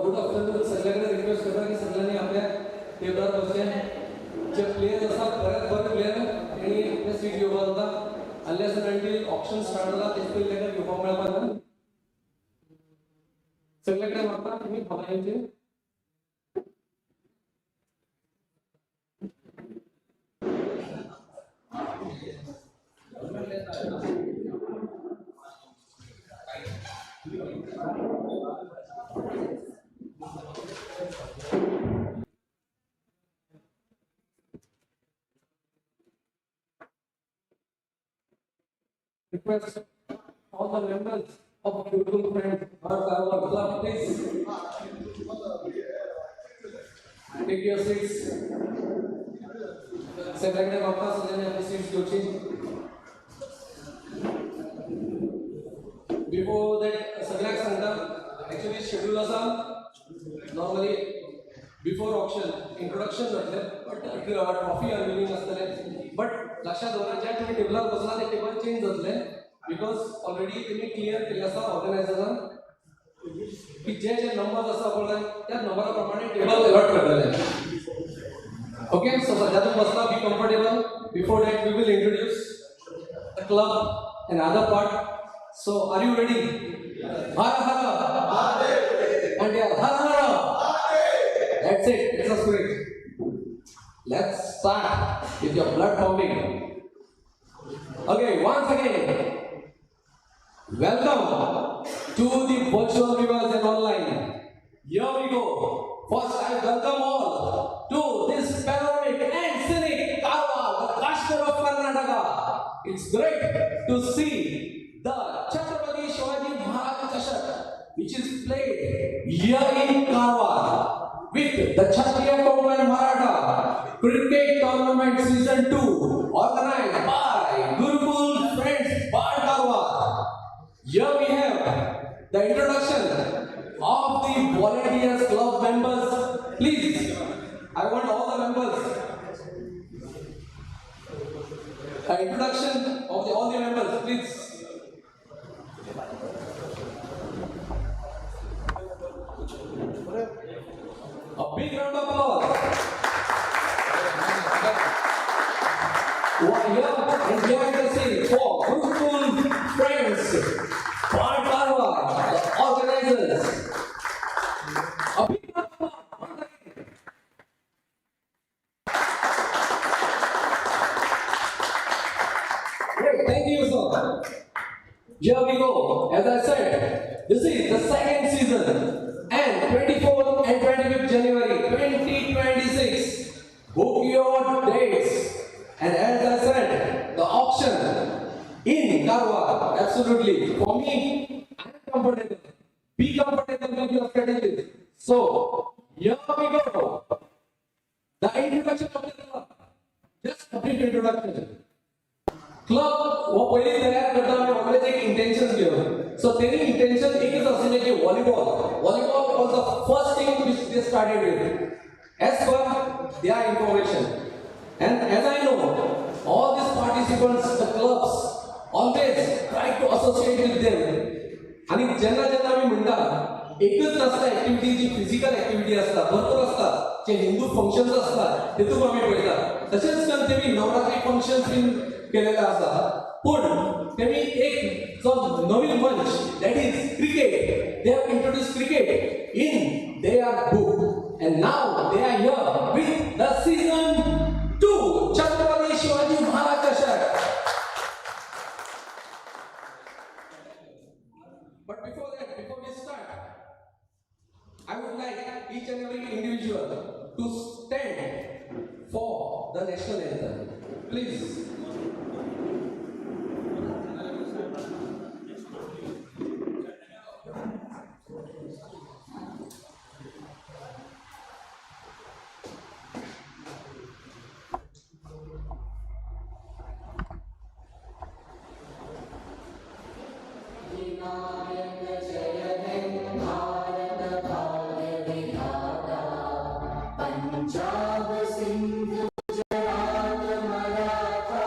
Good afternoon सगळ्यांना request करता की सगळ्यांनी आपल्या टेबलावर बसल्या जे प्लेयर्स असतात बरे प्लेयर आणि आपल्या सीट घेवपाक जाता अनलेस अँटील ऑप्शन स्टार्ट जाला तेच पयलीं ताका घेवपाक मेळपाक ना सगळे कडेन म्हाका तुमी खबरांचे request all the members of Gurukul friends or KARWAR club, please take your seats. सगळ्यांना वापस सगळ्यांनी आपली seats घ्यायची. Before that, सगळ्यांक सांगता actually schedule असा normally before auction introduction जातले but trophy unveiling असतले but लक्षात दवरा ज्या तुम्ही टेबलार बसला ते टेबल चेंज जातले बिकॉज ऑलरेडी तुम्ही क्लियर केले आसा ऑर्गनायझरान की जे नंबर्स आसा पळय त्या नंबरा प्रमाणे टेबल अलॉट करतले ओके सो सध्या तुम्ही बसला be comfortable before that we will introduce the club and other part so are you ready हर हर महादेव एंड हर हर that's it it's a spirit let's start with your blood pumping. Okay, once again, welcome to the virtual viewers and online. Here we go. First, I welcome all to this panoramic and scenic KARWAR, the Kashmir of Karnataka. It's great to see the CHATRAPATI SHIVAJI MAHARAJ CHASHAK, which is played here in KARWAR with the KSHATRIYA KONKAN MARATHA Cricket Tournament Season 2 organized by GURUKUL Friends by KARWAR. Here we have the introduction of the volunteers club members. Please, I want all the members. The introduction of all the members, please. A big round of applause. Who are here enjoying the scene for Gurukul Friends by KARWAR, the organizers. A big round of applause. Great, thank you, sir. Here we go. As I said, this is the second season. And 24th and 25th January 2026. Book your dates. And as I said, the auction in KARWAR, absolutely. For me, I am comfortable. Be comfortable with your strategies. So, here we go. The introduction of the club. Just a brief introduction. Club वो पहले तयार करता में always एक intentions घेऊन सो तेरी intention एकच आसले की volleyball was the first thing which they started with as per their information and as I know all this participants the clubs always try to associate with them आणि जेन्ना जेन्ना आमी म्हणटा एकच नसता ऍक्टिव्हिटी जी फिजिकल ऍक्टिव्हिटी असता भरपूर असता जे हिंदू फंक्शन्स असतात तेतून आमी पळयता तशेंच करून तेमी नवरात्री फंक्शन्स बीन केलेला आसा पण तेमी एक जो नवीन मंच that is cricket they have introduce cricket in their book and now they are here with the season 2 Chhatrapati Shivaji Maharaj चषक. But before we start, I would like each and every individual to stand for the national anthem. Please. Punjab Sindh Gujarat Maratha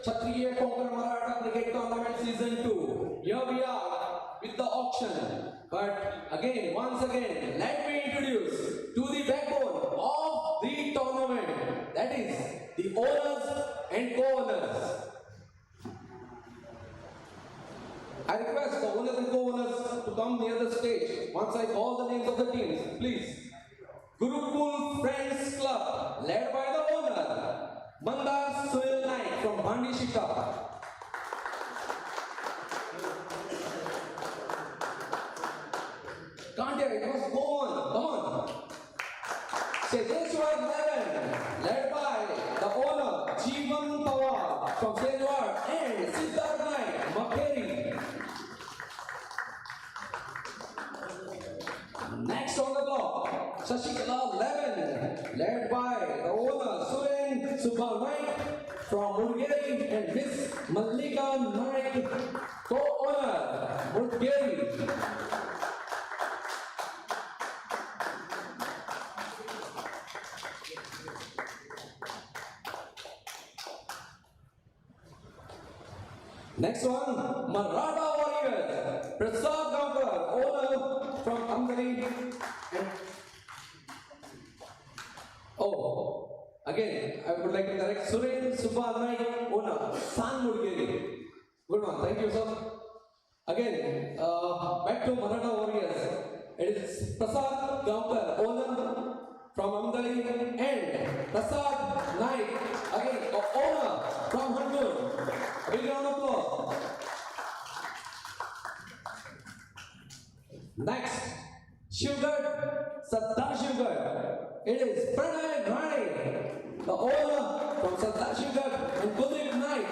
Kshatriya Konkan Maratha Cricket Tournament Season 2. Here we are with the auction. But again, once again, let me introduce to the backbone of the tournament. That is the owners and co-owners. I request the owners and co-owners to come near the stage once I call the names of the teams. Please. Gurukul Friends Club, led by the owner, Mandar Sunil Naik from Bandi Shika. Can't hear it, must go on, come on. Sejeshwar 11, led by the owner, Jeevan Pawar from Sejeshwar and Siddharth Naik, Makeri. Next on the block, Shashikala 11, led by the owner Suren Subal Naik from Murgeri and Miss Mallika Naik, co-owner Murgeri. Next one, Maratha Warriors, Prasad Gankar, owner from Hungary. Again, I would like to correct Suren Subbanai, owner, San Murgeri. Good one, thank you, sir. Again, back to Maratha Warriors. It is Prasad Gankar, owner from Hungary, and Prasad Naik, again, owner from Hungary. A big round of applause. Next, Sugar, Saddar Sugar. It is Pranay Ghani, the owner from Saddar Sugar and Kuldeep Naik.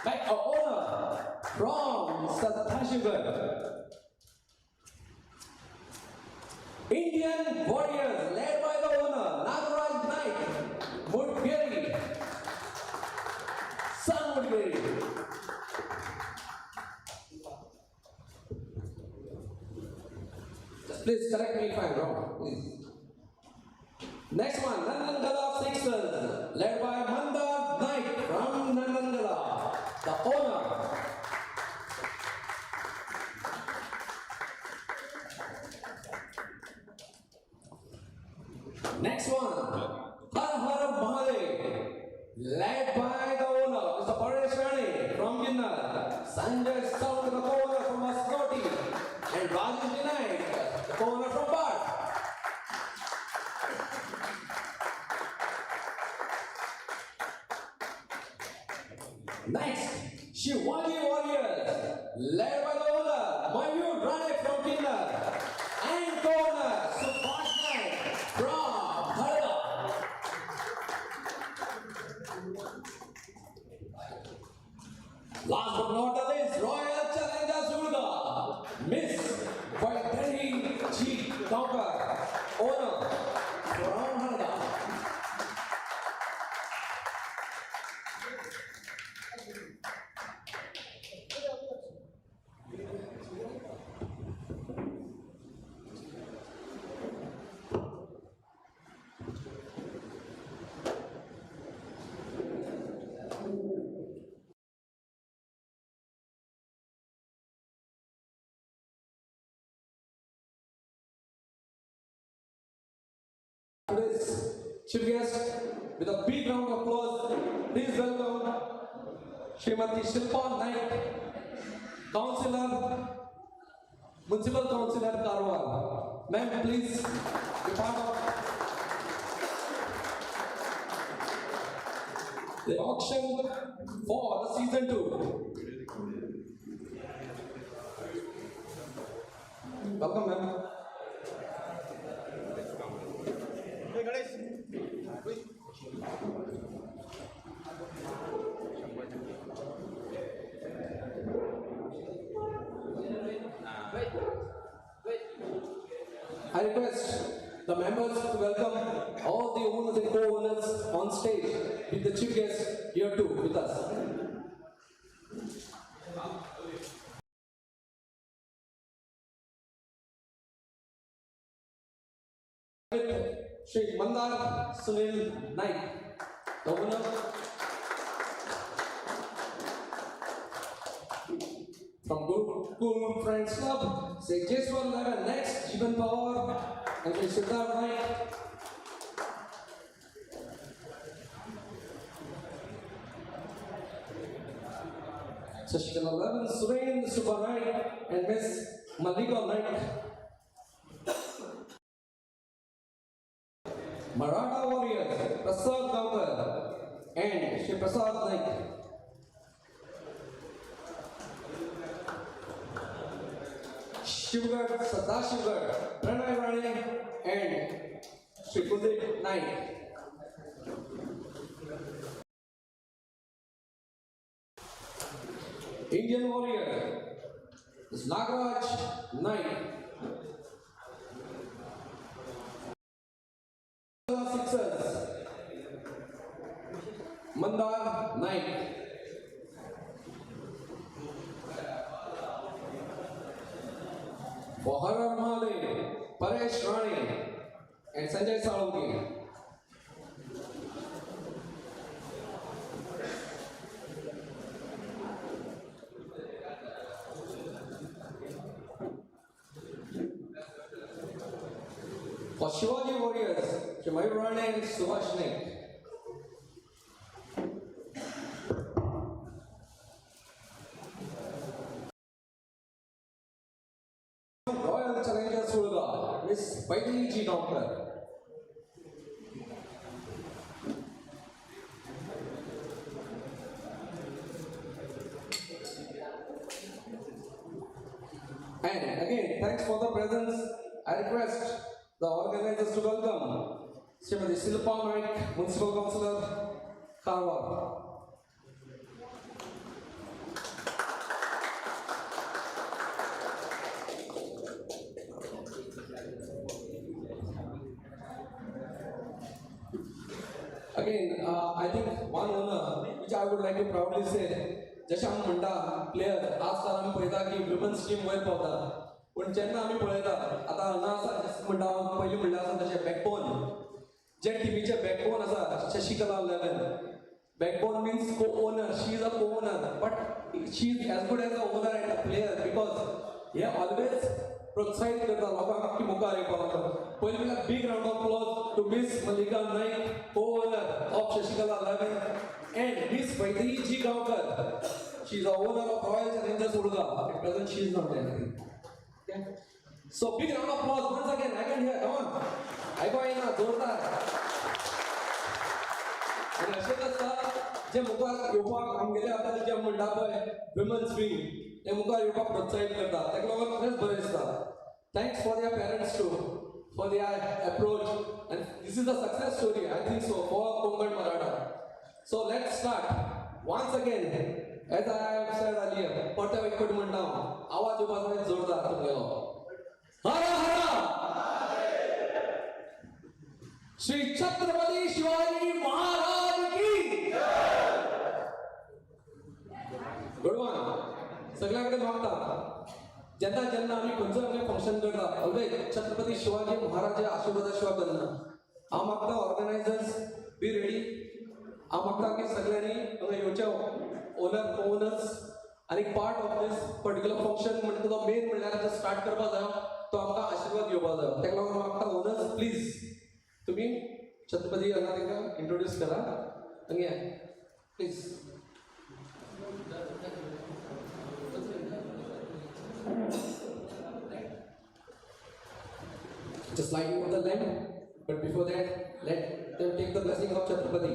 Back owner from Saddar Sugar. Indian Warriors, led by the owner, Nagaraj Naik, Mudgeri, San Mudgeri. Please correct me if I'm wrong, please. Next one, Nandangala Sixers, led by Mandar Naik from Nandangala, the owner. Next one, Har Har Mahadev, led by the owner, Mr. Paresh Rani from Ginnar, Sanjay Sound, the owner from Asnoti, and Rajesh Naik, the owner from Bard. Next, Shivaji Warriors, led by the owner, Mayur Rane from Ginnar, and co-owner, Subhash Naik from Harda. Last but not the least, Royal Challengers Durga, Miss Vaidhi G. Kankar, owner from Harda. Today's chief guest, with a big round of applause, please welcome Srimati Shilpa Naik, Councillor, Municipal Councillor Karwar. Ma'am, please be part of the auction for the season 2. Welcome, ma'am. I request the members to welcome all the owners and co-owners on stage with the chief guest here too with us. Shri Mandar Sunil Naik. The winner from Gurukul Friends Club, say just for 11. Next, Jivan Power and Siddharth Naik. Section 11, Surain Subarai and Miss Malika Naik. Maratha Warriors, Prasad Gaukar and Shri Prasad Naik. Shivagad, Sadashivagad, Pranay Rani and Shri Kuldeep Naik. Indian Warrior is Nagaraj Naik. Sixers, Mandar Naik. For Har Har Mahadev, Paresh Rani and Sanjay Salungi. For Shivaji Warriors, Mayur Rani and Subhash Naik. Royal Challengers Surga, Miss Vaidhi Doctor. And again, thanks for the presence. I request the organizers to welcome Srimati Silpa Naik, Municipal Councillor, KARWAR. Again, I think one honor which I would like to proudly say, जशें आमी म्हणटा player आज काल आमी पळयता की women's team वयर पावता पण जेन्ना आमी पळयता आतां हांगा आसा म्हणटा पयलीं म्हणटा आसा तशें बॅकबोन जे टिमीचे बॅकबोन आसा शशिकला लेवल backbone means co owner she is a co owner but she is as good as a owner and a player because he always प्रोत्साहित करता लोकांक की मुखार येवपाक पयलीं म्हणल्यार big round of applause to miss Mallika Naik co owner of Shashikala लेवल and Miss Vaidhi Ji Gaukar, she is the owner of Royal Challengers Surga. At present, she is not there. Okay. So big round of applause once again. I can hear. Come on. I go in. जोरदार. आणि असे असता जे मुखार येवपाक आमगेले आता जे म्हणटा पळय विमन्स विंग ते मुखार येवपाक प्रोत्साहित करता ताका लागून खरेंच बरें दिसता thanks for your parents too for their approach and this is a success story I think so for Konkan Maratha. So let's start once again. As I have said earlier, परत एकट म्हणटा आवाज येवपाक जोरदार तुमगेलो. हर हर श्री छत्रपती शिवाजी महाराज की गुड मॉर्निंग सगळ्यांकडे मागता जेन्ना जेन्ना आमी खंयचो आमचें फंक्शन करता ऑलवेज छत्रपती शिवाजी महाराजा आशिर्वादा शिवाय करना हांव मागता ऑर्गनायझर्स बी रेडी हांव मागता की सगळ्यांनी हांगा येवचे ओनर ओनर्स आनी part of this particular function म्हणटा तो मेन म्हणल्यार जो स्टार्ट करपाक जायो तो आमकां आशिर्वाद घेवपाक जायो ताका लागून मागता ओनर्स प्लीज तुमी छत्रपती हांगा तांकां इंट्रोड्यूस करा हांगा please. Just lighting up the lamp, but before that, let them take the blessing of Chhatrapati.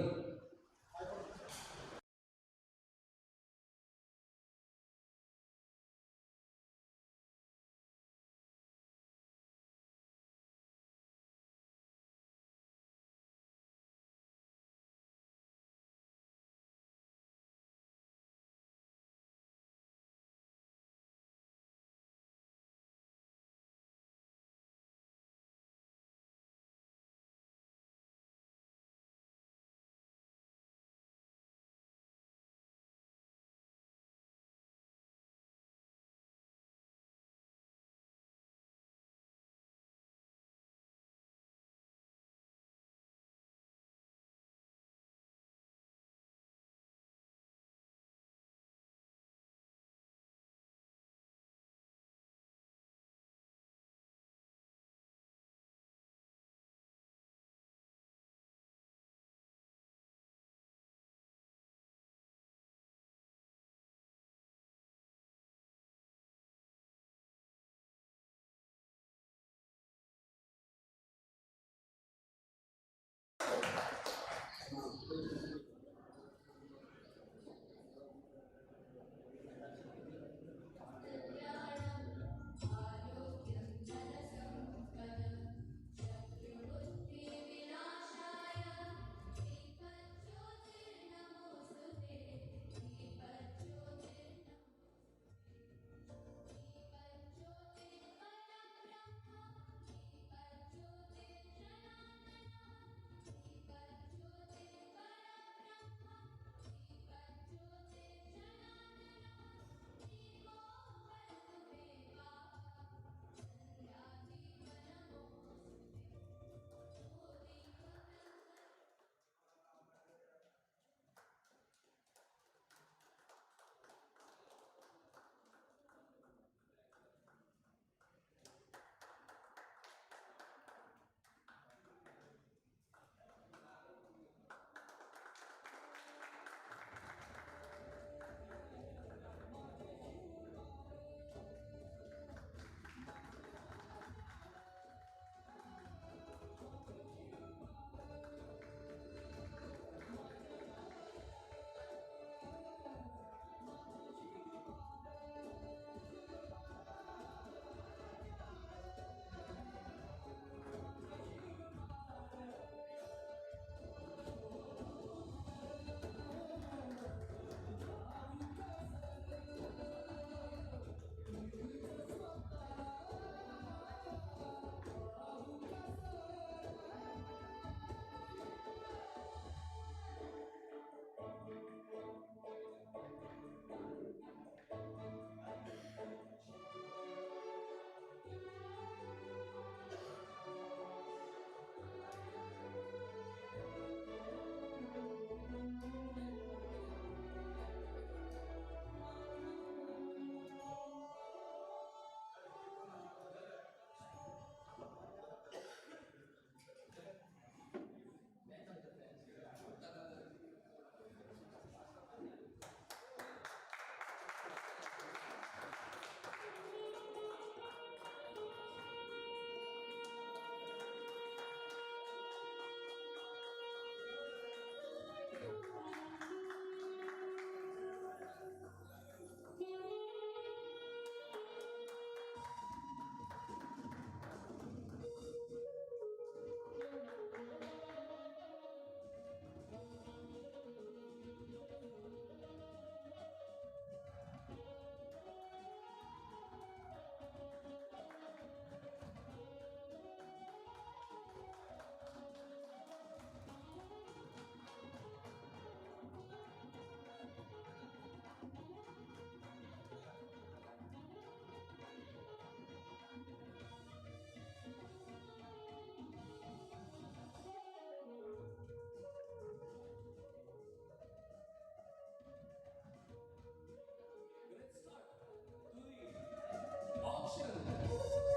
Auction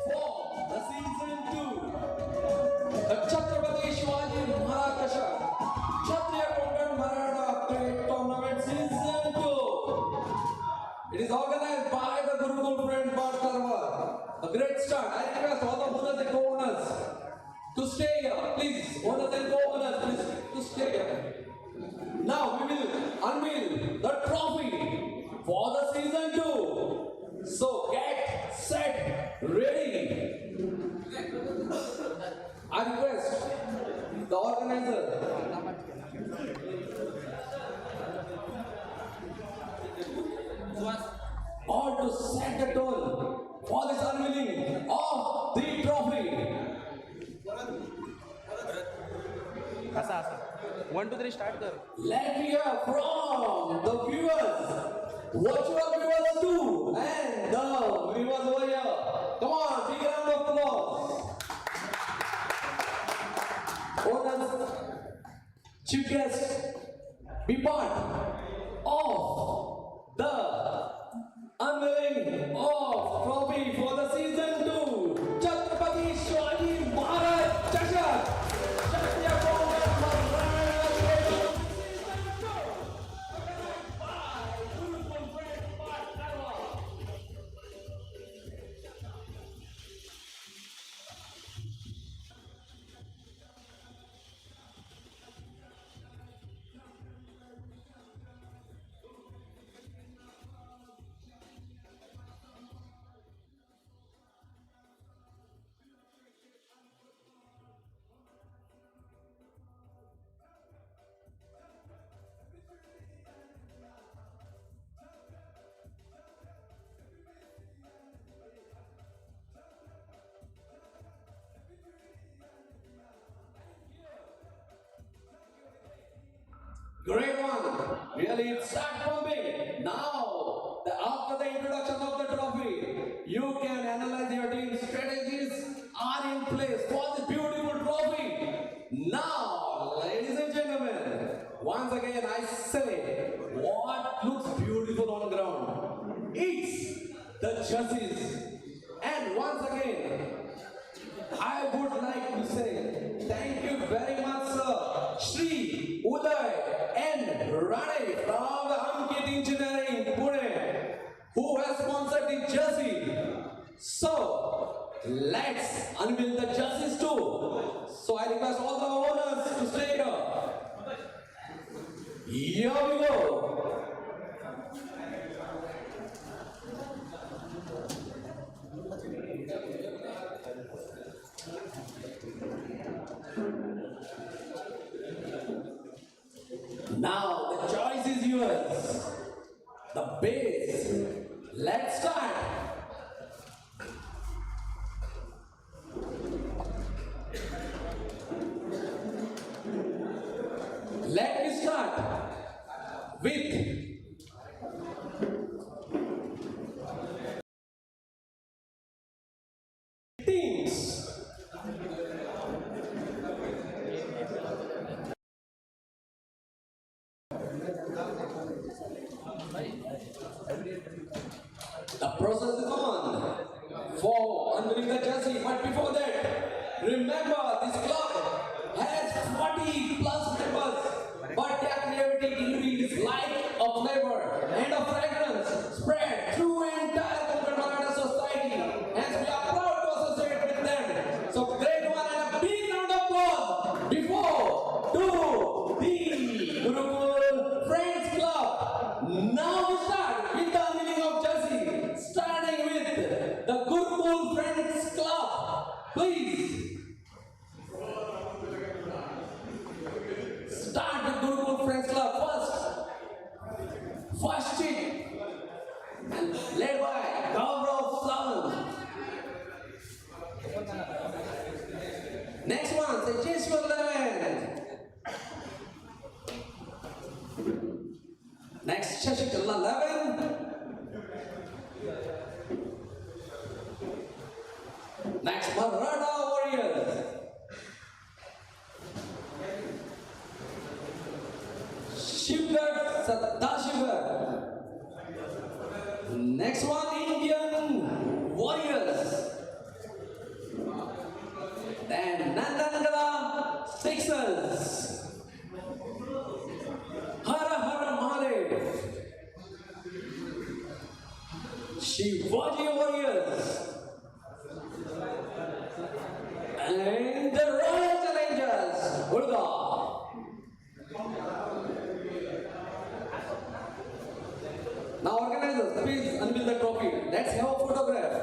for the season 2. The CHATRAPATI SHIVAJI MAHARAJ Kshatriya KONKAN Maratha Trade Tournament Season 2. It is organized by the Gurukul Friends Bar KARWAR. A great start. I request all the owners and co-owners to stay here. Please, owners and co-owners, please, to stay here. Now we will unveil the trophy for the season 2. So get set, ready. I request the organizer all to set the tone for this unveiling of the trophy. असा असा 1 2 3 start कर. Let me hear from the viewers, virtual viewers too, and the viewers over here. Come on, big round of applause. Owners, chief guests, be part of the unveiling of trophy for the season 2. Chhatrapati Shivaji Maharaj CHASHAK. Kshatriya KONKAN Maharaj season 2. By Gurukul Friends Bar KARWAR. Great one. Really, start pumping. Now, after the introduction of the trophy, you can analyze your team's strategies are in place for the beautiful trophy. Now, ladies and gentlemen, once again I say, what looks beautiful on the ground? It's the jerseys. And once again, I would like to say thank you very much, sir, Shri Uday and Rane from the Ankit Engineering, Pune, who has sponsored the jersey. So, let's unveil the jerseys too. So, I request all the owners to stay here. Here we go. Now the choice is yours. The base. Let's start. Let me start with teams. The process is on for unveiling the jersey, but before that, remember this club has 40 plus members, but their creativity increase like a flavor and a fragrance spread through entire Konkan Maratha society, and we are proud to associate with them. So great one and a big round of applause before to the Gurukul Friends Club. Now we start with the unveiling of jersey, starting with the Gurukul Friends Club. Please start with Gurukul Friends Club first. First team, and led by KARWAR. Next one, Ceremonial. Next, CHASHAK 11. Next, Maratha Warriors. SHIVAJI. Next one, Indian Warriors. Then Nandangala Sixers. Hara Hara Maharaj. SHIVAJI Warriors. And the Royal Challengers, Gurukul. Now organizers, please unveil the trophy. Let's have a photograph.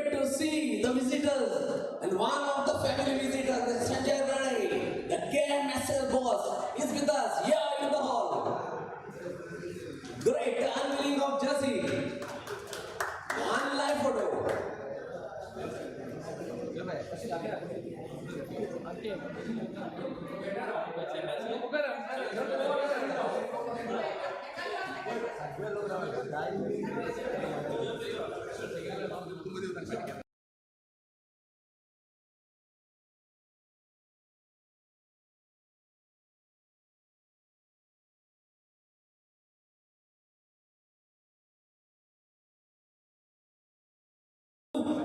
To see the visitors, and one of the family visitors, Sanjay Rane, the Game Master boss, is with us here in the hall. Great, the unveiling of jersey. One live photo.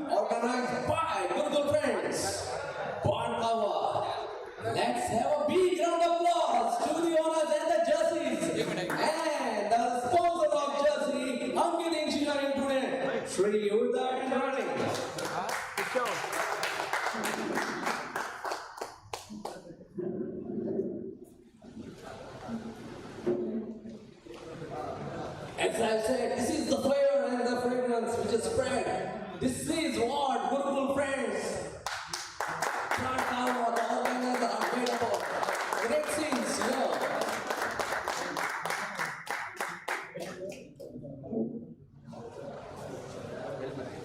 Organized by Gurukul Friends, KARWAR. Let's have a big round of applause to the owners and the jerseys and the sponsor of jersey, Ankit Engineering Pune, Shri Uday and Rane. As I said, this is the flavor and the fragrance which is spread. This is what Gurukul friends can't count what the organizers are made about. Great scenes,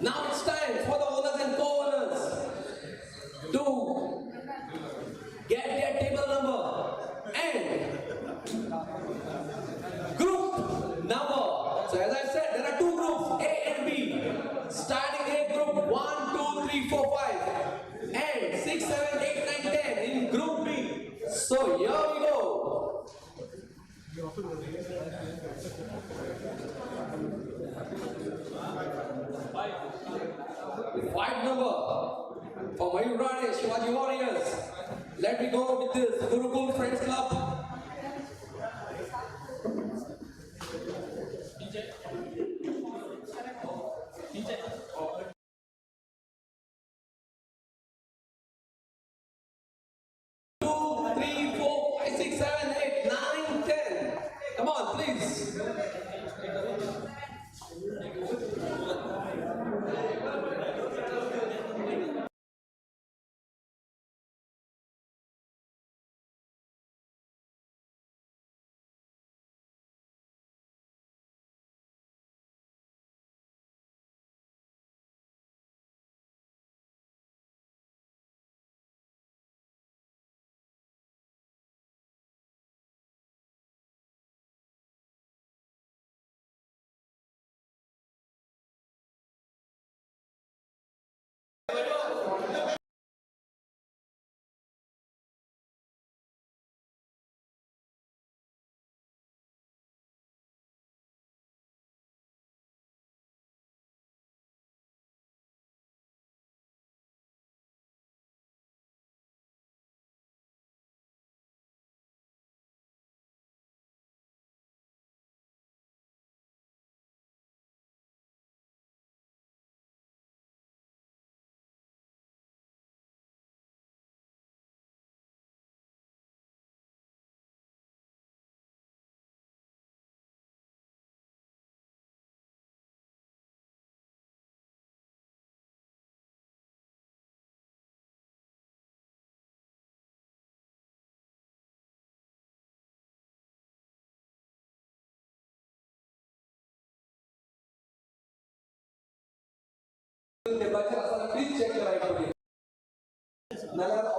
Now it's time for the owners and co-owners to get their table number and group number. So as I said, there are two groups, A and B. Starting A group 1, 2, 3, 4, 5 and 6, 7, 8, 9, 10 in group B. So here we go. Fight number for MAHARAJ, SHIVAJI Warriors. Let me go with this Gurukul Friends Club. Two, three, four, five, six, seven, eight, nine, 10. Come on, please. Please check the right body. Nala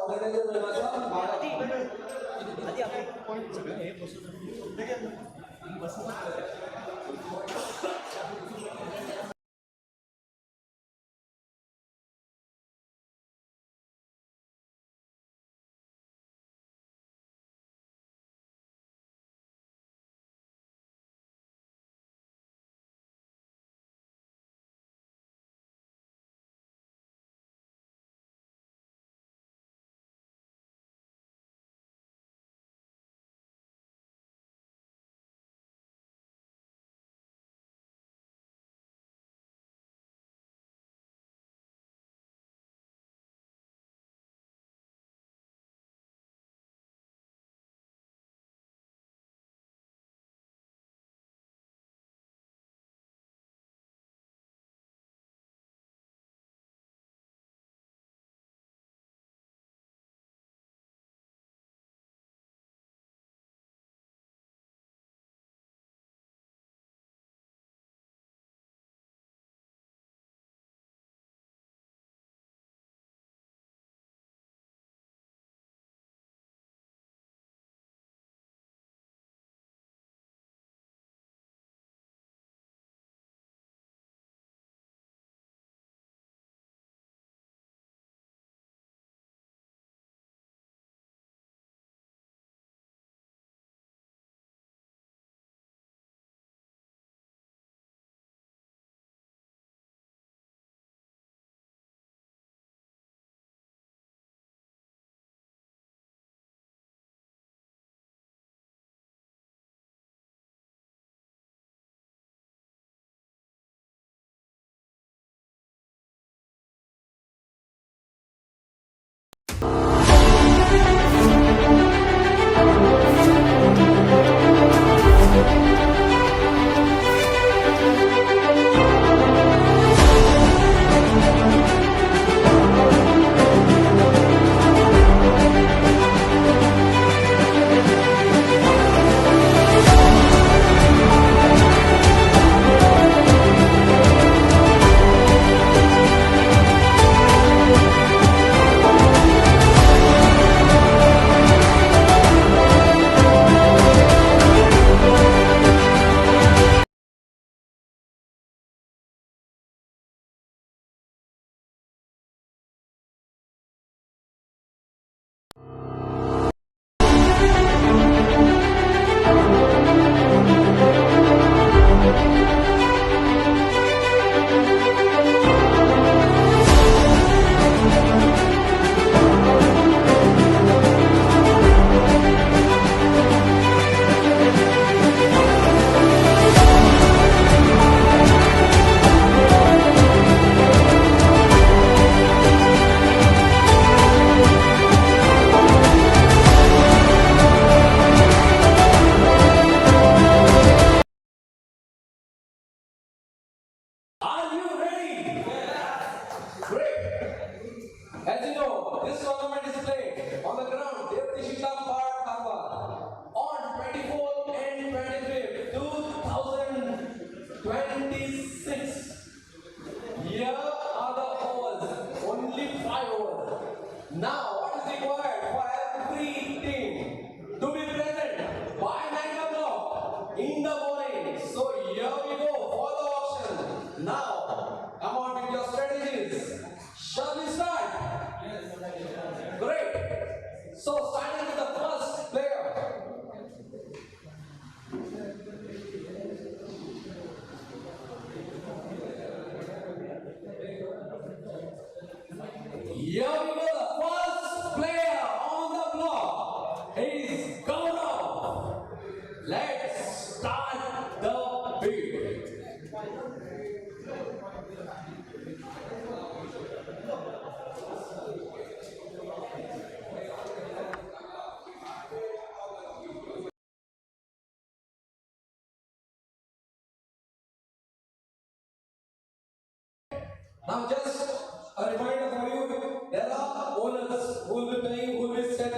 Now just a reminder for you, there are owners who will be playing, who will be set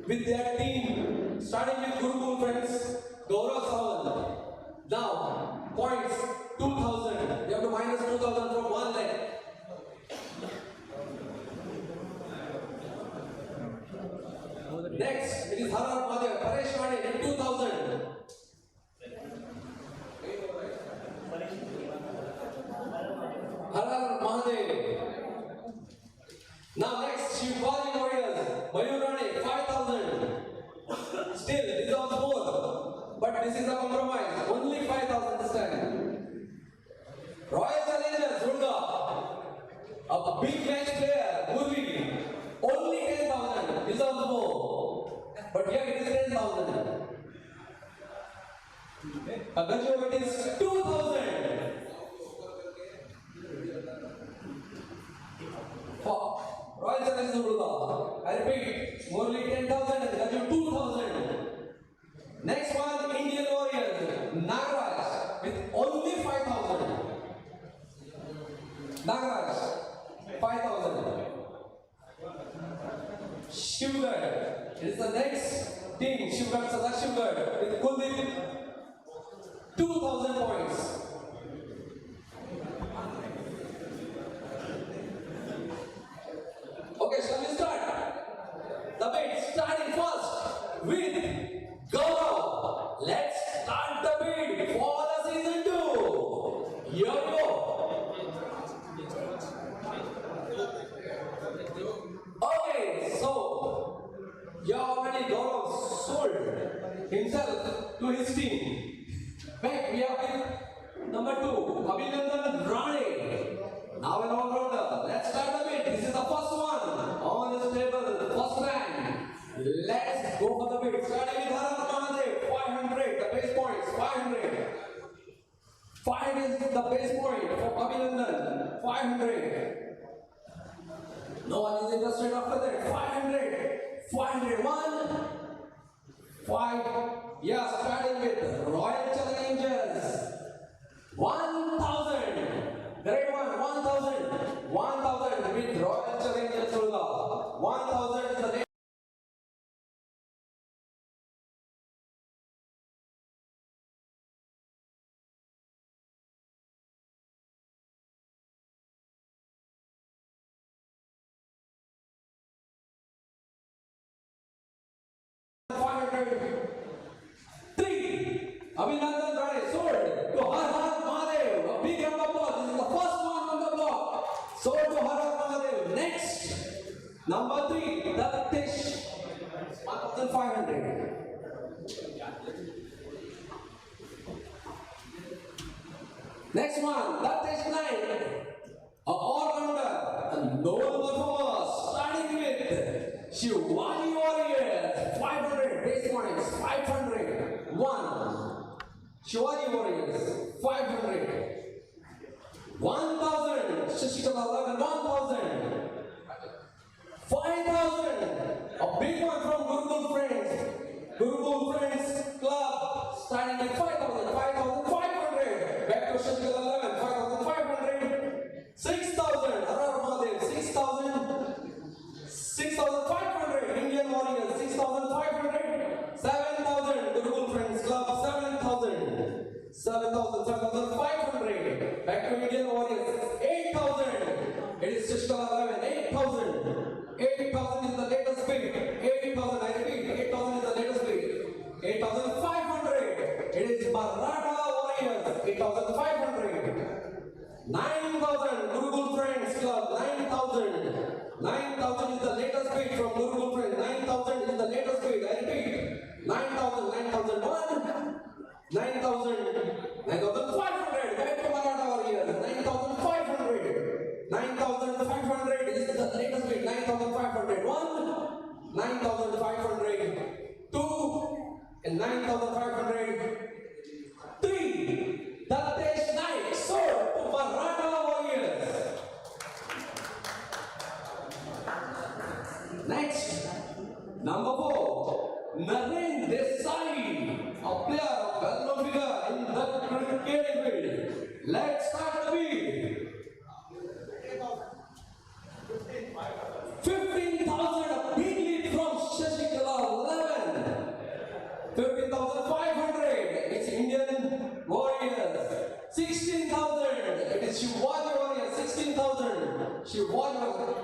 with their team, starting with Gurukul friends, Gaurav Sawan. Now, points 2000. You have to minus 2000 from one leg. Next, it is Harar Mahadev, Paresh Vade, 2000. Harar Mahadev. Now next, Shivaji Warriors, Mayur Rane, 5000. Still, this is on four, but this is a compromise. Only 5000 this time. Royal Challengers, Durga, a big match player, Murli, only 10,000. Deserves more, but here it is 10,000. Agajo, it is 2,000. Royal Challengers, Durga. I repeat, Murli 10,000 and Agajo 2,000. Next one, Indian Warriors, Nagaraj, with only 5,000. Nagaraj, 5,000. Shivgad, it is the next team, Shivgad, Sadar Shivgad, with Kuldeep, 2,000 points. Okay, shall we start? The bid starting first with Gaurav. Let's start the bid for the season 2. Here we go. Okay, so you already Gaurav sold himself to his team. Back we have with number 2, Abhinandan Rane. Now an all-rounder. Let's start the bid. This is the first one on this table. First rank. Let's go for the bid. Starting with Harar Mahadev, 500. The base points, 500. 5 is the base point for Abhinandan. 500. No one is interested after that. 500. 501. 5. Yeah, starting with Royal Challengers. 1,000. Great one. 1,000. 1,000 with Royal Challengers. 1,000 is the name. Abhinandan Rane sold to Harar Mahadev. A big round of applause. This is the first one on the block. Sold to Harar Mahadev. Next, number 3, Daktish, 1,500. Next one, Daktish 9, a all-rounder, a noble performer, starting with Shivaji Warriors, 500 base points, 500, 1. Shivaji Warriors, 500. 1,000. Shashikala 11, 1,000. 5,000. A big one from Gurukul Friends. Gurukul Friends Club, starting with 5,000. 5,500. Back to Shashikala 11, 5,500. 6,000. Harar Mahadev, 6,000. 6,500. Indian Warriors, 6,500. 7,000. Gurukul Friends Club, 7,000. 7,500. Back to Indian Warriors, 8,000. It is Shishkala 11, 8,000. 8,000 is the latest bid. 8,000, I repeat, 8,000 is the latest bid. 8,500. It is Maratha Warriors, 8,500. 9,000, Gurukul Friends Club, 9,000. 9,000 is the latest bid from Gurukul Friends. 9,000 is the latest bid. I repeat, 9,000, 9,001. 9,000, 9,500, back to Maratha Warriors, 9,500, 9,500 is the latest bid, 9,500, 1, 9,500, 2, and 9,500, 3, Daktish Naik, sold to Maratha Warriors. Next, number 4, Naren Desai, a player of well-known figure in the cricketing field. Let's start the bid. 15,500. It's Indian Warriors. 16,000. It is SHIVAJI Warriors. 16,000. SHIVAJI.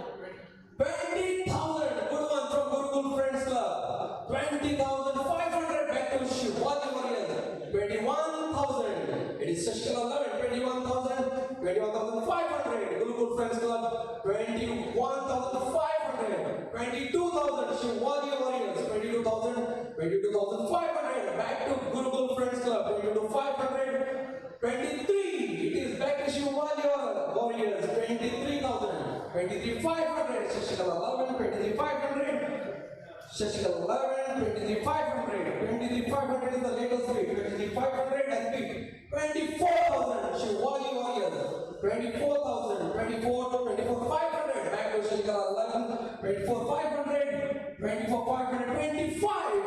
20,000. Good one from Gurukul Friends Club. 20,500. Back to SHIVAJI Warriors. 21,000. It is Shashkala 11. 21,000. 21,500. Gurukul Friends Club. 21,500. 22,000. SHIVAJI Warriors. 22,000. 22,500. Back to Gurukul Friends Club. 22,500. 23. It is back to SHIVAJI Warriors. 23,000. 23,500. Shashkala 11. 23,500. Shashkala 11. 23,500. 23,500 is the latest bid. 23,500 and bid. 24,000. SHIVAJI Warriors. 24,000. 24,500. Back to Shashkala 11. 24,500. 24,500. 25.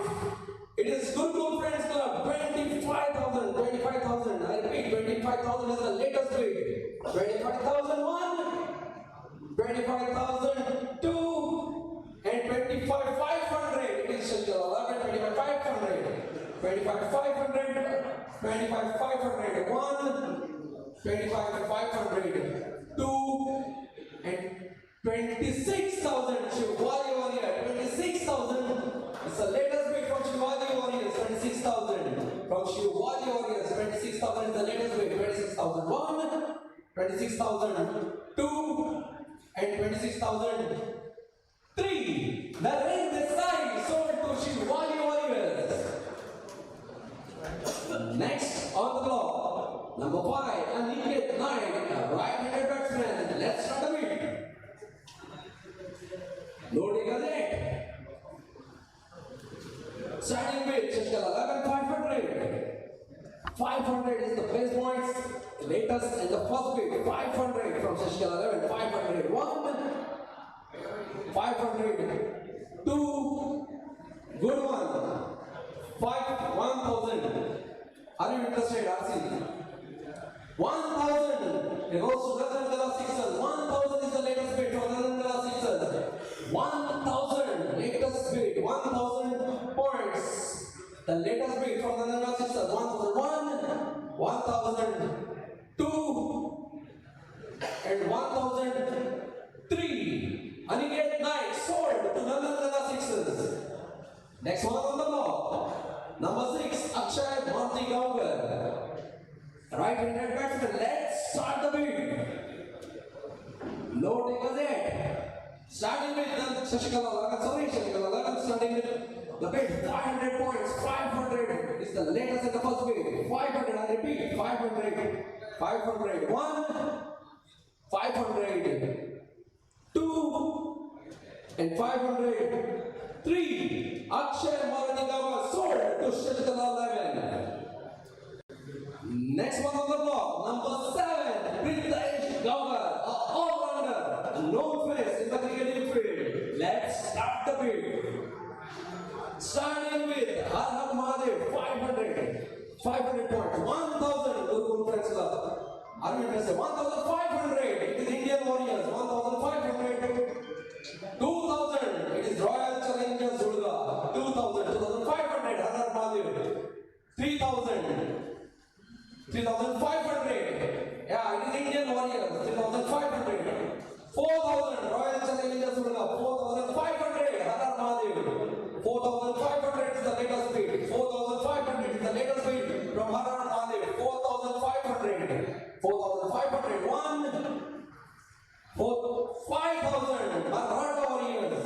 It is Gurukul Friends Club. 25,000. 25,000. I repeat, 25,000 is the latest bid. 25,001. 25,002. And 25,500. It is Shashkala 11. 25,500. 25,500. 25,500. 1. 25,500. 2. And 26,000. SHIVAJI Warrior. 26,000. It's the latest bid from SHIVAJI Warriors. 26,000. From SHIVAJI Warriors. 26,000 is the latest bid. 26,001. 26,002. And 26,003. The ring this side sold to SHIVAJI Warriors. Next on the block, number 5, Aniket 9, right-handed batsman. Let's start the bid. Loading a net. Starting with Shashkala 11, 500. 500 is the best points, latest and the first bid. 500 from Shashkala 11, 500. 1, 500. 2, good one. 1,000. Are you interested, RC? 1,000. It goes to Ratnagala Sixers. 1,000 is the latest bid from Ratnagala Sixers. 1,000 latest bid. 1,000 points. The latest bid from Ratnagala Sixers. 1,001, 1,002, and 1,003. Aniket 9 sold to Ratnagala Sixers. Next one on the block. Number 6, Akshay Gaukar. Right-handed batsman. Let's start the bid. Loading a net. Starting with Shashkala 11, starting with the bid. 500 points. 500 is the latest and the first bid. 500, I repeat, 500. 500. 1, 500. 2, and 503. Akshay Gaukar sold to Shashkala 11. Next one on the block, number 7, Pritesh Gaukar, all-rounder, a known face in the cricketing field. Let's start the bid. Starting with Har Mahadev, 500. 500 points. 1,000 Gurukul Friends Club. Are you interested? 1,500. It is Indian Warriors. 1,500. 2,000. It is Royal Challengers Durga. 2,000. 2,500. Har Mahadev. 3,000. 3,500. Yeah, it is Indian Warriors. 3,500. 4,000. Royal Challengers Durga. 4,500. Har Mahadev. 4,500 is the latest bid. 4,500 is the latest bid from Har Mahadev. 4,500. 4,500. 1. 5,000. Maratha Warriors.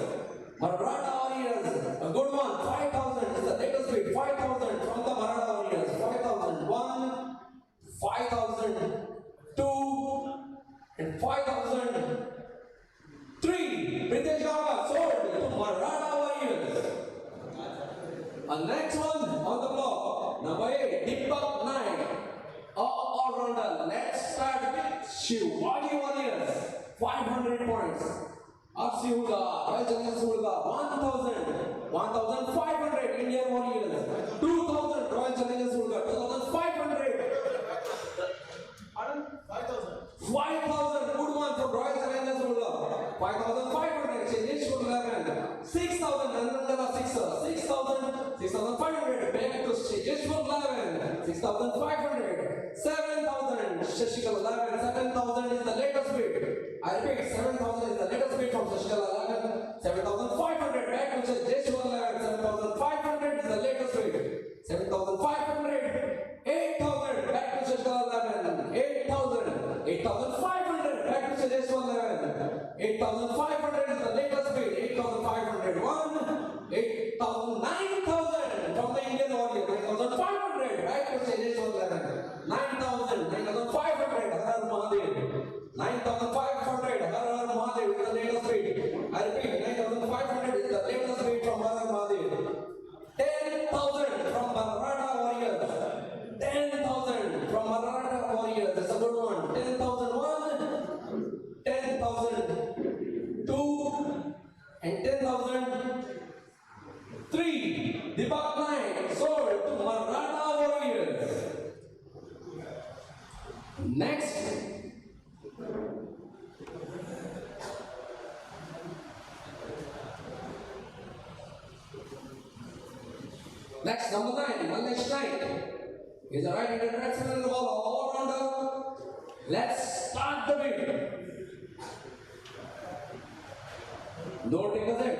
Maratha Warriors. A good one. 5,000 is the latest bid. 5,000 from the Maratha Warriors. 5,000. 1. 5,000. 2. And 5,000. 3. Pritesh Gaukar sold to Maratha Warriors. Next one on the block, number 8, Deepak 9, all-rounder. Let's start with SHIVAJI Warriors. 500 points. RC Hulga, Royal Challengers Hulga. 1,000. 1,500 Indian Warriors. 2,000 Royal Challengers Hulga. 2,500. 5,000. Good one from Royal Challengers Hulga. 5,500. Changes to 11. 6,000 Ratnagala Sixers. 6,000 6,500. Back to Jeshwar 11. 6,500. 7,000. Shashikala 11. 7,000 is the latest bid. I repeat, 7,000 is the latest bid from Shashikala 11. 7,500. Back to Jeshwar 11. 7,500 is the latest bid. 7,500. 8,000. Back to Shashikala 11. 8,000. 8,500. Back to Jeshwar 11. 8,500 is the latest bid. 8,500. 1. 8,000. 9,000 from the Indian Warrior. 9,500. Back to Jeshwar 11. 9,000. 9,500. Har Mahadev. 9,500. Har Mahadev is the latest bid. I repeat, 9,500 is the latest bid from Har Mahadev. 10,000 from Maratha Warriors. 10,000 from Maratha Warriors. That's a good one. 10,001, 10,002, and 10,003. Deepak Naik sold to Maratha Warriors. Next. Next, number 9, Malesh Naik. He's a right-handed batsman in the ball, all-rounder. Let's start the bid. No takers it.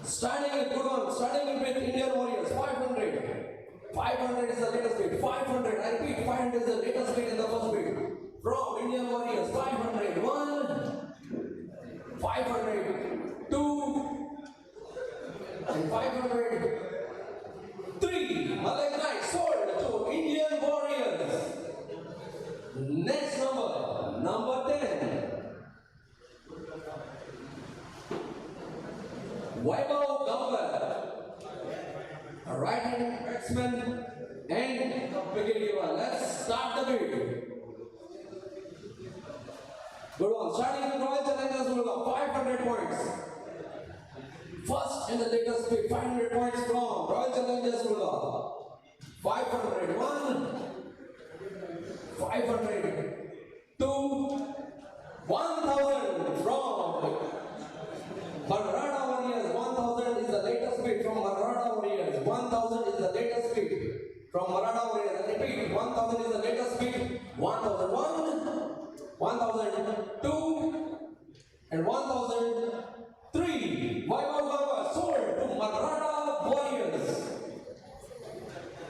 Starting with good one, starting with Indian Warriors, 500. 500 is the latest bid. 500, I repeat, 500 is the latest bid in the first bid. From Indian Warriors, 500. 1, 500, 2, and 503. Malesh Naik sold to Indian Warriors. Next number, number 10. Vaibhav Gambhir, a right-handed batsman and a wicket giver. Let's start the bid. Good one. Starting with Royal Challengers Gurukul, 500 points. First in the latest bid, 500 points from Royal Challengers Gurukul. 501, 502, 1,000 from Maratha Warriors. 1,000 is the latest bid from Maratha Warriors. 1,000 is the latest bid from Maratha Warriors. I repeat, 1,000 is the latest bid. 1,001, 1,002, and 1,003. Vaibhav Gambhir sold to Maratha Warriors.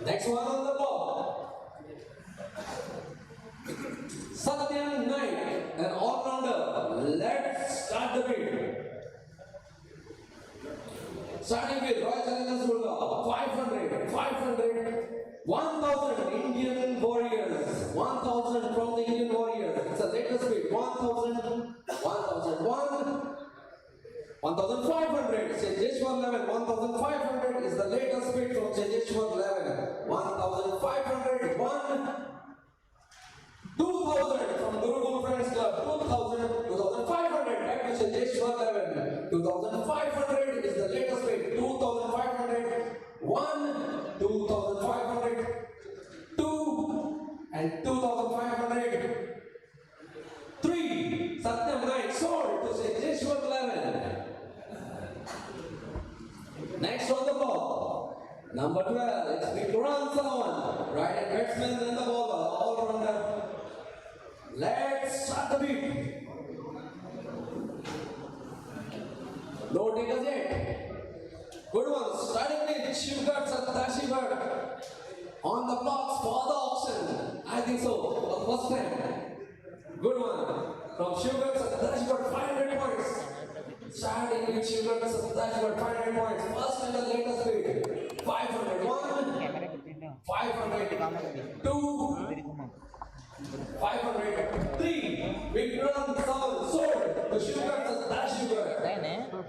Next one on the ball. Satyam Naik, an all-rounder. Let's start the bid. Starting with Royal Challengers Gurukul, 500, 500, 1,000 Indian Warriors, 1,000 from the Indian Warriors. It's the latest bid. 1,000, 1,001, 1,500. Jeshwar 11, 1,500 is the latest bid from Jeshwar 11. 1,500, 2,000 from Gurukul Friends Club. 2,000, 2,500. Back to Jeshwar 11. 2,500 is the latest bid. 2,500, 2,500, 2, and 2,500. 3. Satyam Naik sold to Jeshwar 11. Next on the ball, number 12. It's Vikram Sawan, right-hand batsman and the bowler, all-rounder. Let's start the bid. No takers yet. Good one. Starting with Shivgat Sadashivat on the blocks for the auction. I think so. For the first time. Good one. From Shivgat Sadashivat, 500 points. Starting with Shivgat Sadashivat, 500 points. First and the latest bid. 501, 502, 503. Vikram Sawan sold to Shivgat Sadashivat.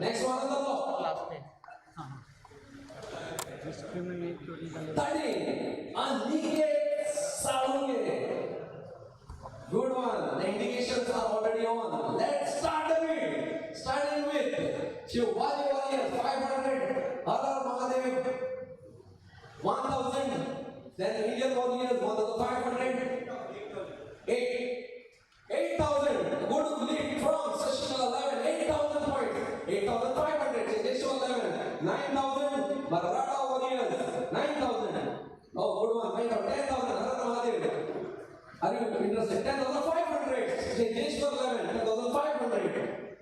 Next one on the block. 30. Aniket Salunge. Good one. The indications are already on. Let's start the bid. Starting with Shivajji Warriors, 500. Har Mahadev, 1,000. Then Indian Warriors, 1,500. 8,000. Good lead from Shashikala 11. 8,000 points. 8,000 9,000 Maratha warriors. 9,000. Oh, good one. 9,000. 10,000. Maratha Mahadev. Are you interested? 10,500. Jeshwar 11. 10,500.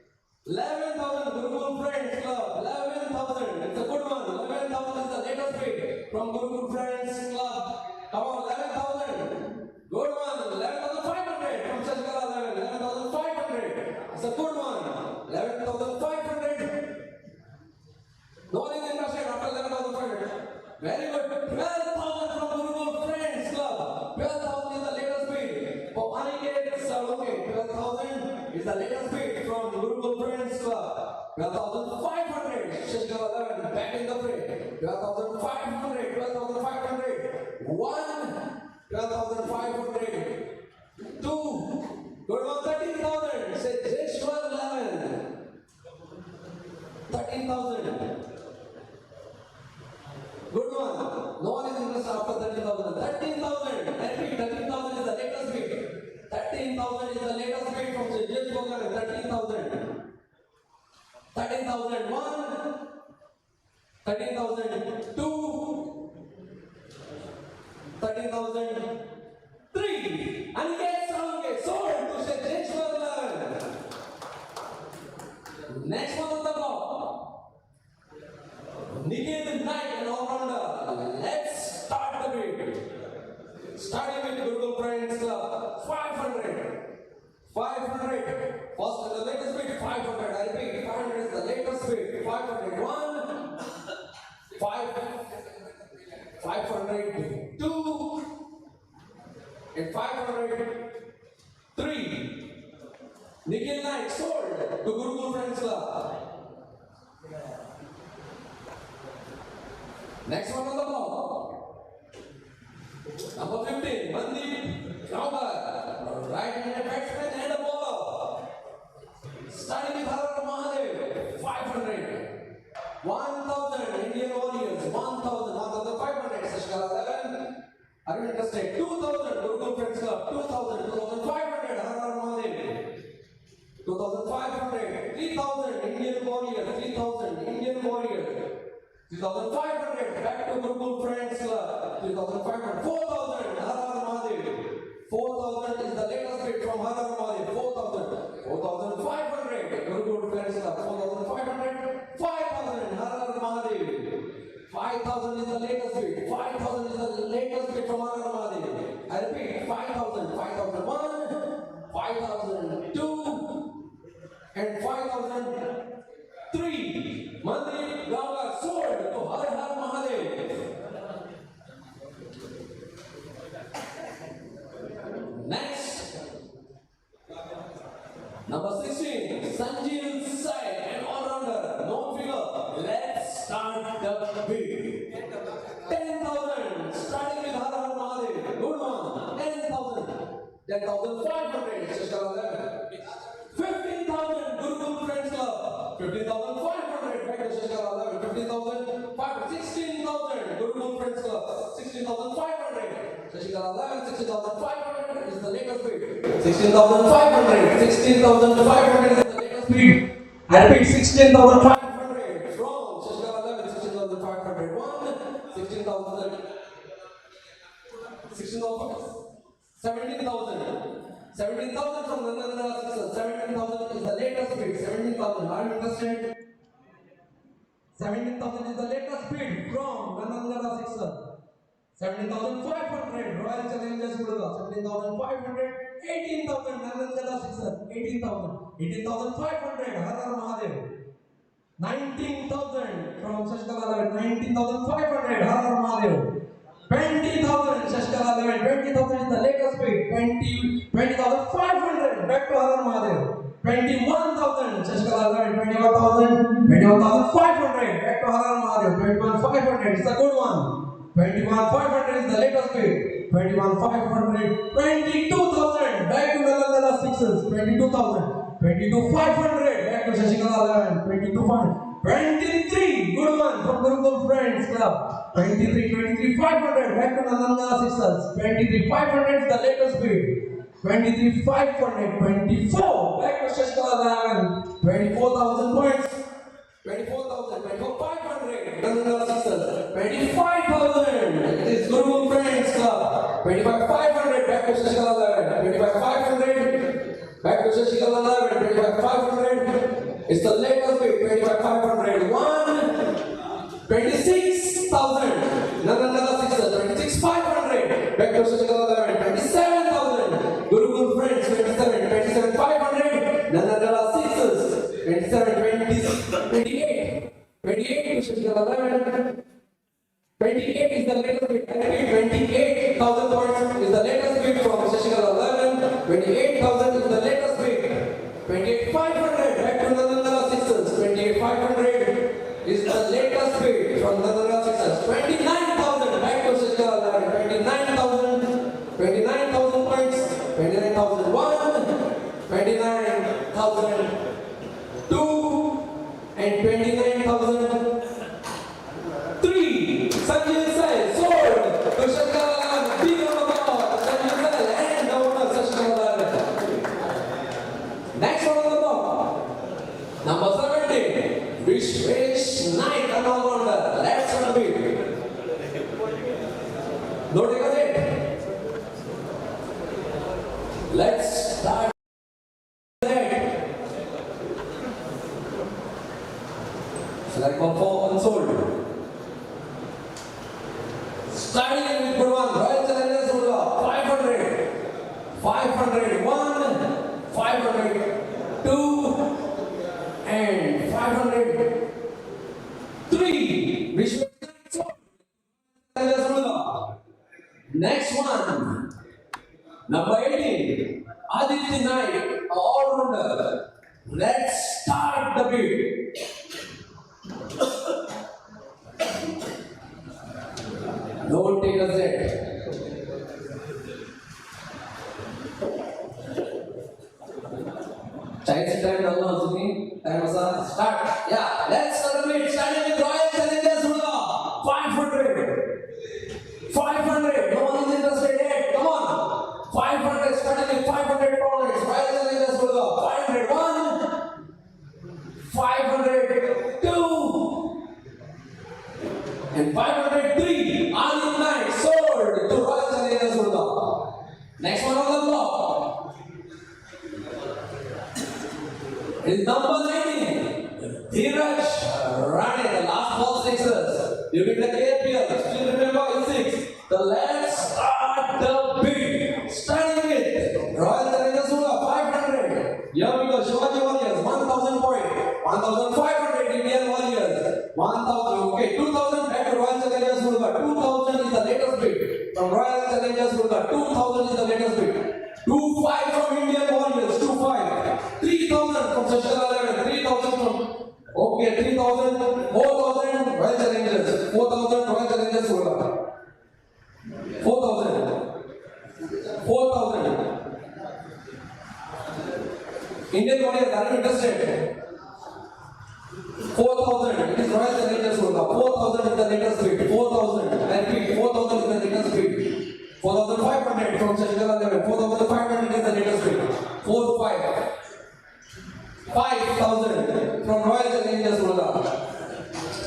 11,000 Gurukul Friends Club. 11,000. It's a good one. 11,000 is the latest bid from Gurukul Friends Club. Come on, 11,000. Good one. 11,500 from Chashkala 11. 11,500. It's a good one. 11,500. No one is interested after 11,500. Very good. 12,000 from Gurukul Friends Club. 12,000 is the latest bid. For Aniket Salome, 12,000 is the latest bid from Gurukul Friends Club. 12,500. Shashkala 11 back in the fray. 12,500. 12,500. 1. 12,500. 2. Good one. 13,000. Say Jeshwar 11. 13,000. Good one. No one is interested after 13,000. 13,000. Repeat, 13,000 is the latest bid. 13,000 is the latest bid from Jeshwar 11. 13,000. 13,001. 13,002. 13,003. And yes, sold to Jeshwar 11. Next one on the block. Nikhil Knight, an all-rounder. Let's start the bid. Starting with Gurukul Friends Club. 500. 500. First the latest bid, 500. I repeat, 500 is the latest bid. 500. 1. 500. 2. And 500. 3. Nikhil Knight sold to Gurukul Friends Club. Next one on the block. Number 15, Mandeep Kaugar. Right-handed batsman and a bowler. Starting with Harara Mahadev. 500. 1,000 Indian Warriors. 1,000. 1,500. Shashkala 11. Are you interested? 2,000 Gurukul Friends Club. 2,000. 2,500 Harara Mahadev. 2,500. 3,000 Indian Warriors. 3,000 Indian Warriors. 3,500 back to Gurukul Friends Club. 3,500. 4,000 Harara Mahadev. 4,000 is the latest bid from Harara Mahadev. 4,000. 4,500 Gurukul Friends Club. 4,500. 5,000 Harara Mahadev. 5,000 is the latest bid. 5,000 is the latest bid from Harara Mahadev. I repeat, 5,000. 5,001. 5,002. And 5,003. Mandeep Kaugar sold to Har Har Mahadev. Next, number 16, Sanjeev Sai, an all-rounder, no figure. Let's start the bid. 10,000, starting with Har Har Mahadev. Good one. 10,000. 10,500. Shashkala 11. 15,000 Gurukul Friends Club. 15,500 back to Shashkala 11. 15,500. 16,000 Gurukul Friends Club. 16,500. Shashkala 11. 16,500 is the latest bid. 16,500. 16,500 is the latest bid. I repeat, 16,500 from Shashkala 11. 16,500. 16,000. 16,000. 17,000. 17,000 from Nandana 17,000 is the latest bid. 17,000. Are you interested? 17,000 is the latest bid from Nandana 17,500 Royal Challengers Gurukul. 17,500. 18,000 Nandana 18,000. 18,500 Harara Mahadev. 19,000 from Shashkala 11. 19,500 Harara Mahadev. 20,000 Shashkala 11. 20,000 is the latest bid. 20,500 back to Harara Mahadev. 21,000 Shashkala 11. 21,000. 21,500 back to Harara Mahadev. 21,500 is a good one. 21,500 is the latest bid. 21,500. 22,000 back to Nandana Sixers. 22,000. 22,500 back to Shashkala 11. 22,500. 23, good one from Gurukul Friends Club. 23,500 back to Nandana Sixers. 23,500 is the latest bid. 23,500. 24 back to Shashkala 11. 24,000 points. 24,000. 24,500. Shashikala 11. 25,500. Back to Shashikala 11. 25,500. It's the latest bid. 25,500. 26,000. Another 26,500. Back to Shashikala 11. 27,000. Gurukul friends. 27,500. Another 6s. 27, 28. 28 to Shashikala 11. 28 is the latest bid. 28,000 points is the latest bid from Shashikala 11. 28,000 is the latest bid. 28,500 back to Nandanala Sisters. 28,500 is the latest bid from Nandanala Sisters. 29,000 back to Shashikala 11. 29,000. 29,000 points. 29,001. 29,002 and 29,003. Sanjay says sold to Shashikala. Big round of applause. Sanjay says and the owner Shashikala. Next one on the block. Number 70. Vishwesh Naik, an all-rounder. Let's run a bit. No take a seat. Let's start. Select one for unsold. Starting with good one. Royal Challengers Durga. 500. 501. 502. And 503. Vishwesh Challengers Durga. Next one. Number 18. Aditya Naik, all-rounder. Let's start the bid. Don't take a set. Child time alone, Sumi. Time was start. Yeah, let's start the bid. Starting with Royal Challengers Durga. 500. 500. No one is interested yet. Come on. 500. Starting with 500 products. Royal Challengers Durga. 501. 502. And 503. Aditya Naik sold to Royal Challengers Durga. Next one on the block is number 19. Dheeraj Rane, the last ball sixers. During the KPL, still remember in 6. The let's start the bid. Starting with Royal Challengers Durga 500. Here we go, Shivaji Warriors 1,000 points. 1,500 Indian Warriors. 1,000. Okay, 2,000 back to Royal Challengers Durga. 2,000 is the latest bid from Royal Challengers Durga. 2,000 is the latest bid. 2,500 from Indian Warriors. 2,500. 3,000 from Shashikala 11. 3,000 from. Okay, 3,000. 4,000 Royal Challengers. 4,000 Royal Challengers Durga. 4,000. 4,000. Indian Warriors are you interested? 4,000. It is Royal Challengers Durga. 4,000 is the latest bid. 4,000. I repeat, 4,000 is the latest bid. 4,500 from Shashikala 11. 4,500 is the latest bid. 4,500. 5,000 from Royal Challengers Durga.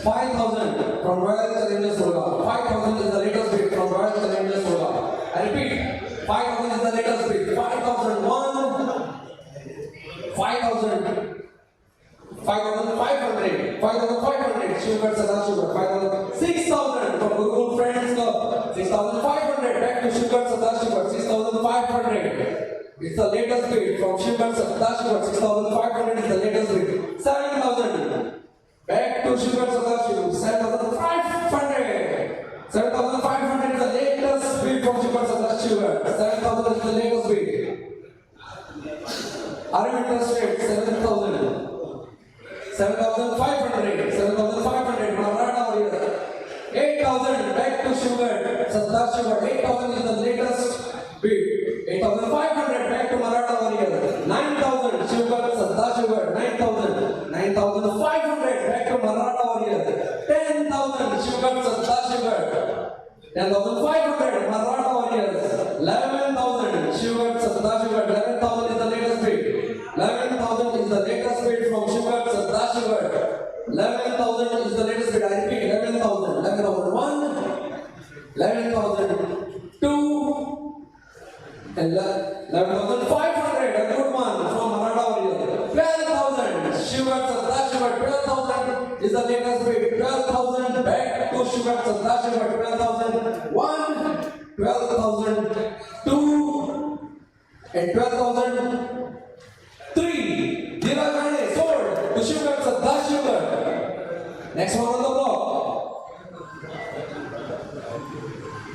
5,000 from Royal Challengers Durga. 5,000 is the latest bid from Royal Challengers Durga. I repeat, 5,000 is the latest bid. 5,001. 5,000. 5,500. 5,500. Sugar, Sada Sugar. 5,000. 6,000 from Gurukul Friends Club. 6,500. Back to Sugar, Sada Sugar. 6,500. It's the latest bid from Sugar, Sada Sugar. 6,500 is the latest bid. 7,000. Back to Sugar, Sada Sugar. 7,500. 7,500 is the latest bid from Sugar, Sada Sugar. 7,000 is the latest bid. Are you interested? 7,000. 7,500. 7,500. Maharatha Warriors. 8,000. Back to Sugar, Sada Sugar. 8,000 is the latest bid. 8,500. Back to Maharatha Warriors. 9,000. Sugar, Sada Sugar. 9,000. 9,500. Back to Maharatha Warriors. 10,000. Sugar, Sada Sugar. 10,500. Maharatha Warriors. 11,000. Sugar, Sada Sugar. 11,000 is the latest bid. 11,000 is the latest bid from Sugar, Sada Sugar. 11,000 is the latest bid. I repeat, 11,000. 11,001. 11,002. And bid, 12,000. Back to Shiva Sadashiva, 12,000. 1, 12,000. 2, and 12,000. 3. Diragane sold to Shiva Sadashiva. Next one on the block.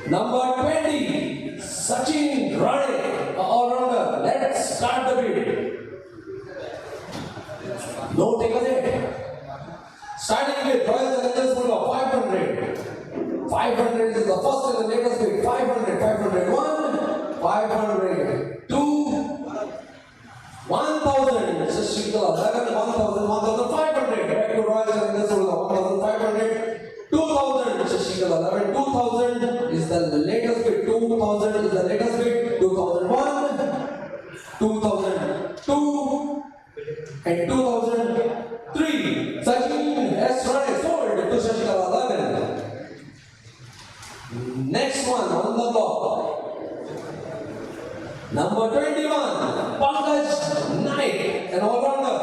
Number 20. Sachin Rane, all-rounder. Let's start the bid. No takers yet. Starting with Royal Challengers Bangalore, 500. 500 is the first and the latest bid. 500, 500, 1, 500, 2, 1,000. Shashikala, 11, 1,000, 1,500. Back to Royal Challengers Bangalore, 1,500, 2,000. Shashikala, 11, 2,000 is the latest bid. 2,000 is the latest bid. 2,001, 2,002, and 2003. Sachin S. Rane sold to Shashikala, 11. Next one on the block. Number 21. Pankaj Naik, an all-rounder.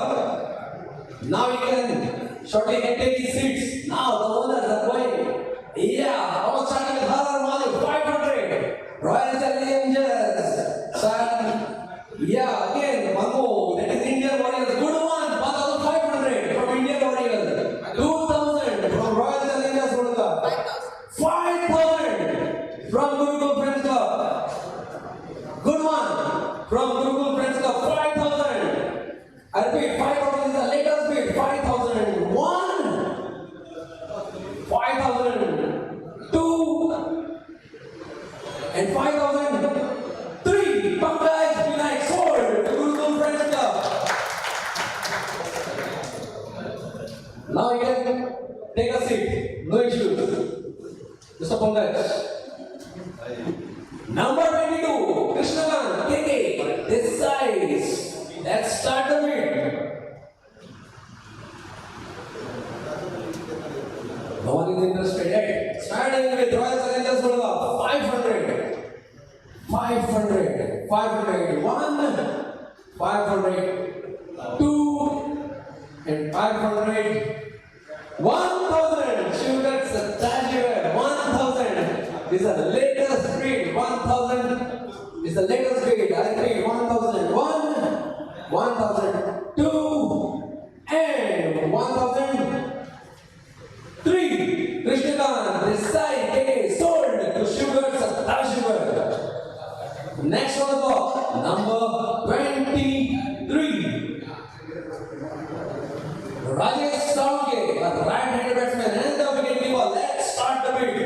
Now you can shortly take his seats. Now the owners are going. Yeah, I was starting with Harar Malik, 500. Royal Challengers. Yeah, again, one more. That is Indian Warriors. Good one. 1,500 from Indian Warriors. 2,000 from Royal Challengers Bangalore. 5,000 from Gurukul Friends Club. Good one from Gurukul Friends Club. 5,000. I repeat, 5,000 is the latest bid. 5,000. 1, 5,000. 2, and 5,003. Pankaj Naik sold to Gurukul Friends Club. Now you can take a seat. No issues. Mr. Pankaj. Number 22. Krishnakan KK. This size. Let's start the bid. No one is interested yet. Starting with Royal Challengers Bangalore, 500. 500. 500. 1, 500. 2, and 500. 1,000. Sugar Sadashiva. 1,000 is the latest bid. 1,000 is the latest bid. I repeat, 1,000. 1, 1,002, and 1,003. Krishnakan Desai KK sold to Sugar Sadashiva. Next on the block, number 23. Rajesh Saunke, a right-handed batsman and the wicketkeeper. Let's start the bid.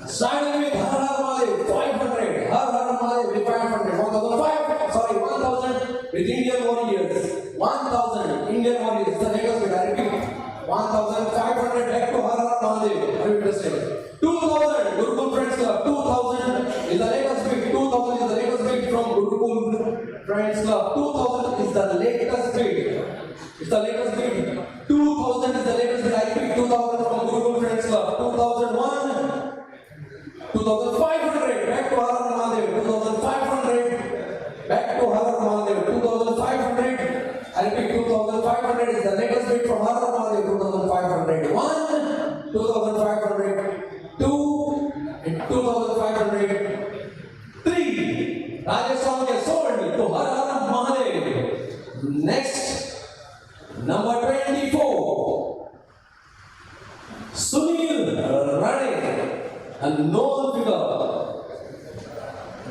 Starting with Har Malik, 500. Har Malik with 500. 1,000 with Indian Warriors. 1,000 Indian Warriors. The latest bid. I repeat, 1,500 back to Har Malik. Are you interested? 2,000 Gurukul Friends Club. 2,000 is the latest bid. 2,000 is the latest bid from Gurukul Friends Club. 2,000 is the latest bid. It's the latest bid. 2,000 is the latest bid. I repeat, 2,000 from Gurukul Friends Club. 2,001, 2,500 back to Har Mahadev. 2,500 back to Har Mahadev. 2,500. I repeat, 2,500 is the latest bid from Har Mahadev. 2,500. 1, 2,500. 2, and 2,500. 3. Rajesh Saunke sold to Har Mahadev. Next, number 24. Sunil Rane, a known figure.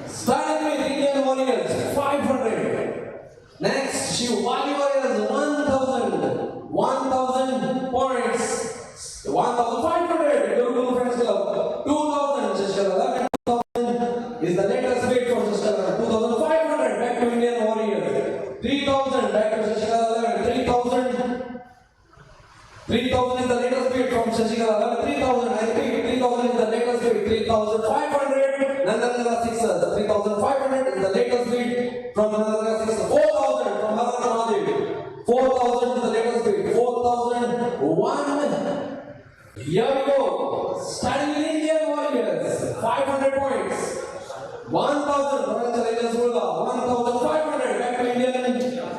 Starting with Indian Warriors, 500. Next, Shivaji Warriors, 1,000. 1,000 points. 1,500. Gurukul Friends Club, 2,000. Shashikala, 11,000 is the latest bid from Shashikala. 2,500 back to Indian Warriors. 3,000 back to Shashikala, 11. 3,000. 3,000 is the latest bid from Shashikala. 3,000. I repeat, 3,000 is the latest bid. 3,500. Nandana Sixers. 3,500 is the latest bid from Nandana Sixers. 4,000 from Har Mahadev. 4,000 is the latest bid. 4,001. Here we go. Starting with Indian Warriors. 500 points. 1,000 Royal Challengers Bangalore. 1,500 back to Indian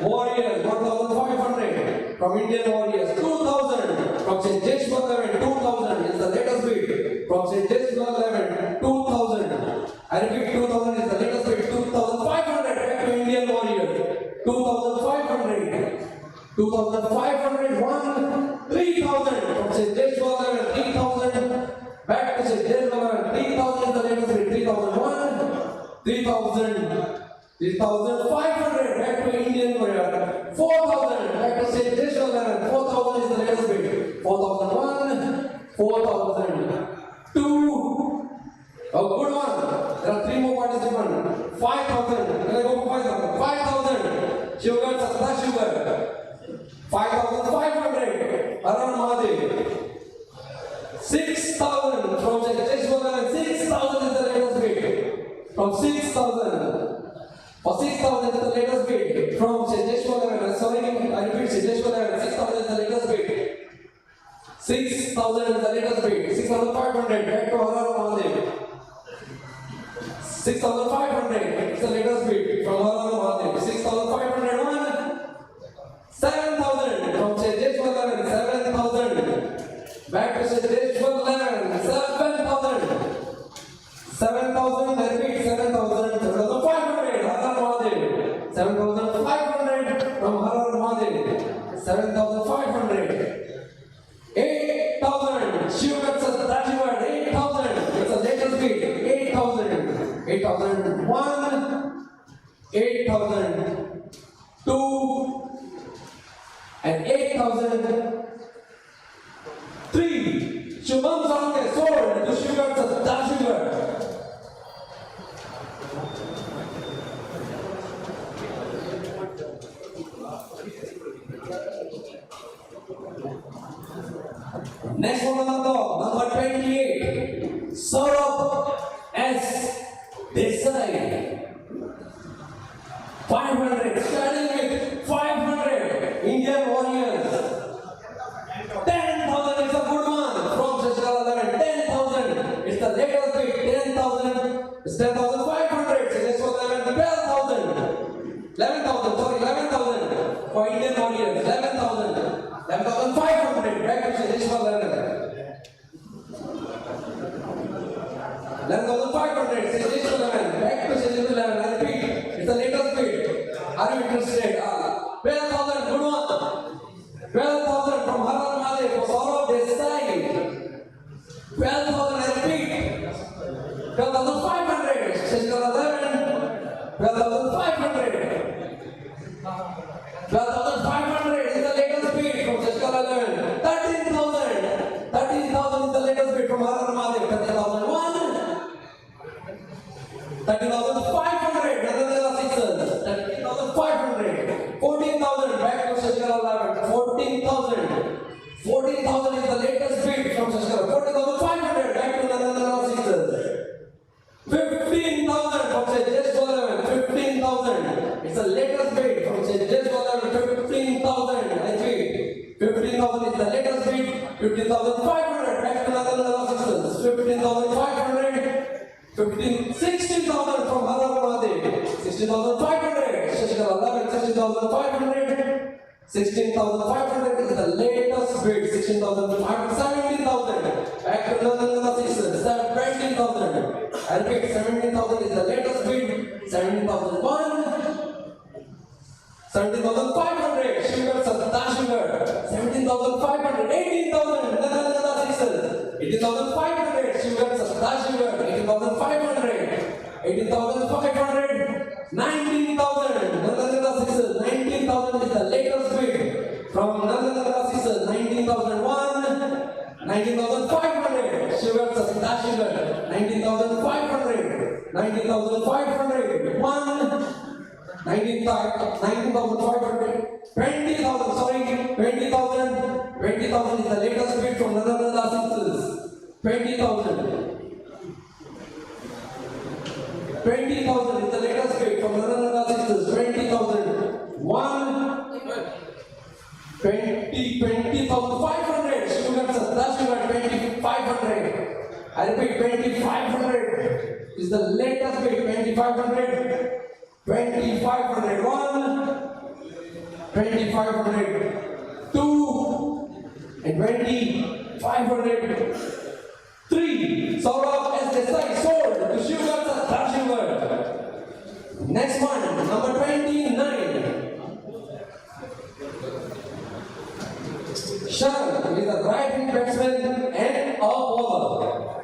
Warriors. 1,500 from Indian Warriors. 2,000 St. James 11, 2000 is the latest bid. From St. James 11, 2000. I repeat, 2000 is the latest bid. 2500 back to Indian Warrior. 2500. 2500 1. 3000 from St. James 11, 3000. Back to St. James 11, 3000 is the latest bid. 3001. 3000. 3,500 back to Indian Warrior. 4,000 back to St. James 11. 4,000 is the latest bid. 4,001. 4,002. A good one. There are 3 more participants. 5,000. Can I go for 5,000? 5,000. Sugar, Sasta Sugar. 5,500. Aran Mahadev. 6,000 from St. James 11. 6,000 is the latest bid. From 6,000. For 6,000 is the latest bid from St. James 11. Sorry, I repeat, St. James 11. 6,000 is the latest bid. 6,000 is the latest bid. 6,500 back to Harar Mahadev. 6,500 is the latest bid from Harar Mahadev. 6,501. 7,000 from St. James 11. 7,000 back to St. James 11. 7,000. 7,000. I repeat, 7,000. 7,500. Harar Mahadev. 7,500 from Harar Mahadev. 7,500. 8,000. Sugar Satajward. 8,000. It's the latest bid. 8,000. 8,001. 8,000. 2. And 8,000. 3. Shubham Sange sold to Sugar Satajward. Next one on the top, number 28, Saurabh S. Desai. 500, starting with 500 Indian Warriors. 10,000 is a good one from Shashkala 11. 10,000 is the latest bid. 10,000 is 10,500. Shashkala 11. 12,000. 11,000, sorry, 11,000 for Indian Warriors. 11,000. 11,500 back to Shashkala 11. 11,500 Shashkala 11 back to Shashkala 11. I repeat, it's the latest bid. Are you interested? 12,000, good one. 12,000 from Harar Mahadev for Saurabh Desai. 12,000, I repeat. 12,500 Shashkala 11. 12,500. 12,500 is the latest bid from Shashkala 11. 13,000. 13,000 is the latest bid from Harar Mahadev. 13,001. 13,500. Another 6. 13,500. 14,000 back to Shashkala 11. 14,000. 14,000 is the latest bid from Shashkala. 14,500 back to another 6. 15,000 from St. James 11. 15,000. It's the latest bid from St. James 11. 15,000. I repeat. 15,000 is the latest bid. 15,500 back to another 6. 15,500. 16,000 from Harar Mahadev. 16,500. Shashkala 11. 16,500. 16,500 is the latest bid. 16,500. 17,000 back to another 6. 17,000. I repeat, 17,000 is the latest bid. 17,001. 17,500. Sugar Sasta Sugar. 17,500. 18,000. Another 6. 18,500. Sugar Sasta Sugar. 18,500. 18,500. 19,000. Another 6. 19,000 is the latest bid. From another 6. 19,001. 19,500. Sugar Sasta Sugar. 19,500. 19,500. 1. 19,500. 20,000. Sorry. 20,000. 20,000 is the latest bid from another 6. 20,000. 20,000 is the latest bid from another 6. 20,000. 1. 20,500. Sugar Sasta Sugar. 2,500. I repeat, 2,500 is the latest bid. 2,500. 2,500. 1. 2,500. 2. and 20,500. 3. Saurabh S. Desai sold to Shivaji Satrapati. Next one, number 29. Sharan is a right-hand batsman and a bowler.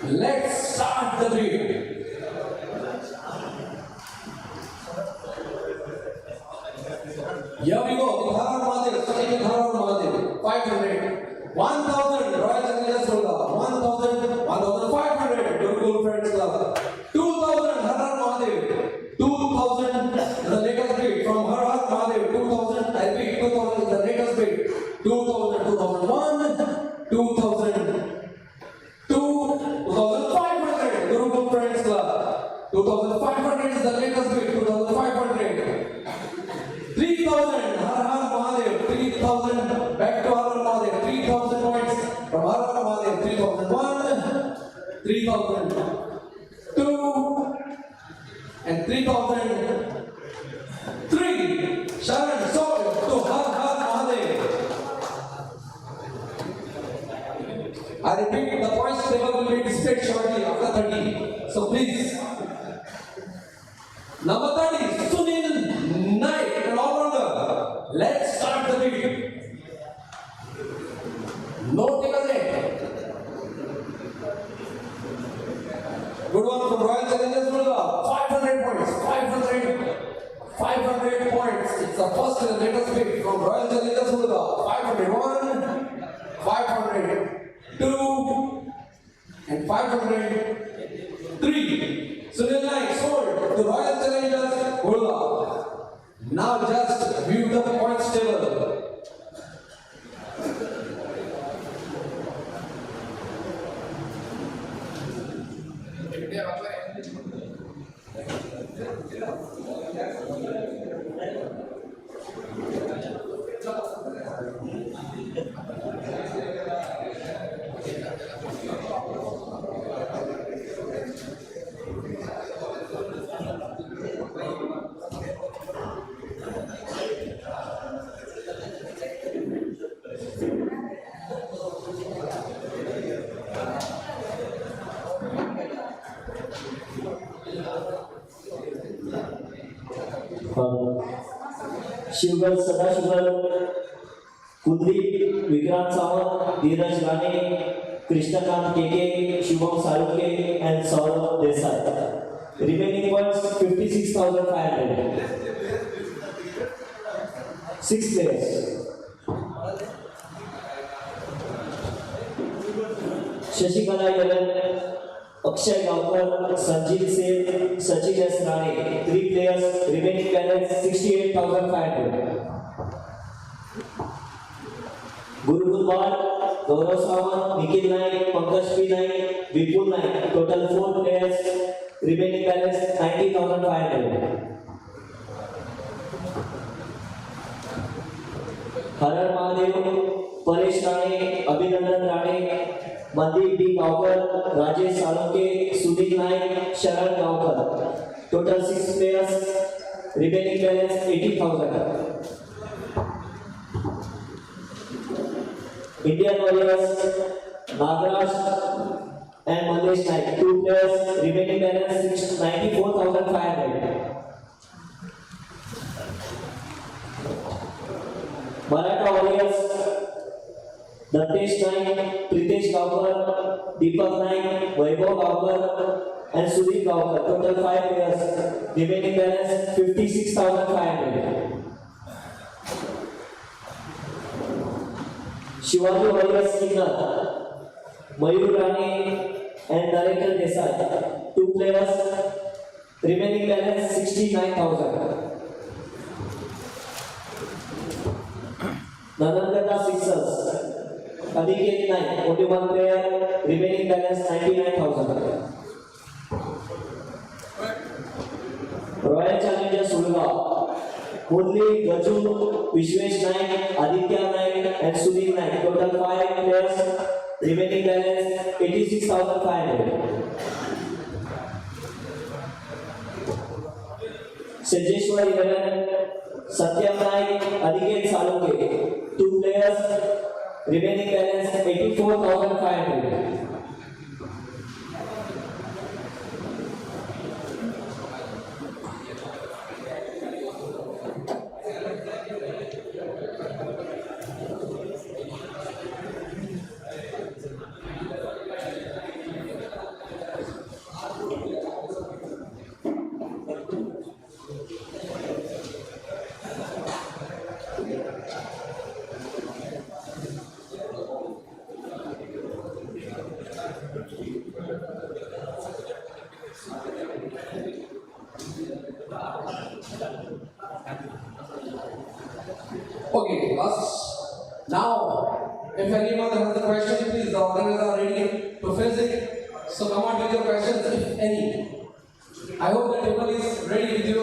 Let's start the drill. Here we go. Dhara Mahadev, starting with Dhara Mahadev. 500. 1,000. Royal Challengers Kolkata. 1,000. 1,500. Gurukul Friends Club. 2,000. Dhara Mahadev. 2,000. The latest bid from Har Mahadev. 2,000. I repeat, 2,000 is the latest bid. 2,000. 2001. 2,000. 2,500. Gurukul Friends Club. 2,500 is the latest bid. 2,500. 3,000. Har Mahadev. 3,000. Back to Har Mahadev. 3,000 points from Har Mahadev. 3,001. 3,002. And 3,003. Sharan sold to Har Mahadev. I repeat, the points table will be displayed shortly after 30. So please. Number 30, Sunil Naik, an all-rounder. Let's start the video. No takers yet. Good one from Royal Challengers Kolkata. 500 points. 500 points. It's the first and the latest pick from Royal Challengers Kolkata. 501, 502, and 503. Sunil Naik sold to Royal Challengers Kolkata. Now just view the points table. Shivgarh सदाशिवगढ़ Kuldeep Vikrant Sawant Dheeraj Rane Krishnakant KK Shubham सारुके and Saurabh Desai. Remaining points 56,500. 6 players. Shashikala Yalan, Akshay Gaukar, Sanjeev Sen, Sachin S. Rane. 3 players. Remaining balance 68,500. Gurukul Bal, Gaurav Sawant, Nikhil Naik, Pankaj P. Naik, Vipul Naik. Total 4 players. Remaining balance 90,500. Har Mahadev, Paresh Rane, Abhinandan Rane, Mandeep D. Gaukar, Rajesh Salonke, Sudhir Naik, Sharan Gaukar. Total 6 players. Remaining balance 80,000. Indian Warriors, Nagaraj and Mandesh Naik. 2 players. Remaining balance 94,500. Maratha Warriors, Dantesh Naik, Pritesh Gaukar, Deepak Naik, Vaibhav Gaukar, and Sudhir Gaukar. Total 5 players. Remaining balance 56,500. Shivaji Warriors Kinnath, Mayur Rane, and Narendra Desai. 2 players. Remaining balance 69,000. Nanandata Sixers, Aniket Naik, only 1 player. Remaining balance 99,000. Royal Challengers Kolkata, Murli, Gaju, Vishwesh Naik, Aditya Naik, and Sunil Naik. Total 5 players. Remaining balance 86,500. Sajeshwar 11, Satyam Naik, Aniket Salunke. 2 players, remaining balance 84,500. Okay, last. Now, if anyone has a question, please, the organizers are ready to face it. So come on with your questions, if any. I hope the table is ready with you.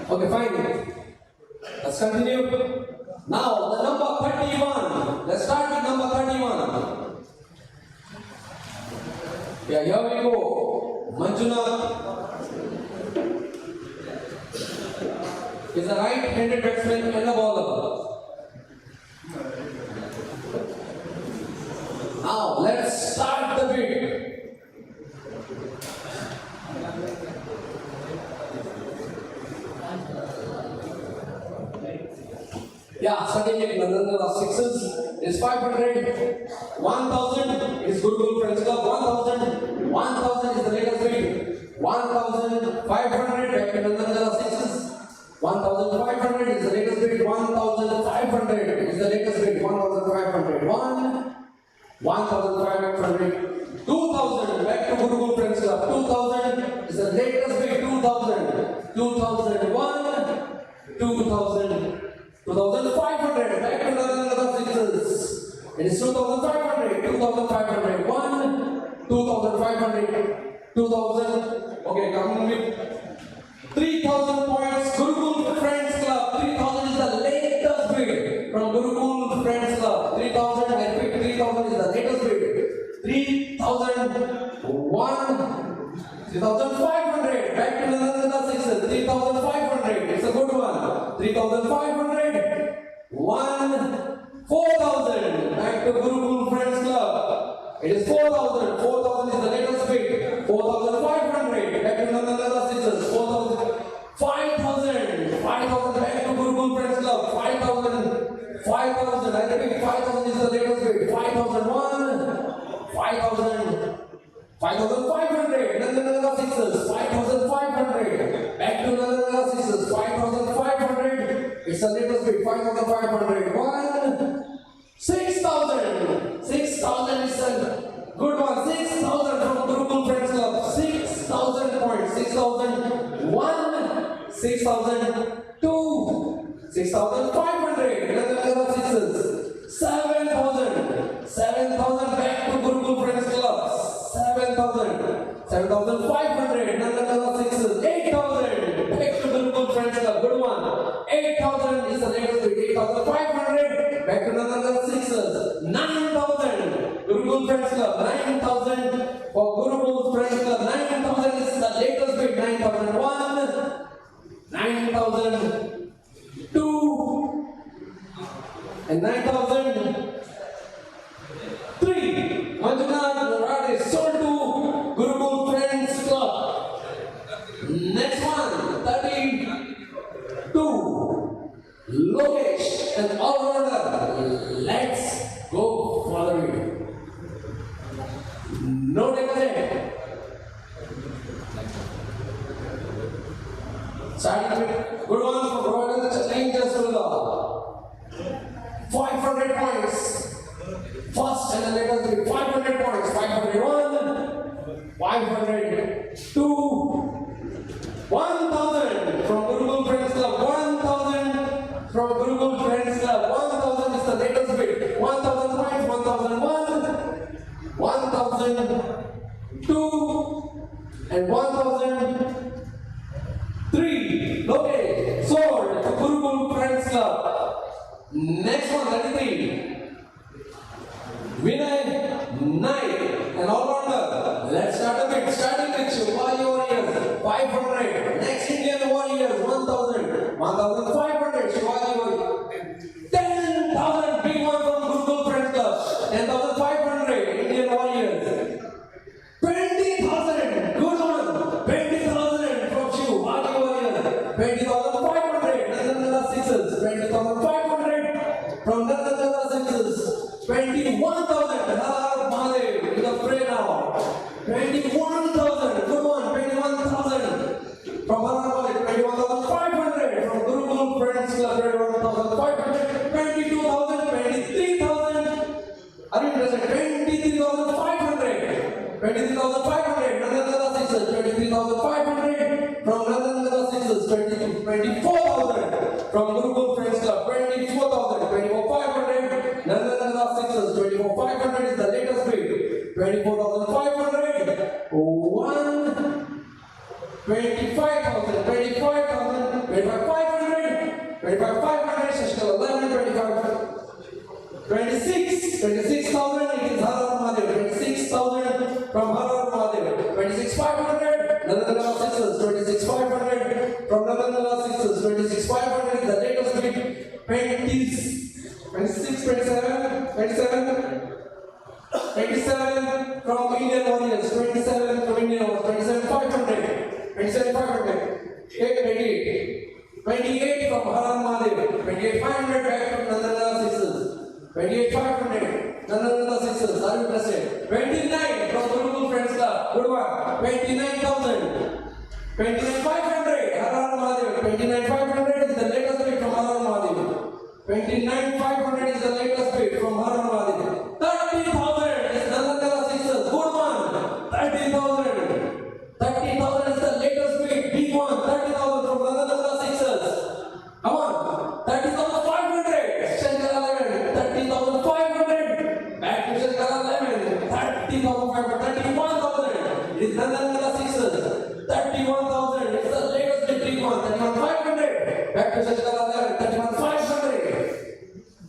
Okay, fine. Let's continue. Now, the number 31. Let's start with number 31. Yeah, here we go. Manjunath is a right-handed batsman and a bowler. Now, let's start the bid. Yeah, starting with Nandana sixes is 500, 1,000 is Gurukul Friends Club, 1,000, 1,000 is the latest bid, 1,500 back to Nandana sixes, 1,500 is the latest bid, 1,500 is the latest bid, 1,500, 1,500, 2,000 back to Gurukul Friends Club, 2,000 is the latest bid, 2,000, 2,001, 2,000. 2,500 back to another sixes. It is 2,500, 2,500, 2,500, 2,000. Okay, coming with 3,000 points. Gurukul Friends Club. 3,000 is the latest bid from Gurukul Friends Club. 3,000. I repeat, 3,000 is the latest bid. 3,001. 3,500 back to another sixes. 3,500. It's a good one. 3,500. 4,000 back to Gurukul Friends Club. It is 4,000. 4,000 is the latest bid. 4,500 back to another sixes. 4,000. 5,000. 5,000 back to Gurukul Friends Club. 5,000. 5,000. I repeat, 5,000 is the latest bid. 5,001. 5,000. 5,500, another sixes, 5,500, back to another sixes, 5,500, it's the latest bid, 5,500, 6,000, 6,000 is a good one, 6,000 from Gurukul Friends Club, 6,000 points, 6,001, 6,002, 6,500, another sixes, 7,000, 7,000 back to Gurukul Friends Club. 7,000, 7,500, another sixes, 8,000, back to Gurukul Friends Club, good one, 8,000 is the latest bid, 8,500, back to another sixes, 9,000, Gurukul Friends Club, 9,000 for Gurukul Friends Club, 9,000 is the latest bid, 9,001, 9,002, and 9,003. Manjunath is sold to Gurukul Friends Club. Next one, 32. Lokesh, an all-rounder. Let's go for the video. No negligence. Starting with good one for Royal Challengers to the 500 points. First and the latest bid, 500 points, 501, 502, 1,000 from Gurukul Friends Club, 1,000 from Gurukul Friends Club, 1,000 is the latest bid, 1,000 points, 1,001, 1,002, and 1,003. Okay, sold to Gurukul Friends Club. Next one, 33. Vinay, 9. And all-rounder. Let's start a bit. Starting with Shivaji Warriors, 500. Next Indian Warriors, 1000. 1500. Shivaji Warriors. 10,000. Big one from Gurukul Friends Club. 10,500. Indian Warriors. 20,000. Good one. 20,000 from Shivaji Warriors. 20,500. Nandanala Sixes. 20,500 from Nandanala Sixes. 21,000. Har Mahadev in the fray now. 21,000. Good one. 21,000 from Har Mahadev. 21,500 from Gurukul Friends Club. 21,500. 22,000. 23,000. Are you interested? 23,500. 23,500. Nandanala Sixes. 23,500 from Nandanala Sixes. 24,000 from Gurukul Friends Club. 24,000. 24,500. Nandanala Sixes. 24,500 is the latest bid. 24,500. 25,000. 25,000. 25,500. 25,500. Shashkal 11. 25. 26,000 it is Har Mahadev. 26,000 from Har Mahadev. 26,500 Nandanala Sixes. 26,500 from Nandanala Sixes. 26,500 is the latest bid. 26, 27 from Indian Warriors. 27 from Indian Warriors. 27,500. 27,500. 28 from Har Mahadev. 28,500 back from Nandanala Sixes. 28,500. Nandanala Sixes. Are you interested? 29 from Gurukul Friends Club. Good one. 29,000. 29,500. Har Mahadev. 29,500 is the latest bid from Har Mahadev. 29,500 is the latest bid from Har Mahadev. 30,000 is Nandanala Sixes. Good one. 30,000. 30,000 is the latest bid. Big one. 30,000 from Nandanala Sixes. Come on. 30,500. Shankara 11. 30,500. Back to Shankara 11. 30,500. 31,000 is Nandanala Sixes. 31,000 is the latest bid. Big one. 31,500. Back to Shankara 11. 31,500.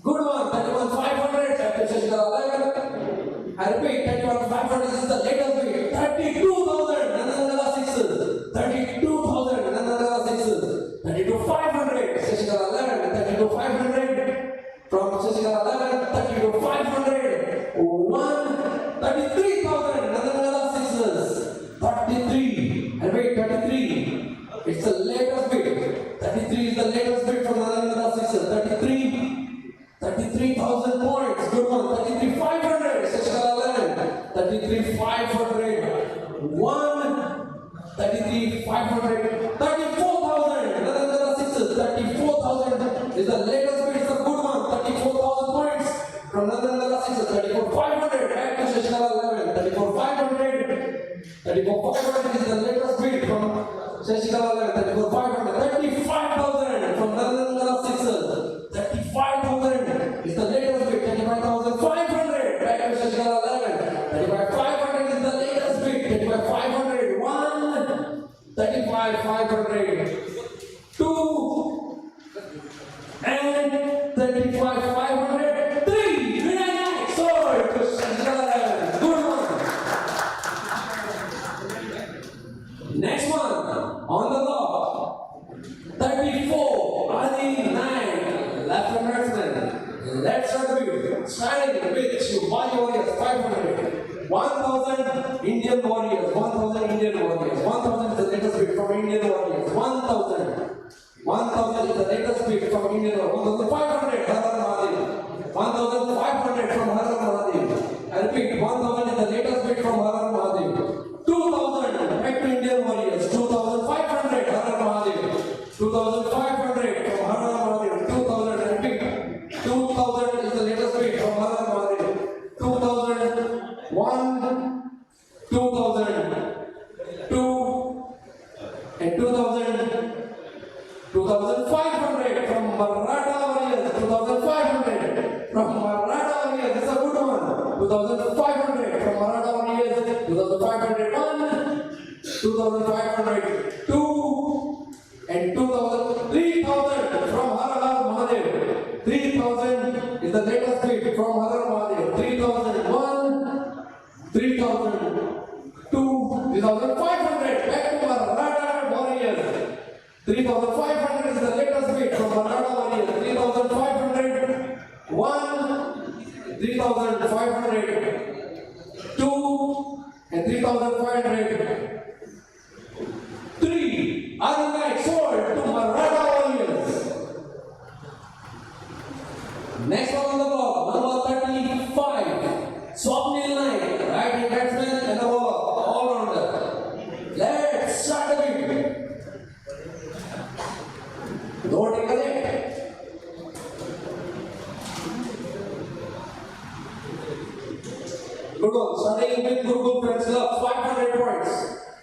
Good one. 31,500. Back to Shankara 11. I repeat, 31,500 is the latest bid. 32,000 Nandanala Sixes. 32,000 Nandanala Sixes. 32,500 Shashikara 11. 32,500 from Shashikara 11. 32,500. 33,000 Nandanala Sixes. 33. I repeat, 33. It's the latest bid. 33 is the latest bid from Nandanala Sixes. 33,000 points. Good one. 33,500. Shashikara 11. 33,500. 33,500. 34,000. Nandanala Sixes. 34,000 is the latest bid. It's a good one. 34,000 points from Nandanala Sixes. 34,500. Back to Shashikara 11. 34,500. 34,500 is the latest bid from Shashikara 11. 34,500. 35,000 from Nandanala Sixes. 35,000 is the latest bid. 35,500 back to Shashikara 11. 35,500 is the latest bid. 35,500. 35,500. 2 and 35,500. 3. Vinay sword to Shashikara 11. Good one. Next one on the block. 34. Adi 9. Left and right. Let's start the video. Starting with Shivaji Warriors 500. 1,000 Indian Warriors. 1,000 Indian Warriors. 1,000 is the latest bid from Indian Warriors. 1,000. 1,000 is the latest bid from Indian Warriors. 1,500 Har Mahadev. 1,500 from Har Mahadev. I repeat, 1,000 is the latest bid from Har Mahadev. 2,000 back to Indian Warriors. 2,500 Har Mahadev. 2,500 from Har Mahadev. 2,000. I repeat, 2,000 is the latest bid from Har Mahadev. 2,000. 1. 2,000. 2 and 2,000. 2,500 from Maratha Warriors. 2,500 from Maratha Warriors. This is a good one. 2,500 from Maratha Warriors. 2,500. 1. 2,500. 2 and 2,000. 3,000 from Har Mahadev. 3,000 3,000, 3,500. Back to Maratha Warriors. 3,500 is the latest bid from Maratha Warriors. 3,500, 1, 3,500, 2, and 3,500. 3. Other night sold to Maratha Warriors. Next one on the block, number 35. Swapnil Naik, right batsman and a bowler, all rounder. Let's start the bid. Don't take a leg. Good one. Starting with Gurukul Friends Club, 500 points.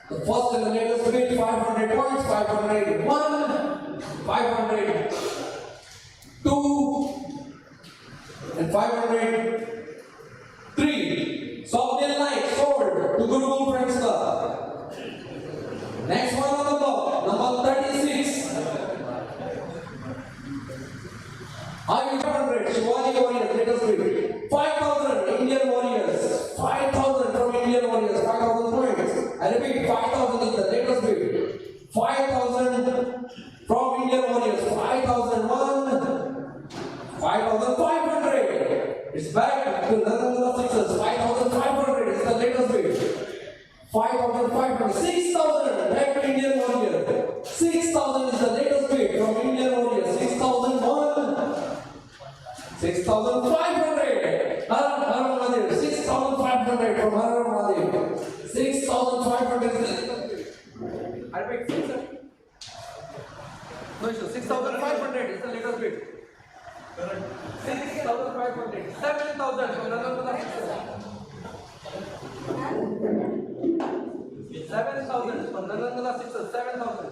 The first and the latest bid, 500 points, 501, 500, 2, and 503. Swapnil Naik sold to Gurukul Friends Club. Next one on the block, number 36. 500, Shivaji Warriors, latest bid. 5,000, Indian Warriors. 5,000 from Indian Warriors, 5,000 points. I repeat, 5,000 is the latest bid. 5,000 from Indian Warriors, 5,001, 5,500. It's back to Nandanala Sixers, 5,500 is the latest bid. 5,500, 6,000 back to Indian Warriors. 6,000 is the latest bid from Indian Warriors. 6,001, 6,500. Har Mahadev, 6,500 from Har Mahadev. 6,500 is the latest bid. I repeat, 6,000. No issue. 6,500 is the latest bid. 6,500. 7,000 from Nandanala Sixers. 7,000 from Nandanala Sixers. 7,000.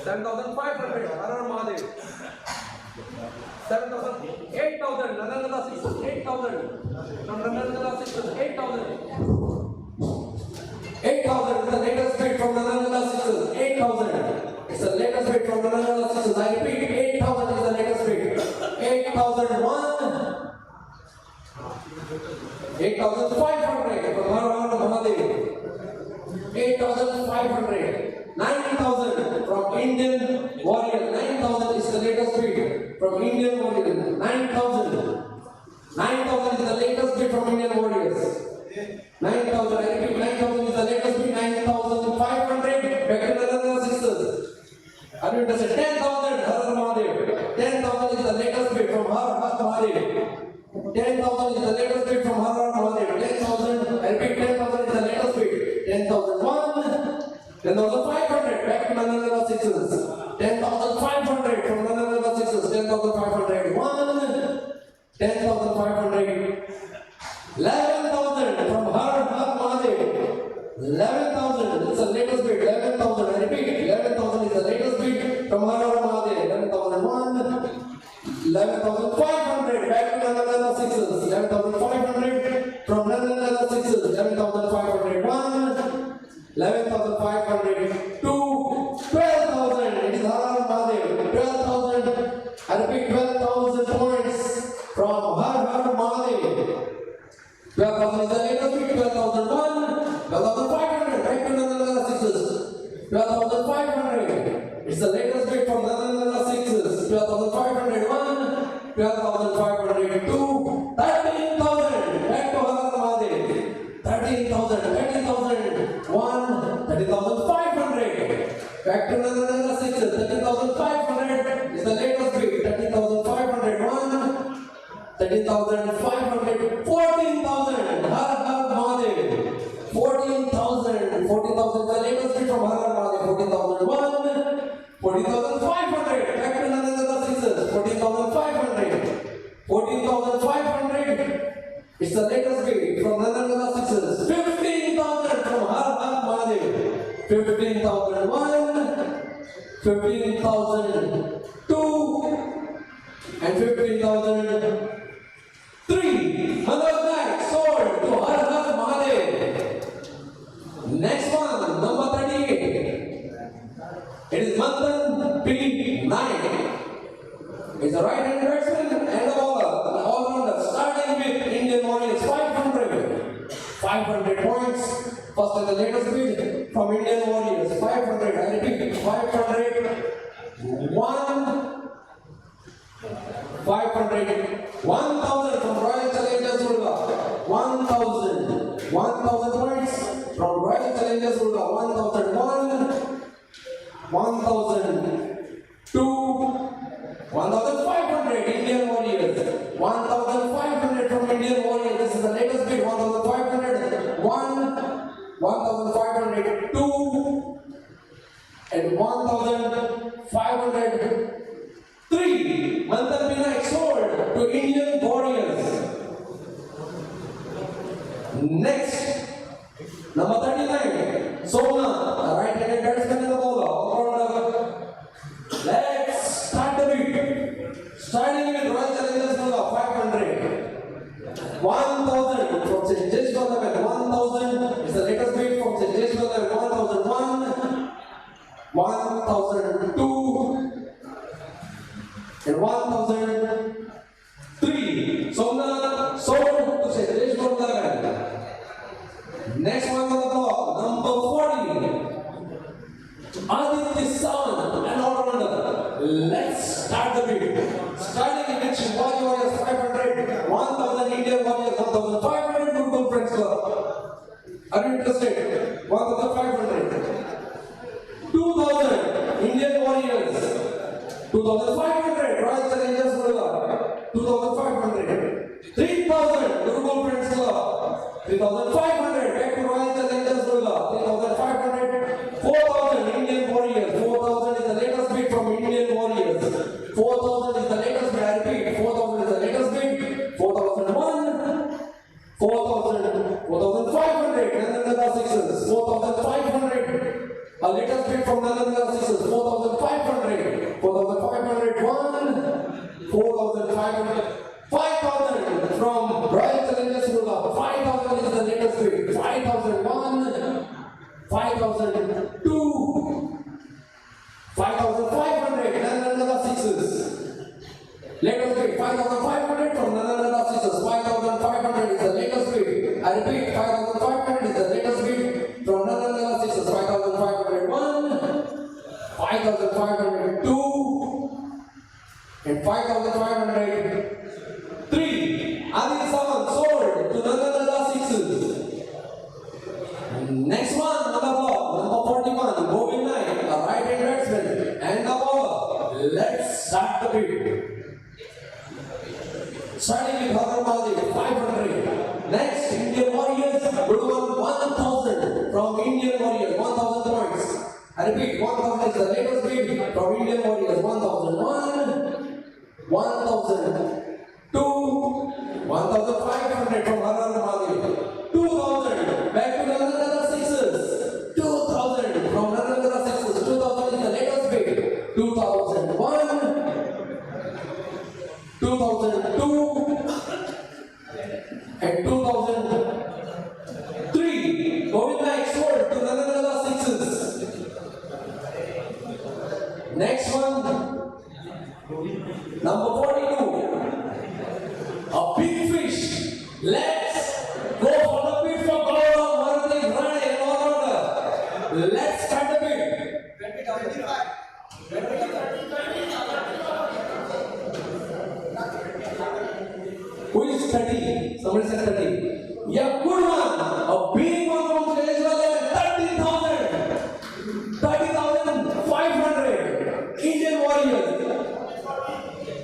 7,500. Har Mahadev. 7,000. 8,000. Nandanala Sixers. 8,000 from Nandanala Sixers. 8,000. 8,000 is the latest bid from Nandanala Sixers. 8,000. It's the latest bid from Nandanala Sixers. I repeat, 8,000 is the latest bid. 8,001. 8,500 from Mahadev. 8,500. 9,000 from Indian Warriors. 9,000 is the latest bid from Indian Warriors. 9,000. 9,000 is the latest bid from Indian Warriors. 9,000. I repeat, 9,000 is the latest bid. 9,500. Back to Nandanala Sixers. I mean to say 10,000 Har Mahadev. 10,000 is the latest bid from Har Mahadev. 10,000 is the latest bid from Har Mahadev. 10,000. I repeat, 10,000 is the latest bid. 10,001. 10,500 back to Nandanala Sixers. 10,500 from Nandanala Sixers. 10,501. 10,500. 11,000 from Har Mahadev. 11,000 is the latest bid. 11,000. I repeat, 11,000 is the latest bid from Har Mahadev. 11,001. 11,500 back to Nandanala Sixers. 11,500 from Nandanala Sixers. 11,501. 11,500 to 12,000. It is Har Mahadev. 12,000. I repeat, 12,000 points from Har Mahadev. 12,000 is the latest bid. 12,001. 12,500 back to Nandanala Sixers. 12,500. It's the latest bid from Nandanala Sixers. 12,501. 12,502. 13,000 back to Har Mahadev. 13,000. 13,000. 1. 13,500 back to Nandanala Sixers. 13,500 is the latest bid. 13,501. 13,500. 14,000 Har Mahadev. 14,000. 14,000 is the latest bid from Har Mahadev. 14,001. 14,500 back to Nandanala Sixers. 14,500. 14,500. It's the latest bid from Nandanala Sixers. 15,000 from Har Mahadev. 15,001. 15,002. And 15,003. Manoj Naik sold to Har Mahadev. Next one, number 38. It is Mandan P. Naik. He's a right-hand batsman and a bowler, an all-rounder. Starting Warriors 500. 500 points. First and the latest bid from Indian Warriors 500. I repeat 500. 1,000 from Royal Challengers Durga. 1,000 points from Royal Challengers Durga. 1,001, 1,002, 1,500 Indian Warriors. 1,500 from Indian Warriors. This is the latest bid. 1,500. 1,500. 2 and 1,500. 3. Mantalpina sold to Indian Warriors. Next, number 39, Sona, right-handed batsman in the bowler. All-rounder. Let's start the bid. Starting with Royal Challengers Durga, 500. 1,000 from St. Jeshwal 1,000 is the latest bid from St. Jeshwal 1,001, 1,002. And 1,003. Somnath sold to St. Next one on the block, number 40. Aditya Sawan, an all-rounder. Let's start the bid. Starting in SHIVAJI Warriors 500, 1,000 Indian Warriors, 1,500 Gurukul Friends Club. Are you interested? 1,500. 2,000 Indian Warriors. 2,500 Royal Challengers Durga. 2,500. 3,000 Gurukul Friends Club. 3,500 back to Royal Challengers Durga. 3,500. 4,000 Indian Warriors. 4,000 is the latest bid from Indian Warriors. 4,000 is the latest bid. I repeat, 4,000 is the latest bid. 4,001. 4,000. 4,500. Nandanada Sixers. 4,500. A latest bid from Nandanada Sixers. 4,500. 4,501. 4,500. 5,000 from Royal Challengers Durga. 5,000 is the latest bid. 5,001. 5,002. 5,500. Nandanada Sixers. Latest bid. 5,500 from Nandanada Sixers. 5,500 is the latest bid. I repeat, 5,500 is the latest bid from Nandanada Sixers. 5,501. 5,502 and 5,503. Aditya Sawan sold to Nandanada Sixers. Next one on the block, number 41, Govind Naik, a right-hand batsman and the bowler. Let's start the bid. Starting with Bhadrapati, 500. Next, Indian Warriors, good one, 1,000 from Indian Warriors, 1,000 points. I repeat, 1,000 is the latest bid from Indian Warriors. 1,001, 1,002, 1,500 from Bhadrapati. 2,000 back to Nandanada Sixers. 2,000 from Nandanada Sixers. 2,000 is the latest bid. 2,001, 2,002 and 2,003. Govind Naik sold to Nandanada Sixers. Next one, number 42, a big fish. Let's go for the bid for KARWAR, MARATHA, Rane and all-rounder. Let's start the bid. 25. Who is 30? Somebody said 30. Yeah, good one. A big one from Ceremonial, 30,000. 30,500. Indian Warriors.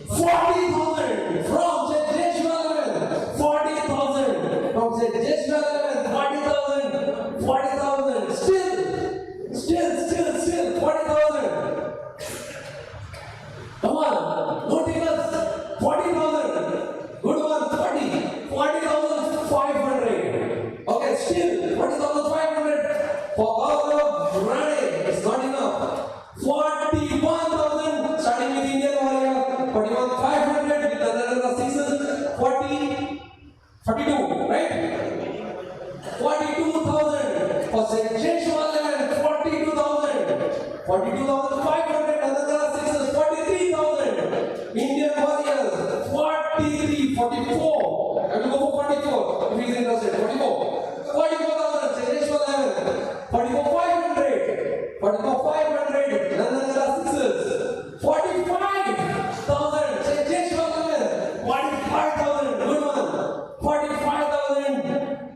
40,000 from Ceremonial. 40,000 from Ceremonial. 40,000. 40,000. Still 40,000. Come on, don't take us. 40,000. Good one, 40,500. Okay, still 40,500 for KARWAR, Rane. It's not enough. 41,000 starting with Indian Warrior. 41,500 with another Sixers. 42, right? 42,000 for St. Jeshwal 42,000. 42,500 another Sixers. 43,000 Indian Warriors. 43, 44. I have to go for 44.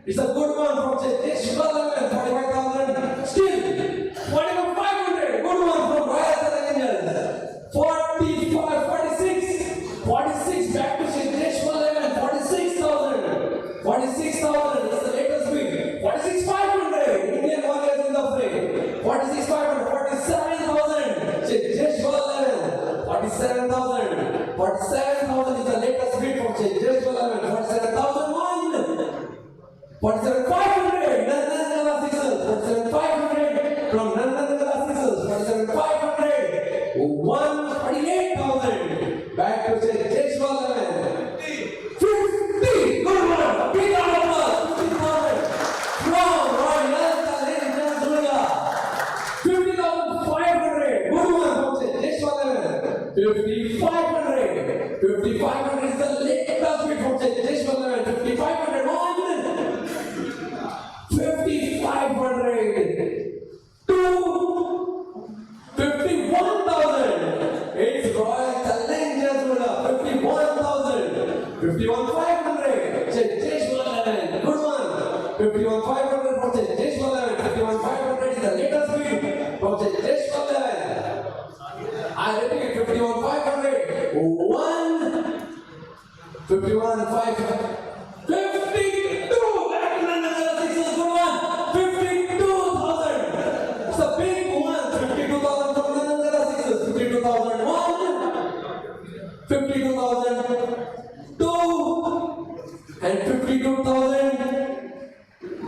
It's a good one from Shivaji, 45,000. Still, 45,500. Good one from Royal Challengers. 45, 46. 46 back to Shivaji, 46,000. 46,000 is the latest bid. 46,500. Indian Warriors in the fray. 46,500. 47,000. Shivaji, 47,000. 47,000 is the latest bid from Shivaji, 47,001. 47,500, Nandangala Sixers, 47,500 from Nandangala Sixers, 47,500, 148,000, back to Jeshwal 11, 50, good one, big number, 50,000, from Royal Challengers Durga, 50,500, good one from Jeshwal 11, 5,500, 5,500 is the latest bid from Jeshwal 11, 5,500, 5,500 to 51,000. It's Royal Challengers Durga, 51,000. 51,500. Jeshwal 11. Good one. 51,500 from Jeshwal 11. 51,500 is the latest bid from Jeshwal 11. I repeat, 51,500. 51,500. 52. Back to Nandangala Sixers. Good one. 52,000. It's a big one. 52,000 from Nandangala Sixers. 52,001. 52,002. And 52,000.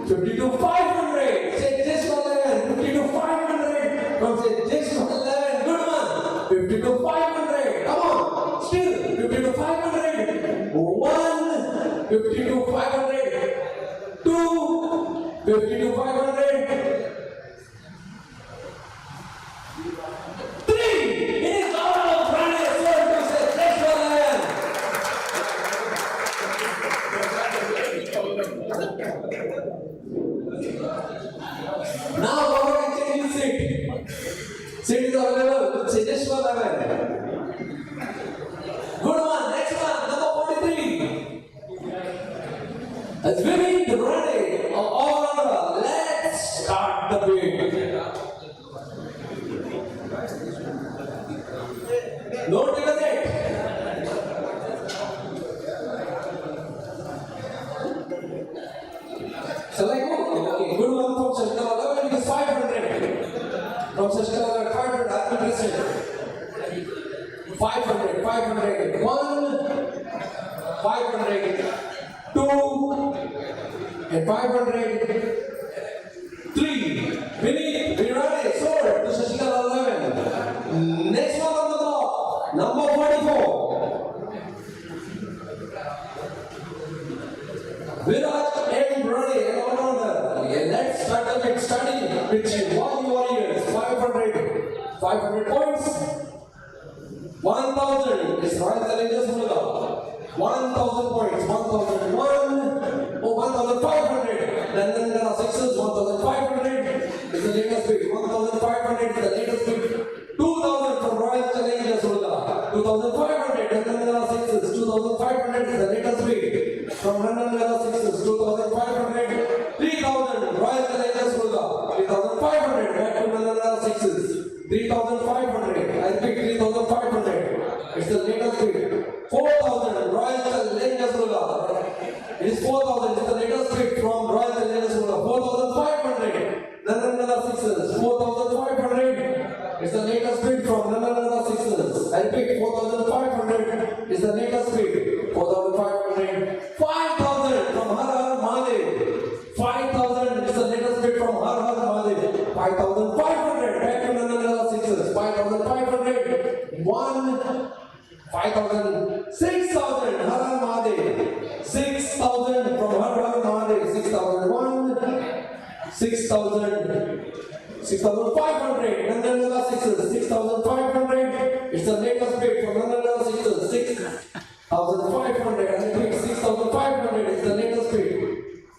52,500. Jeshwal 11. 52,500 from Jeshwal 11. Good one. 52,500. Come on. Still. 52,500. 1. 52,500. 2. 52,500. 3. It is out of Prane. So to say, Jeshwal 11. Now go and change the seat. Seat is available. Jeshwal 11. Good one. Next one. Number 43. As winning the running of all, let's start the bid. No deposit. Select one. Okay, good one from Shashkala 11. It is 500. From Shashkala 500. I've been listed. 500. 500. 1. 500. 2. And 500. 3. Vinny, Virane, sword to Shashikala 11. Next one on the top. Number 44. Viraj M. Virane, an all-rounder. Let's start the bit. Starting with Shivajji Warriors. 500. 500 points. 1,000 is Royal Challengers Durga. 1,000 points. 1,001. Oh, 1,500. Nandangala Sixers. 1,500 is the latest bid. 1,500 is the latest bid. 2,000 from Royal Challengers Durga. 2,500. Nandangala Sixers. 2,500 is the latest bid from Nandangala Sixers. 2,500. 3,000 Royal Challengers Durga. 3,500 back to Nandangala Sixers. 3,500. I pick 3,500. It's the latest bid. 4,000 Royal Challengers Durga. It is 4,000. It's the latest bid from Royal Challengers Durga. 4,500. Nandangala Sixers. 4,500. It's the latest bid from Nandangala Sixers. I pick 4,500. It's the latest bid. 4,500. 5,000 from Har Har Mahadev. 5,000 is the latest bid from Har Har Mahadev. 5,500 back to Nandangala Sixers. 5,500. 1. 5,000. 6,000 Har Har Mahadev. 6,000 from Har Har Mahadev. 6,001. 6,000. 6,500. Nandangala Sixers. 6,500. It's the latest bid from Nandangala Sixers. 6,500. And I pick 6,500 is the latest bid.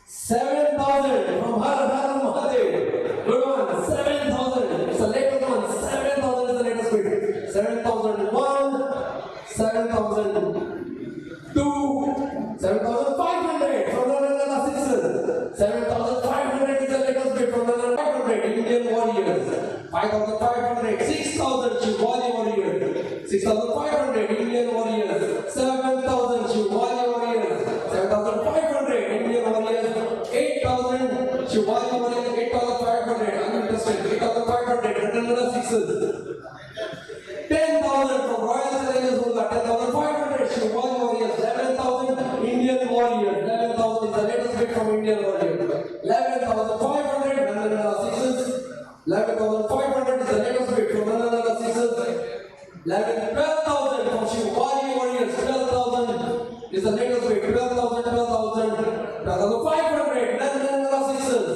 7,000 from Har Har Mahadev. Good one. 7,000. It's the latest one. 7,000 is the latest bid. 7,001. 7,002. 7,500 from Nandangala Sixers. 7,500 is the latest bid from another 500 Indian warriors. 5,500, 6,000 Shivaji warriors. 6,500 Indian warriors. 7,000 Shivaji warriors. 7,500 Indian warriors. 8,000 Shivaji warriors. 8,500 uninterested. 8,500 another sixes. 10,000 from Royal Challengers Gurukul. 10,500 Shivaji warriors. 11,000 Indian warriors. 11,000 is the latest bid from Indian warriors. 11,500 another sixes. 11,500 is the latest bid from another sixes. 12,000 from Shivaji warriors. 12,000 is the latest bid. 12,000, 12,000, 12,500 another sixes.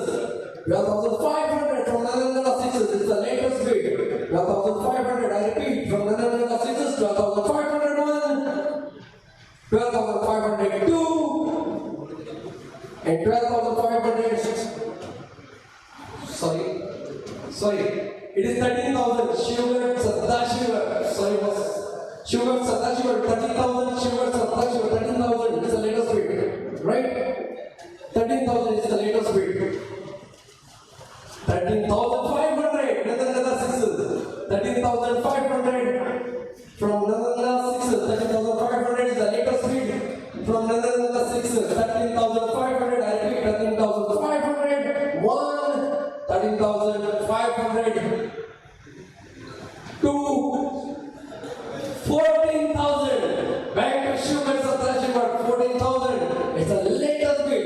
12,500 from another sixes is the latest bid. 12,500, I repeat, from another sixes. 12,500 one, 12,500 two, and 12,500. Sorry. It is 13,000. Sugar Sadashiva. Sorry, was Sugar Sadashiva. 13,000. Sugar Sadashiva. 13,000 is the latest bid, right? 13,000 is the latest bid. 13,500. Another sixes. 13,500 from another sixes. 13,500 is the latest bid from another sixes. 13,500. I repeat, 13,500. One. 13,500. Two. 14,000. Back to Sugar Sadashiva. 14,000. It's the latest bid.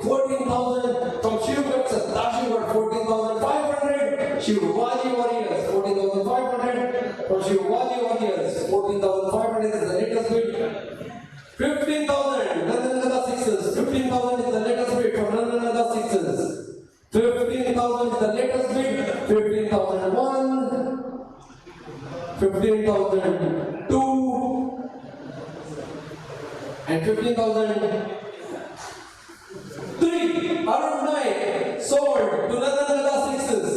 14,000 from Sugar Sadashiva. 14,500. Shivaji warriors. 14,500 from Shivaji warriors. 14,500 is the latest bid. 15,000. Another sixes. 15,000 is the latest bid from another sixes. 15,000 is the latest bid. 15,001. 15,002. And 15,003. Around 9. Sold to another sixes.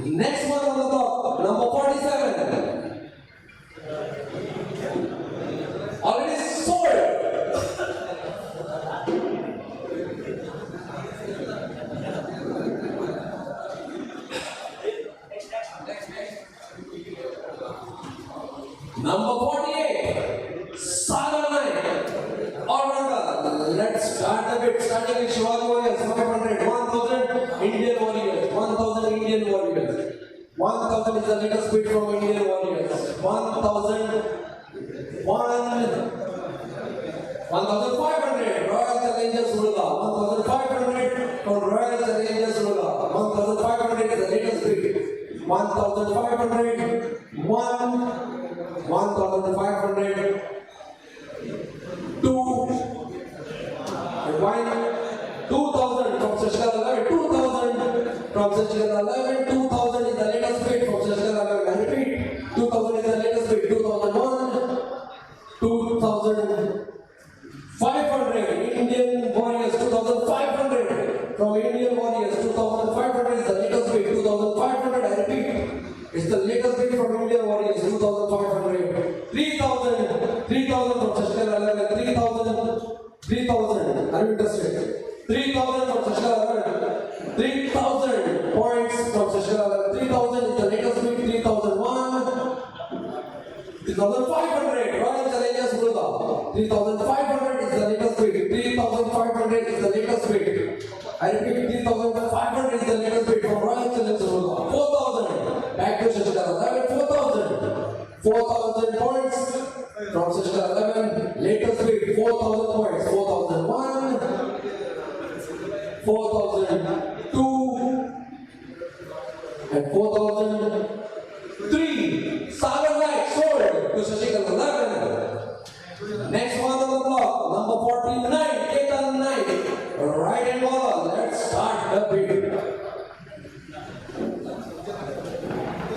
Next one on the top, number 47. Already sold. Number 48. Saranai. All let's start the bit. Starting with Shivaji warriors. 500. 1,000 Indian warriors. 1,000 Indian warriors. 1,000 is the latest bid from Indian warriors. 1,000. 1,500 Royal Challengers Gurukul. 1,500 from Royal Challengers Gurukul. 1,500 is the latest bid. 1,500. 1,500. 2. And 2,000 from Seshkar 11. 2,000 from Seshkar 11. 2,000 is the latest bid from Seshkar 11. I repeat, 2,000 is the latest bid. 2,001. 2,500 Indian warriors. 2,500 from Indian warriors. 2,500 is the latest bid. 2,500, I repeat, is the latest bid from Indian warriors. 2,500. 3,000 from Seshkar 11. 3,000. Are you interested? 3,000 from Seshkar 11. 3,000 points from Seshkar 11. 3,000 is the latest bid. 3,001. 3,500 Royal Challengers Gurukul. 3,500 is the latest bid. 3,500 is the latest bid. I repeat, 3,500 is the latest bid from Royal Challengers Gurukul. 4,000 back to Seshkar 11. 4,000 points from Seshkar 11. Latest bid. 4,000 points. 4,001. 4,002 and 4,003. Sagar Light sold to Shashikal 11. Next one on the block, number 49, Ketan 9. Right and ball. Let's start the bid.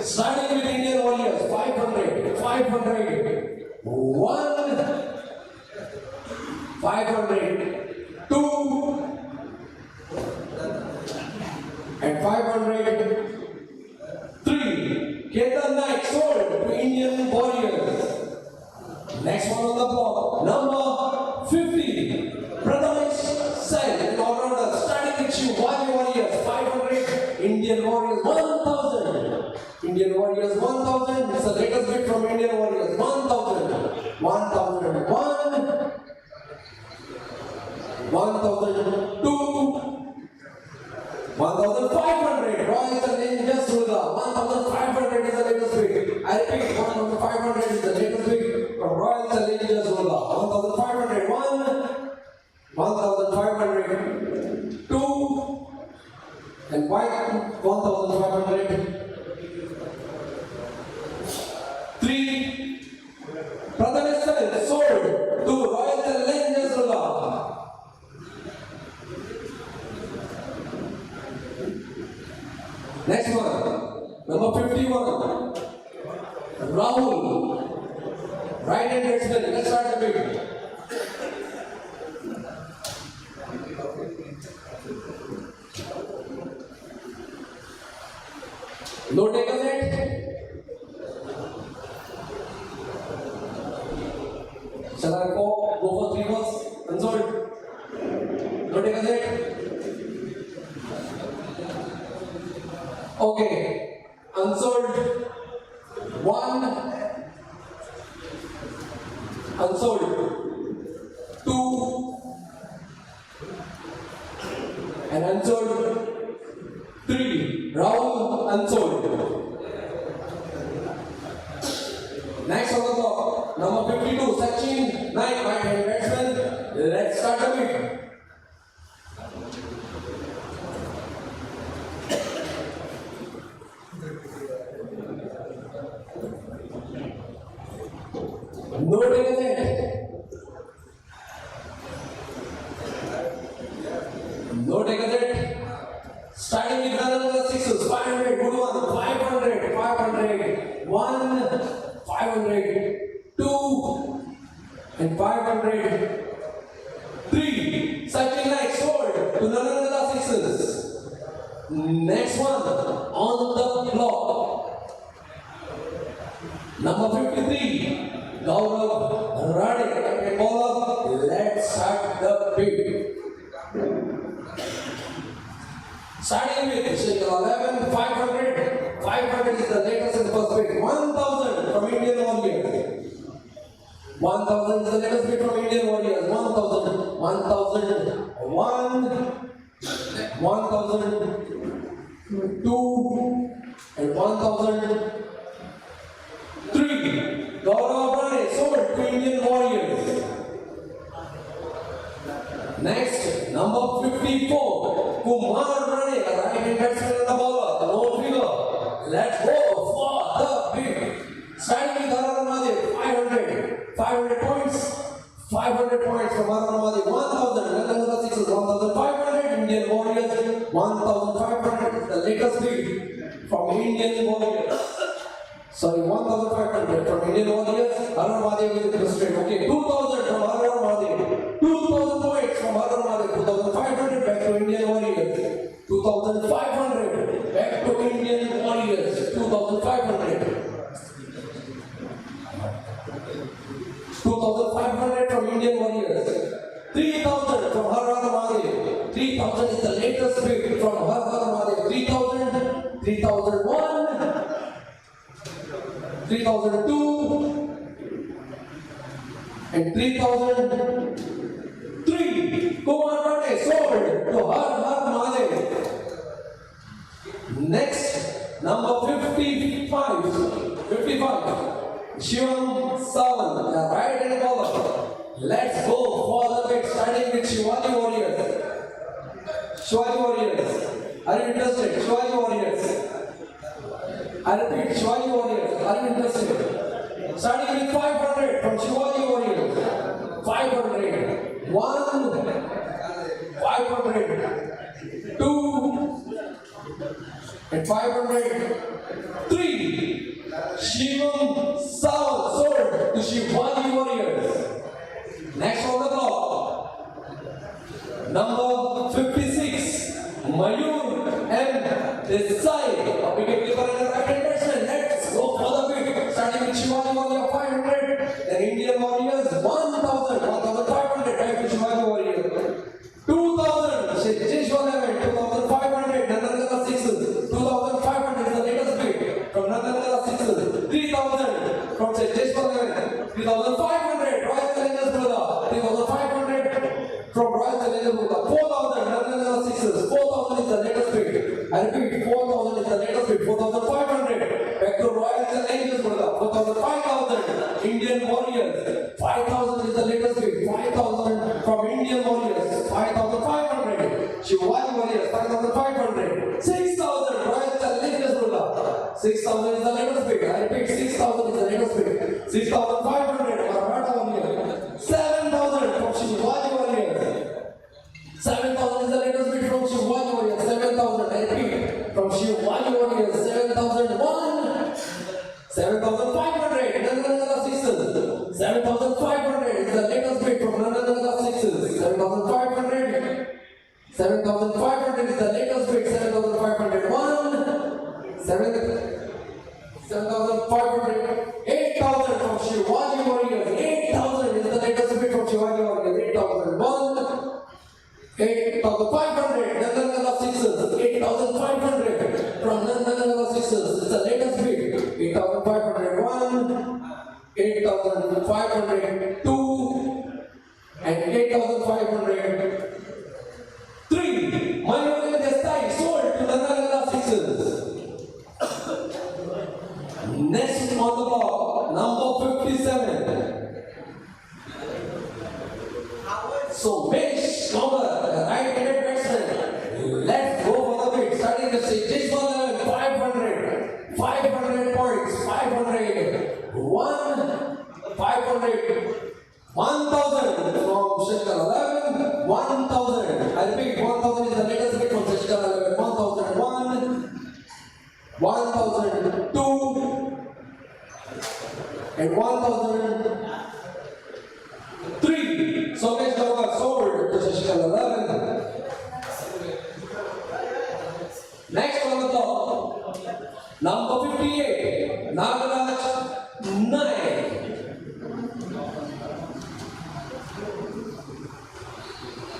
Starting with Indian warriors, 500, 1, 500, 2, and 503. Ketan Naik sold to Indian warriors. Next one on the block, number 50, Prathamesh the latest bid from Indian Warriors. 1,000. 1,001. 1,002. 1,500. Royal Challengers Durga. 1,500 is the latest bid. I repeat, 1,500 is the latest bid from Royal Challengers Durga. 1,500. 1,500. 2. And white 1,500. 3. Pradhan is sold to Royal Challengers Durga. Next one, number 51. Rahul. Right-hand batsman. Let's start the bid. No takers yet? Shall I go for 3 balls? Unsold. No takers yet? Okay. Unsold. 1. Unsold. 2. And unsold. 3. Rahul unsold. Next on the block, number 52, Sachin, 9, right-hand batsman. Let's start the bid. No takers yet. No takers yet. Starting with another sixes. 500. Good one. 500. 500. 1. 500. 2. And 500. 3. Cycling like sold to another sixes. Next one on the block. Number 53. Gaurav Rade, right bowler. Let's start the bid. Starting with 11, 500. 500 is the latest and first bid. 1,000 from Indian Warriors. 1,000 is the latest bid from Indian Warriors. 1,000. 1,001. 1,002. And 1,003. Gaurav Rade sold to Indian Warriors. Next, number 54, Kumar Rane, a right-hand batsman and the bowler, the lone figure. Let's go for the bid. Starting with Haran 500. 500 points. 500 points from Haran 1,000. Another sixes, 1,500. Indian Warriors, 1,500. The latest bid from Indian Warriors. Sorry, 1,500 from Indian Warriors. Haran Mahadev with the straight. Okay, 2,000 from Haran Mahadev. 2,000 points from Haran Mahadev. 2,500 back to Indian Warriors. 2,500 back to Indian Warriors. 2,500. 2,500 from Indian Warriors. 3,000 from Haran Mahadev. 3,000 is the latest bid from Haran Mahadev. 3,000. 3,001. 3,002 and 3,003. Kumar Rane sold to Har Mahadev. Next, number 55. 55. Shivam Sawan, the right-hand bowler. Let's go for the bid, starting with Shivaji Warriors. Shivaji Warriors. Are you interested? Shivaji Warriors. I repeat, Shivaji Warriors. Are you interested? Starting with 500 from Shivaji Warriors. 500. 1. 500. 2. And 500. 3. Shivam Sawan sold to Shivaji Warriors. Next on the block, number 56, Mayur M. Desai, a wicket keeper and a right-hand batsman. Let's go for the bid. Starting with Shivaji Warriors 500, then Indian Warriors 1,000, 1,500 back to Shivaji Warriors. 2,000, Jeshwal 2,500, Nandanala 6, 2,500 is the latest bid from Nandanala 6, 3,000. is the latest bid, 4,500. Back to Royal Challengers, 4,000, 5,000. Indian Warriors, 5,000 is the latest bid, 5,000 from Indian Warriors, 5,500. Shivaji Warriors, 5,500. 6,000, Royal Challengers, 6,000 is the latest bid. I repeat, 6,000 is the latest bid. 6,500, Maratha Warriors. 7,000 from Shivaji Warriors. 7,000 is the latest bid from Shivaji Warriors. 7,000, I repeat, from Shivaji Warriors. 7,001. 7,500, Nandanagala Sixes. 7,500 is the latest bid from Nandanagala Sixes. 7,500. 7,500 is the latest bid. 7,501. 7,500. 8,000 from Shivaji Warriors. 8,000 is the latest bid from Shivaji Warriors. 8,001. 8,500, Nandanagala Sixes. 8,500 from Nandanagala Sixes. It's the latest bid. 8,501, 8,502, and 8,503. Mayur Desai sold to Nandanagala Sixes. Next on the block, number 57. So, Mesh Cover, right-handed batsman. Let's go for the bid. Starting the stage. Just for the 500. 500 points. 500. 500. 1,000 from Sector 11. 1,000. I repeat, 1,000 is the latest bid from Sector 11. 1,001. 1,002. And 1,003. So Mesh Cover sold to Sector 11. Next on the top, number 58, Nagaraj 9.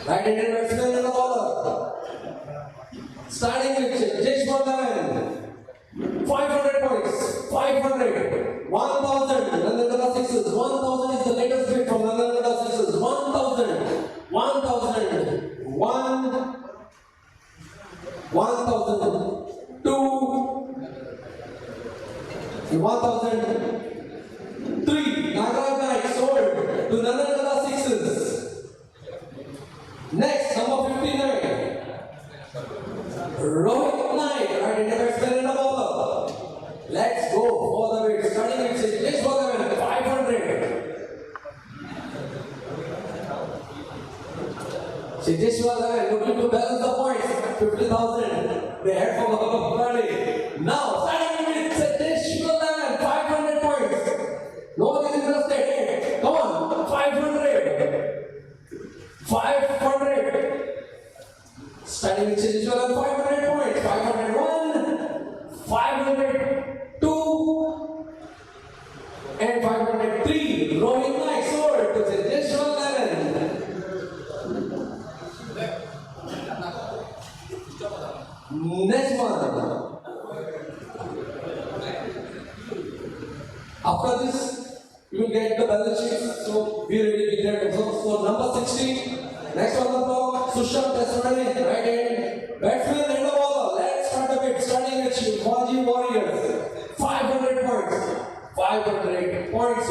Right-handed batsman and the bowler. Starting with Jeshwant 500 points, 500, 1,000, Nandanagala Sixes. 1,000 is the latest bid from Nandanagala Sixes. 1,000, 1,000, 1,002, 1,003. Nagaraj Naik sold to Nandanagala Sixes. Next, number 59. Rohit Naik, right-handed batsman and a bowler. Let's go for the bid. Starting with Jeshwant 500. Jeshwant looking to balance the points. 50,000. They head for the party. Now, starting with Jeshwant 500 points. No one is interested. Come on, 500. 500. Starting with Jeshwant 500 points. 501, 502, and 503. Rohit Naik sold to Jeshwant 11. Next one. After this, you will get the balance sheet. So be ready with that also. So number 60. Next on the block, Sushant Testimony, right hand batsman and a bowler. Let's start the bid. Starting with Shivaji Warriors. 500 points. 500 points.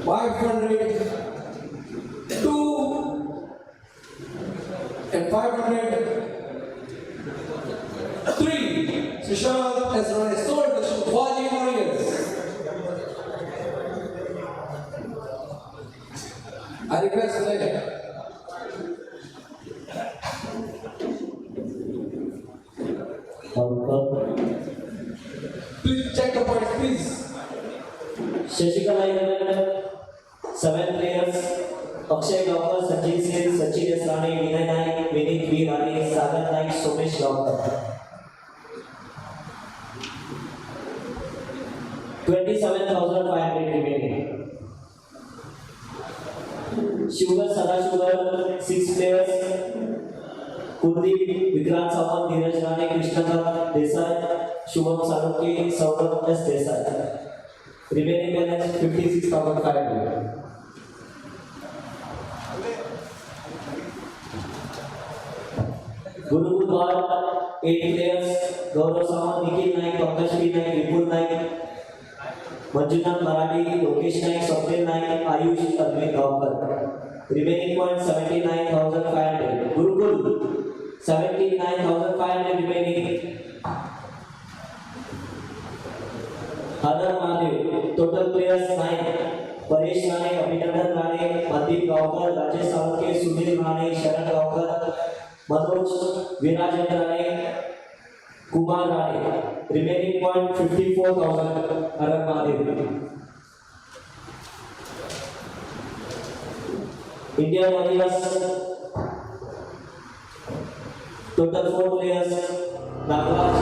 500. 2. And 503. Sushant has run a sword to Shivaji Warriors. I request that. Please check the points, please. Shashikala 7 players. Akshay Gawkar, Sanjay Singh, Sachin Esrani, Vinay Naik, Vinit V. Rani, Sagar Naik, Somesh Gawkar. 27,500 remaining. Sugar, Sada Sugar, 6 players. Kuldeep, Vikrant Sawan, Dheeraj Rani, Krishnakant Desai, Shubham Saluki, Saurabh S. Desai. Remaining balance 56,500. Gurukul Kumar, 8 players, Gaurav Samant, Nikhil Naik, Pankaj Naik, Vipul Naik, Manjunath Marathi, Lokesh Naik, Swapnil Naik, Ayush Arvind Gaonkar. Remaining points 79,500. Gurukul 79,500 remaining. Hadar Mahadev, total players 9. Paresh Rane, Abhinandan Rane, Mandeep Gaonkar, Rajesh Salke, Sunil Rane, Sharan Gaonkar, Manoj Virajan Rane, Kumar Rane. Remaining point 54,000. Hadar Mahadev. India Warriors, total 4 players. Nagaraj.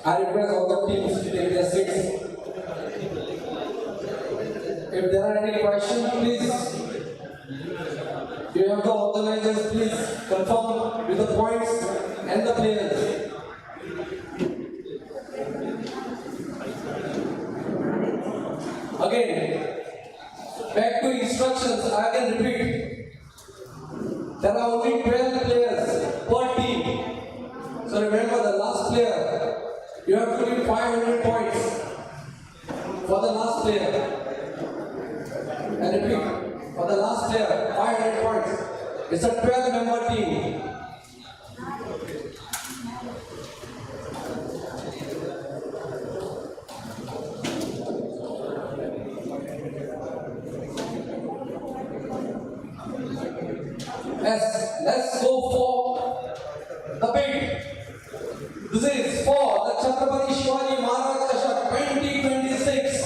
I request all the teams to take their seats. If there are any questions, please, you have the organizers, please confirm with the points and the players. Again, back to instructions, I can repeat. There are only 12 players per team. So remember, the last player, you have to give 500 points for the last player. And repeat, for the last player, 500 points. It's a 12-member team. Yes, let's go for the bid. This is for the Chhatrapati Shivaji Maharaj CHASHAK 2026.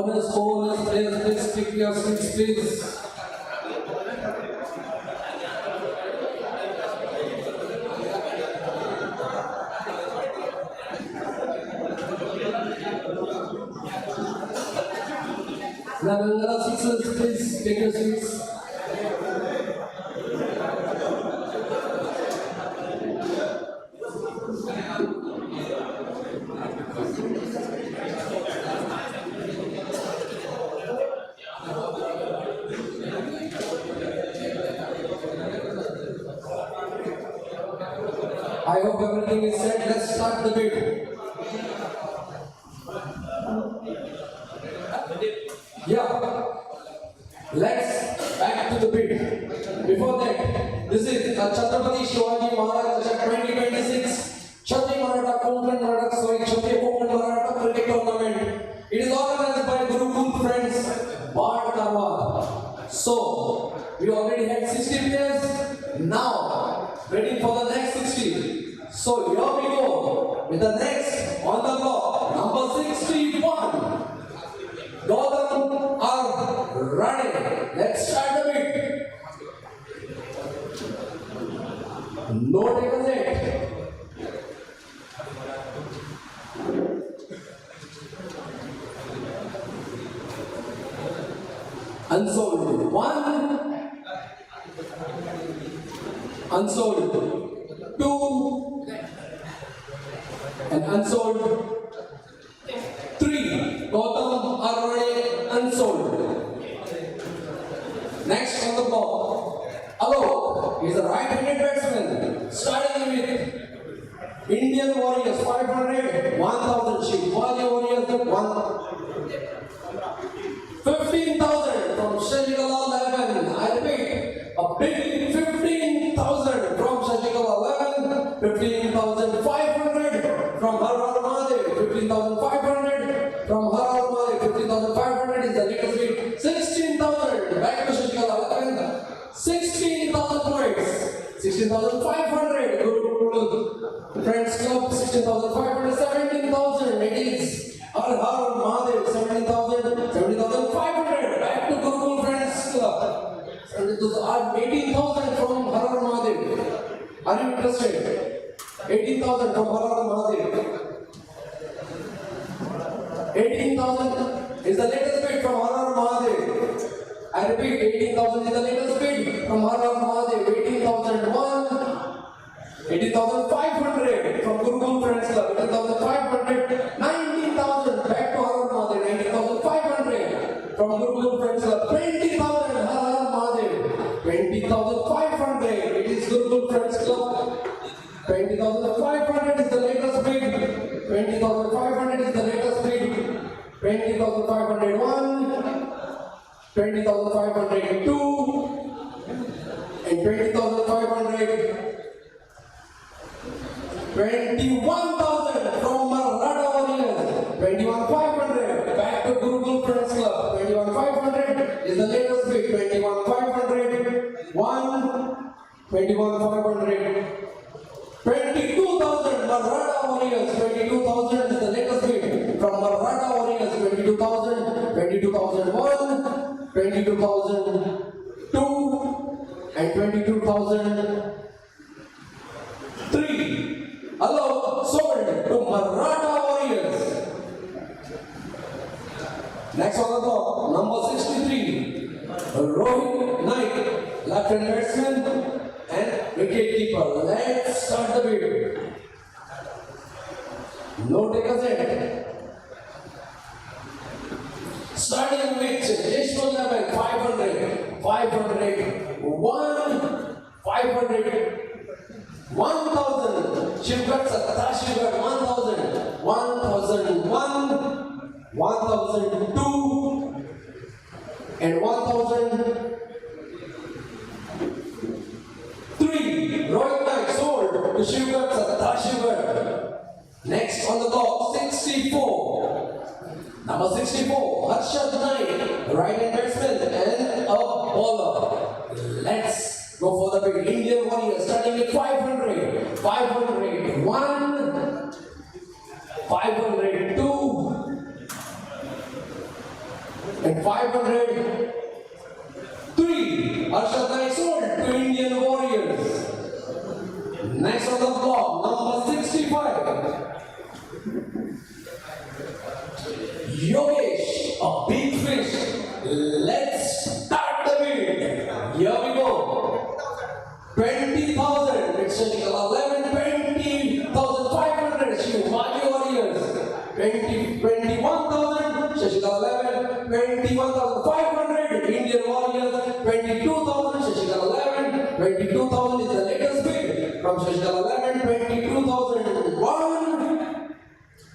Runners, bowlers, players, please take your seats, please. Nagangara sixers, please take your seats. I hope everything is set. Let's start the bid. Yeah. Let's back to the bid. Before that, this is a CHATRAPATI SHIVAJI MAHARAJ 2026 Kshatriya Maratha KONKAN Maratha Kshatriya KONKAN Maratha cricket tournament. It is organized by GURUKUL friends KARWAR. So we already had 60 players. Now waiting for the next 60. So here we go with the next on the block, number 61. Gautam are running. Let's start the bid. No deposit. Unsold. One. Unsold. Two. And unsold. Three. Gautam are running unsold. Next on the block. Alok is a right-handed batsman. Starting with Indian Warriors 500, 1000. Shivaji Warriors 15,000 from Shashikala 11. I repeat, a big 15,000 from Shashikala 11. 15,500 from Har Mahadev. 15,500 from Har Mahadev. 15,500 is the latest bid. 16,000 back to Shashikala 11. 16,000 points. 16,500 Gurukul Friends Club. 16,500. 17,000 it is Har Mahadev. 17,000. 17,500 back to Gurukul Friends Club. 18,000 from Har Mahadev. Are you interested? 18,000 from Har Mahadev. 18,000 is the latest bid from Har Mahadev. I repeat, 18,000 is the latest bid from Har Mahadev. 18,001. 18,500 from Gurukul Friends Club. 18,500. 19,000 back to Har Mahadev. 19,500 from Gurukul Friends Club. 20,000 Har Mahadev. 20,500. It is Gurukul Friends Club. 20,500 is the latest bid. 20,500 is the latest bid. 20,501. 20,502. And 20,500. 21,000 from Maratha Warriors. 21,500 back to Gurukul Friends Club. 21,500 is the latest bid. 21,500. 21,500. 22,000 Maratha Warriors. 22,000 is the latest bid from Maratha Warriors. 22,000. 22,001. 22,002. And 22,003. Alok sold to Maratha Warriors. Next on the top, number 63, Rohit Knight, left-hand batsman and wicket-keeper. Let's start the bid. No deposit. Starting with Yeshwant Level 500, 500, 1, 500. 1,000. Shivgat Shivgat 1,000. 1,001. 1,002. And 1,003. Rohit Knight sold to Shivgat. Next on the top, 64. Number 64, Harshad Knight, right-hand batsman and a bowler. Let's go for the big Indian Warriors, starting with 500, 500, 1, 502, Arshad Naik sold to Indian Warriors. Next on the block, number 65. Yogesh, a big fish. Let's start the bid. Here we go. 20,000. It's 11, 20,500. Shivaji Warriors. 21,000. Shashikala 11, 21,500. Indian Warriors. 22,000. Shashikala 11, 22,000 is the latest bid from Shashikala 11, 22,001,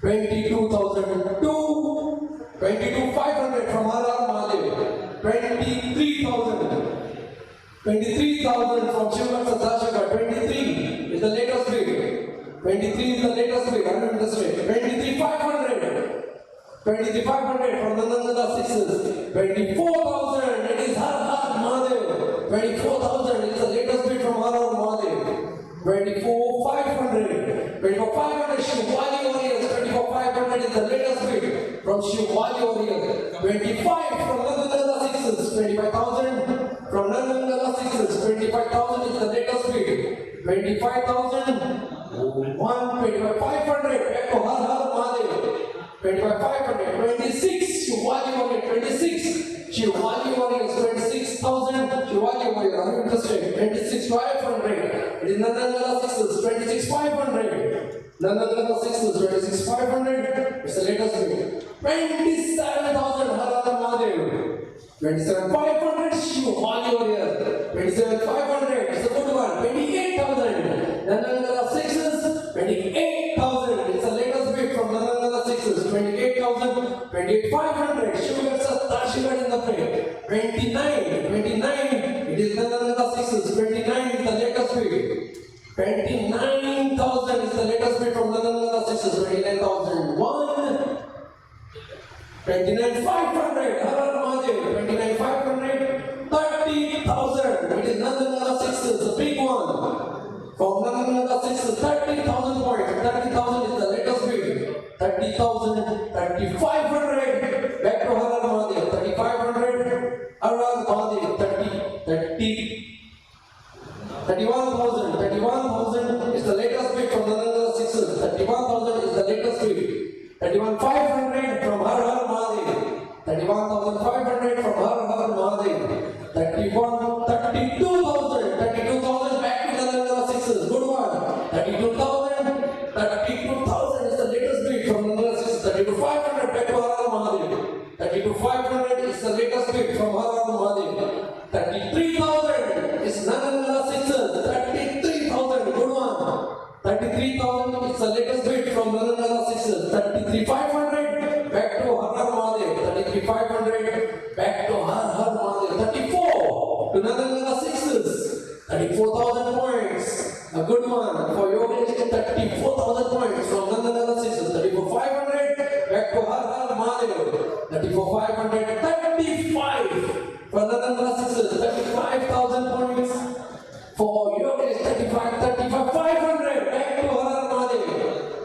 22,002, 22,500 from Harar Mahadev, 23,000. 23,000 from CHATRAPATI, 23 is the latest bid. 23 is the latest bid. 23,500. 23,500 from Nandangala Sixes. 24,000. It is Har Har Mahadev. 24,000 is the latest bid from Har Har Mahadev. 24,500. 24,500 Shivaji Warriors. 24,500 is the latest bid from Shivaji Warriors. 25 from Nandangala Sixes. 25,000 from Nandangala Sixes. 25,000 is the latest bid. 25,000. 25,500 back to Har Har Mahadev. 25,500. 26 Shivaji Warriors. 26 Shivaji Warriors. 26,000 Shivaji Warriors. Are you interested? 26,500. It is Nandangala Sixes. 26,500. Nandangala Sixes. 26,500. It's the latest bid. 27,000 Har Har Mahadev. 27,500 Shivaji Warriors. 27,500 it's a good one. 28,000 Nandangala Sixes. 28,000 it's the latest bid from Nandangala Sixes. 28,000. 28,500 Shivaji in the frame. 29 it is Nandangala Sixes. 29 is the latest bid. 29,000 is the latest bid from Nandangala Sixes. 29,001. 29,500 Har Har Mahadev. 29,500. 30,000 it is Nandangala Sixes, the big one. From Nandangala Sixes, 30,000 points. 30,000 is the latest bid. 30,000. 3,500 back to Har Har Mahadev. 3,500 Har Har Mahadev. 31,000. 31,000 is the latest bid from Nandangala Sixes. 31,000 is the latest bid. 31,500 from Har Har Mahadev. 31,500 from Har Har Mahadev. 32,000. 32,000 back to Nandangala Sixes. Good one. 32,000. 32,000 is the latest bid from Nandangala Sixes. 32,500 back to Har Har Mahadev. 32,500 is the latest bid from Har Har Mahadev. 33,000 is Nandangala Sixes. 33,000. Good one. 33,000 is the latest bid from Nandangala Sixes. 33,500 back to Har Har Mahadev. 33,500 back to Har Har Mahadev. 34 to Nandangala Sixes. 34,000 points. A good one for Yogesh. 34,000 points from Nandangala Sixes. 34,500 back to Har Har Mahadev. 34,500. 35 for Nandangala Sixes. 35,000 points for Yogesh. 35,500 back to Har Har Mahadev.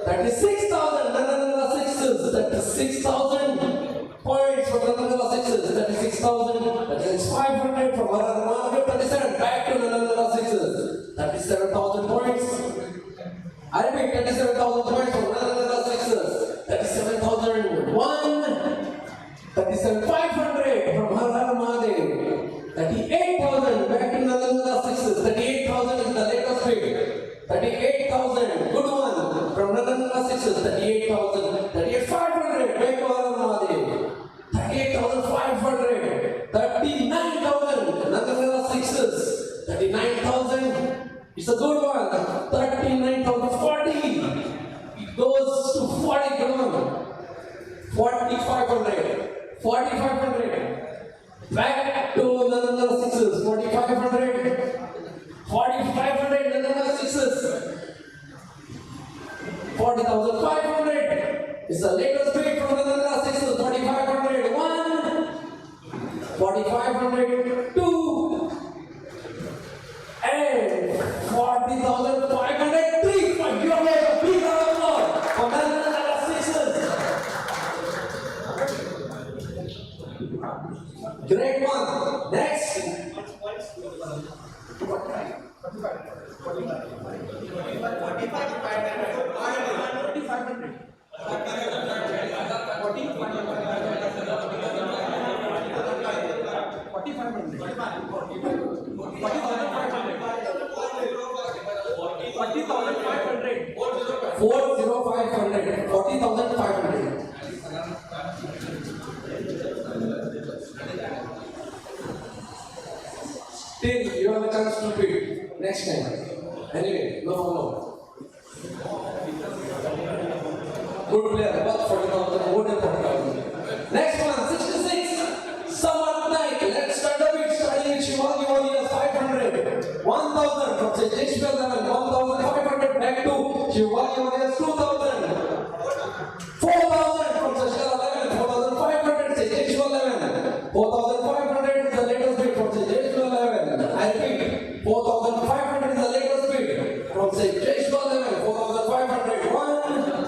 36,000 Nandangala Sixes. 36,000 points from Nandangala Sixes. 36,000. 36,500 from Har Har Mahadev. 37 back to Nandangala Sixes. 37,000 points. I repeat, 37,000 points from Nandangala Sixes. 37,001. 37,500 from Har Har Mahadev. 38,000 back to Nandangala Sixes. 38,000 is the latest bid. 38,000. Good one from Nandangala Sixes. 38,000. 38,500 back to Har Har Mahadev. 38,500. 39,000 Nandangala Sixes. 39,000. It's a good one. 39,040. It goes to 40. Good one. 4,500. 4,500. Back to Nandangala Sixes. 4,500. 4,500 Nandangala Sixes. 40,500. It's the latest bid from Nandangala Sixes. 4,500. 1. 4,500. 2. And 40,500. 3. For your big applause for Nandangala Sixes. Great one. Next. 40,500. Still, you have a chance to beat next time. Anyway, no problem. Good player, but 40,000, more than 40,000. Next one, 66. Summer night. Let's start the beat. Starting with Shivaji Warriors 500. 1,000 from Shakespeare level. 1,500 back to Shivaji Warriors 2,000. 4,000 from Shashka level. 4,500 Shakespeare level. 4,500 is the latest beat from Shakespeare level. I repeat, 4,500 is the latest beat from Shakespeare level. 4,500. 1.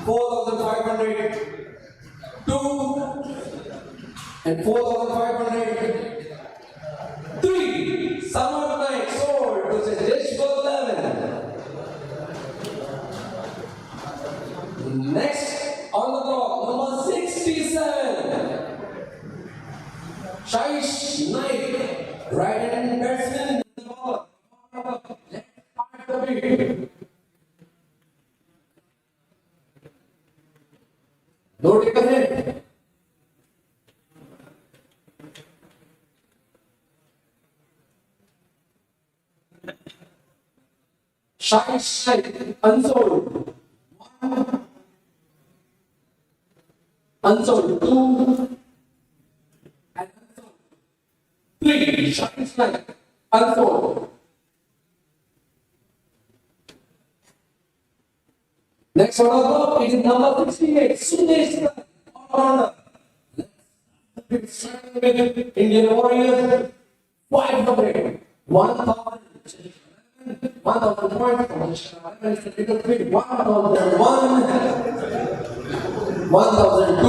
4,500. 2. And 4,500. 3. Summer night sold to Shakespeare level. Next on the block, number 67. Shaish Knight, right hand batsman. Let's start the beat. No take a hit. Shaish Knight, unsold. 1. Unsold 2 and unsold 3. Shines like unsold. Next one up is number 68. Sudesh all with Indian Warriors 500. 1,000. 1,000 points. 1,001. 1,002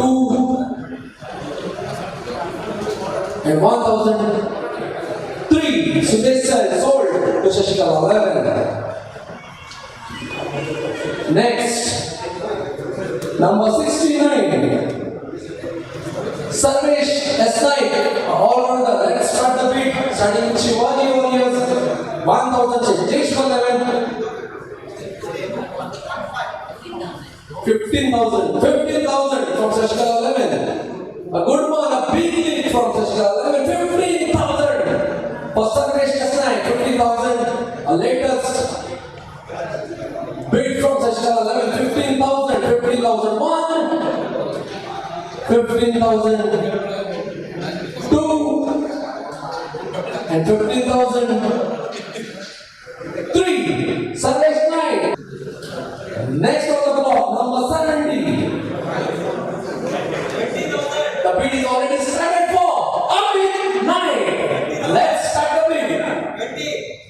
and 1,003. Sudesh sold to Shashika 11. Next, number 69. Sarvesh S9. All rounder. Let's start the beat. Starting with Shivaji Warriors 1,000. Shashika 11. 15,000. 15,000 from Shashka 11. A good one, a big lead from Shashka 11. 15,000 for Sarvesh S9. 15,000. A latest bid from Shashka 11. 15,000. 15,000. 1. 15,000. 2. And 15,000. 3. Sarvesh 9. Next on the block, number 70. The bid is already started for a bid 9. Let's start the bid.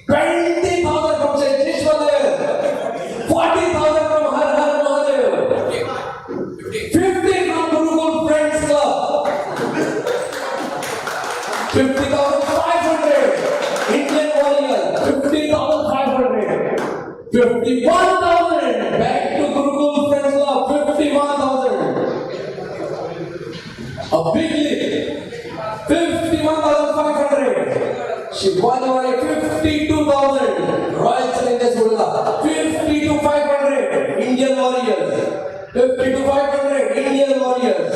20,000 from Shakespeare level. 40,000 from Har Har Mahadev. 50 from Gurukul Friends Club. 50,500. Indian Warrior. 50,500. 51,000. Back to Gurukul Friends Club. 51,000. A big lead. 51,500. Shivaji 52,000. Royal Challengers Gurukul. 52,500. Indian Warriors. 52,500. Indian Warriors.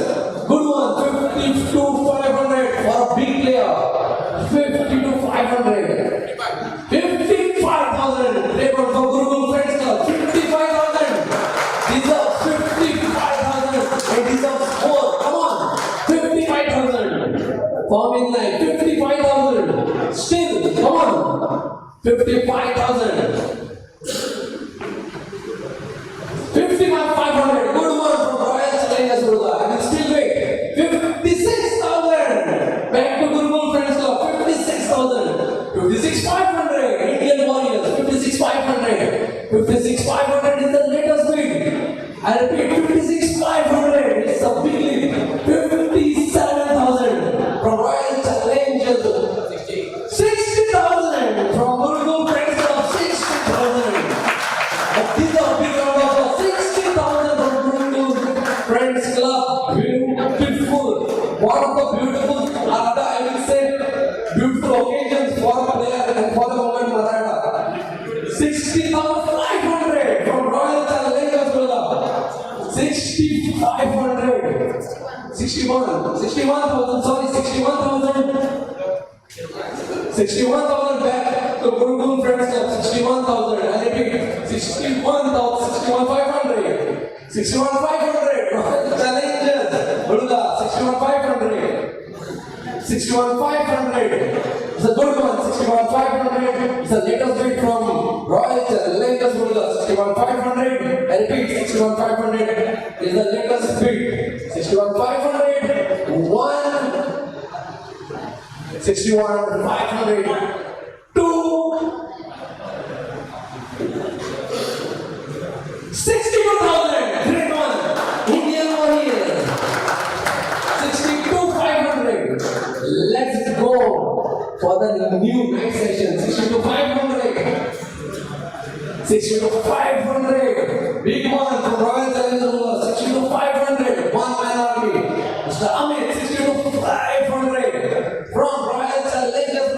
Good one. 52,500 for a big player. 52,500. 55,000. Labor for Gurukul Friends Club. 55,000. Deserves 55,000. It deserves more. Come on. 55,000. Form in line. 55,000. Still. Come on. 55,000. 55,500. Good one from Royal Challengers Gurukul. I will still wait. 56,000. Back to Gurukul Friends Club. 56,000. 56,500. Indian Warriors. 56,500. 56,500 is the latest bid. I repeat, 56,500. It's a big lead. 57,000 from Royal Challengers. 60,000. occasions for a player and for the moment Maratha. 60,500 from Royal Challengers Bangalore. 6,500. 61,000, sorry, 61,000. 61,000 back to Gurukul Friends Club. 61,000. I repeat, 61,500. 61,500. Royal Challengers Bangalore. 61,500. 61,500. It's a good one. 61,500. It's the latest bid from Royal Challengers Bangalore. 61,500. I repeat, 61,500 is the latest bid. 61,500. 61,500. 2. 62,000. Great one. Indian Warriors. 62,500. Let's go for the new night session. 62,500. 62,500. Big one from Royal Challengers. 62,500. One man army. Mr. Amit. 62,500 from Royal Challengers.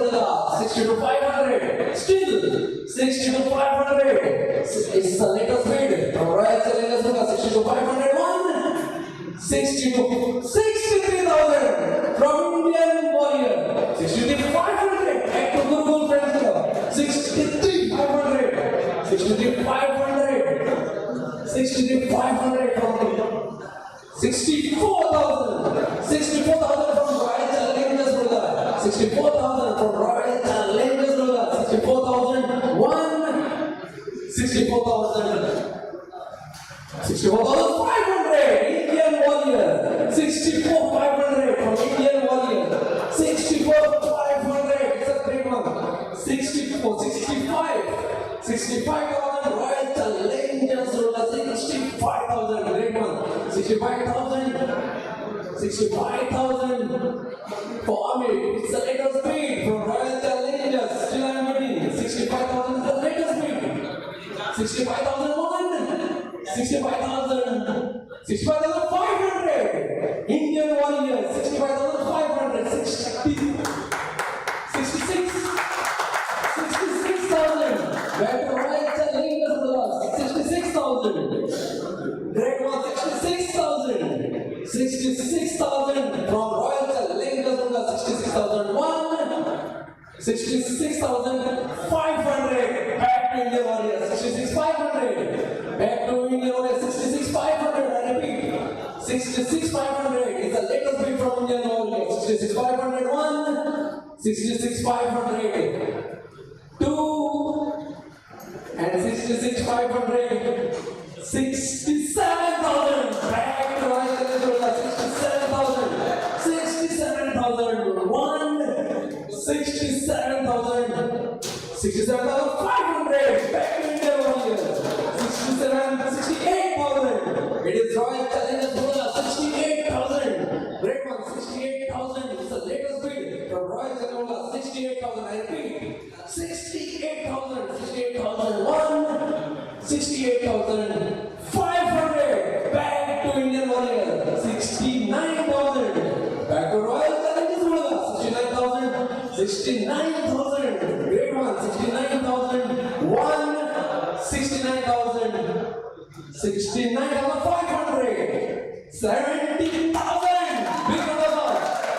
62,500. Still 62,500. It's the latest bid from Royal Challengers. 62,500. 63,000 from Indian Warrior. 63,500 back to Gurukul Friends Club. 63,500. 63,500. 63,500 from 64,000. 64,000 from Royal Challengers. 64,000 from Royal Challengers. 64,000. 64,000. 64,500. Indian Warrior. 64,500 from Indian Warrior. 64,500. It's a great one. 65,000 Royal Challengers. 65,000. Great one. 65,000. 65,000 for Amit. It's the latest bid from Royal Challengers. Still I'm waiting. 65,000 is the latest bid. 65,001. 65,000. 65,500. Indian Warriors. 65,500. 66,000. Back to Royal Challengers. 66,000. Great one. 66,000. 66,000 from Royal Challengers. 66,001. 66,500. Back to Indian Warriors. 66,500. Back to Indian Warriors. 66,500. I repeat. 66,500 is the latest bid from Indian Warriors. 66,500. 66,500. 2. And 66,500. 67,000. Back to Royal Challengers. 67,000. 67,000. 67,000. 67,500. Back to Indian Warriors. 68,000. It is Royal Challengers. 68,000. Great one. 68,000. It's the latest bid from Royal Challengers. 68,000. I repeat. 68,000. 68,001. 68,500. Back to Indian Warriors. 69,000. Back to Royal Challengers. 69,000. 69,000. Great one. 69,000. 69,000. 69,500. 70,000. Big number.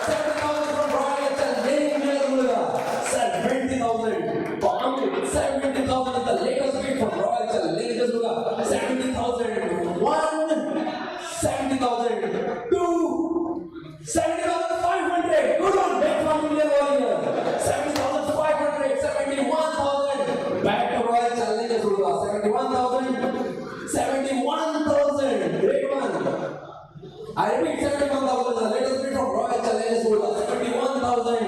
70,000 from Royal Challengers. 70,000. 70,000 is the latest bid from Royal Challengers. 70,000. 70,000. 70,500. Good one. Back from Indian Warrior. 70,500. 71,000. Back to Royal Challengers. 71,000. 71,000. Great one. I repeat, 71,000. The latest bid from Royal Challengers. 71,000.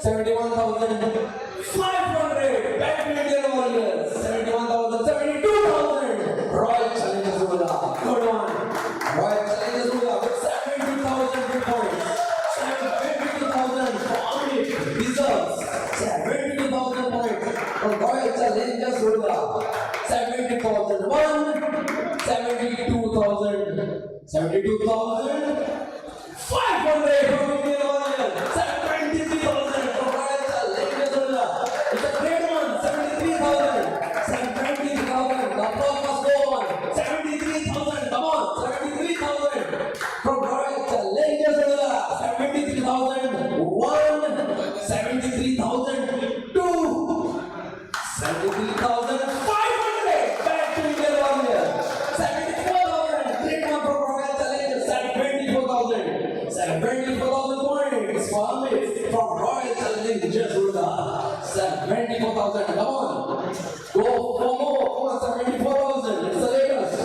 71,500. Back to Indian Warriors. 71,000. 72,000. Royal Challengers. Good one. Royal Challengers. 72,000 good points. 72,000 for Amit. Deserves 72,000 points from Royal Challengers. 70,001. 72,000. 72,500 from Indian Warriors. 73,000. 73,002. 73,500. Back to Indian Warrior. 74,000. Great one from Royal Challenge. 74,000. 74,000 points for Amit from Royal Challenge Jasuda. 74,000. Come on. Go for more. Come on, 74,000. It's the latest.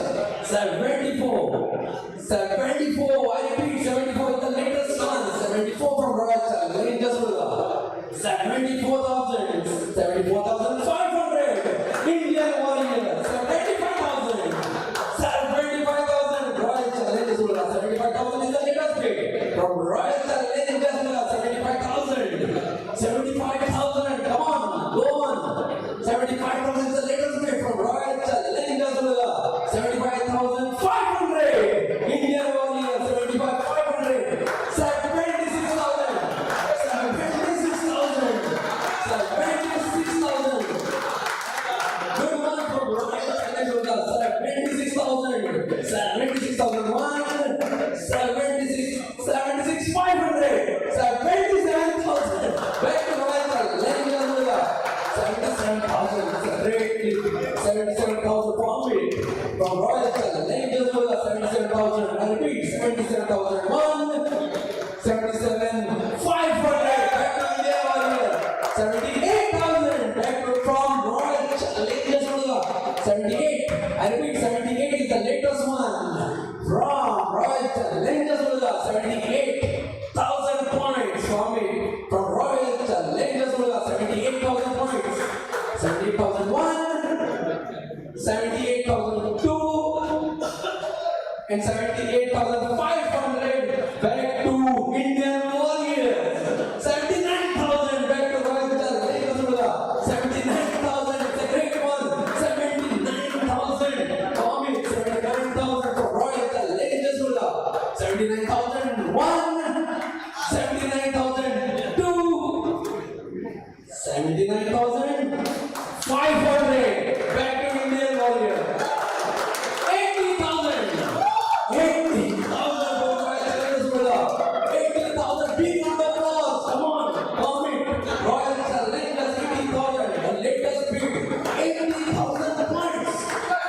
74. 74. I repeat, 74 is the latest one. 74 from Royal Challenge Jasuda. 74,000. 74,500. Indian Warrior. 75,000. 75,000. Royal Challenge Jasuda. 75,000 is the latest pick. From Royal Challenge Jasuda. 75,000. 75,000. Come on. Go on. 75,000 is the latest pick from Royal Challenge Jasuda. 75,500. Indian Warrior. 75,500. 76,000. 76,000. 76,000. Good one from Royal Challenge Jasuda. 76,000. 76,001. 76,500. 77,000. Back to Royal Challenge Jasuda. 77,000. It's a great lead. 77,000 from me. From Royal Challenge Jasuda. 77,000. I repeat, 77,001. 77,500. Back to India Warrior. 78,000. Back to from Royal Challenge Jasuda. 78. I repeat, 78 is the latest one. From Royal Challenge Jasuda. 78,000 points from me. From Royal Challenge Jasuda. 78,000 points. 78,001. 78,002. And 78,500 back to Indian Warriors. 79,000 back to Royal Challenge Jasuda. 79,000, it's a great one. 79,000 for me. 79,000 for Royal Challenge Jasuda. 79,001. 79,002. 79,500 back to Indian Warrior. 80,000. 80,000 for Royal Challenge Jasuda. 80,000. Big round of applause. Come on. Comment. Royal Challenge Jasuda. 80,000. The latest bid. 80,000 points.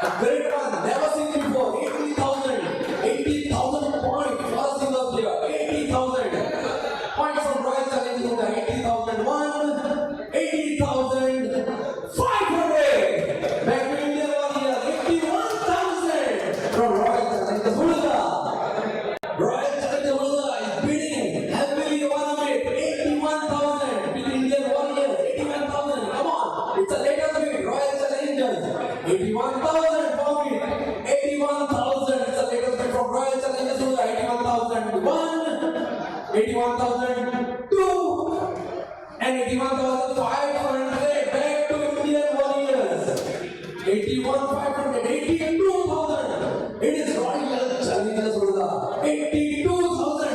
A great one. Never seen before. 80,000. 80,000 points. First in the player. 80,000 points from Royal Challenge Jasuda. 80,001. 80,500. Back to Indian Warrior. 81,000 from Royal Challenge Jasuda. Royal Challenge Jasuda is bidding heavily on it. 81,000 with Indian Warriors. 81,000. Come on. It's the latest bid. Royal Challengers. 81,000 for me. 81,000. It's the latest bid from Royal Challenge Jasuda. 81,001. 81,002. And 81,500 back to Indian Warriors. 81,500. 82,000. It is Royal Challenge Jasuda. 82,000.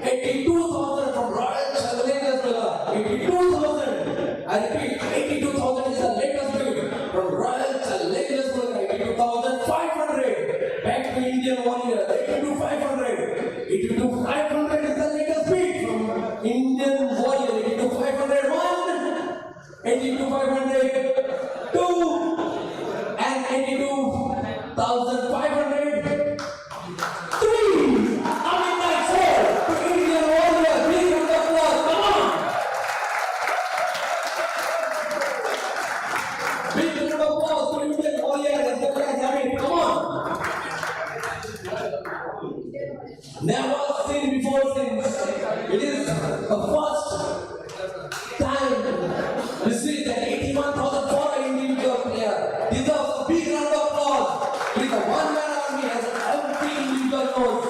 82,000 from Royal Challenge Jasuda. 82,000. I repeat, 82,000 is the latest bid from Royal Challenge Jasuda. 82,500 back to Indian Warrior. 82,500. 82,500 is the latest bid from Indian Warrior. 82,501. 82,500. 2. And 82,500. 3. Amit Naik sir to Indian Warrior. Big round of applause. Come on. Big round of applause to Indian Warrior. Come on. Never seen before since. It is the first time we see that 81,000 for an individual player deserves a big round of applause. It is a one-man army as every individual knows.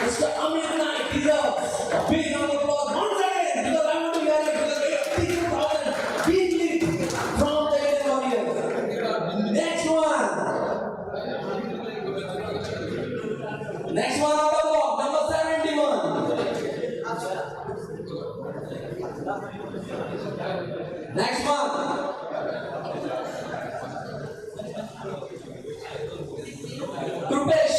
Mr. Amit Naik deserves a big round of applause once again because I want to hear it because 82,000 big lead from the Indian Warriors. Next one. Next one out of block, number 71. Next one. Rupesh,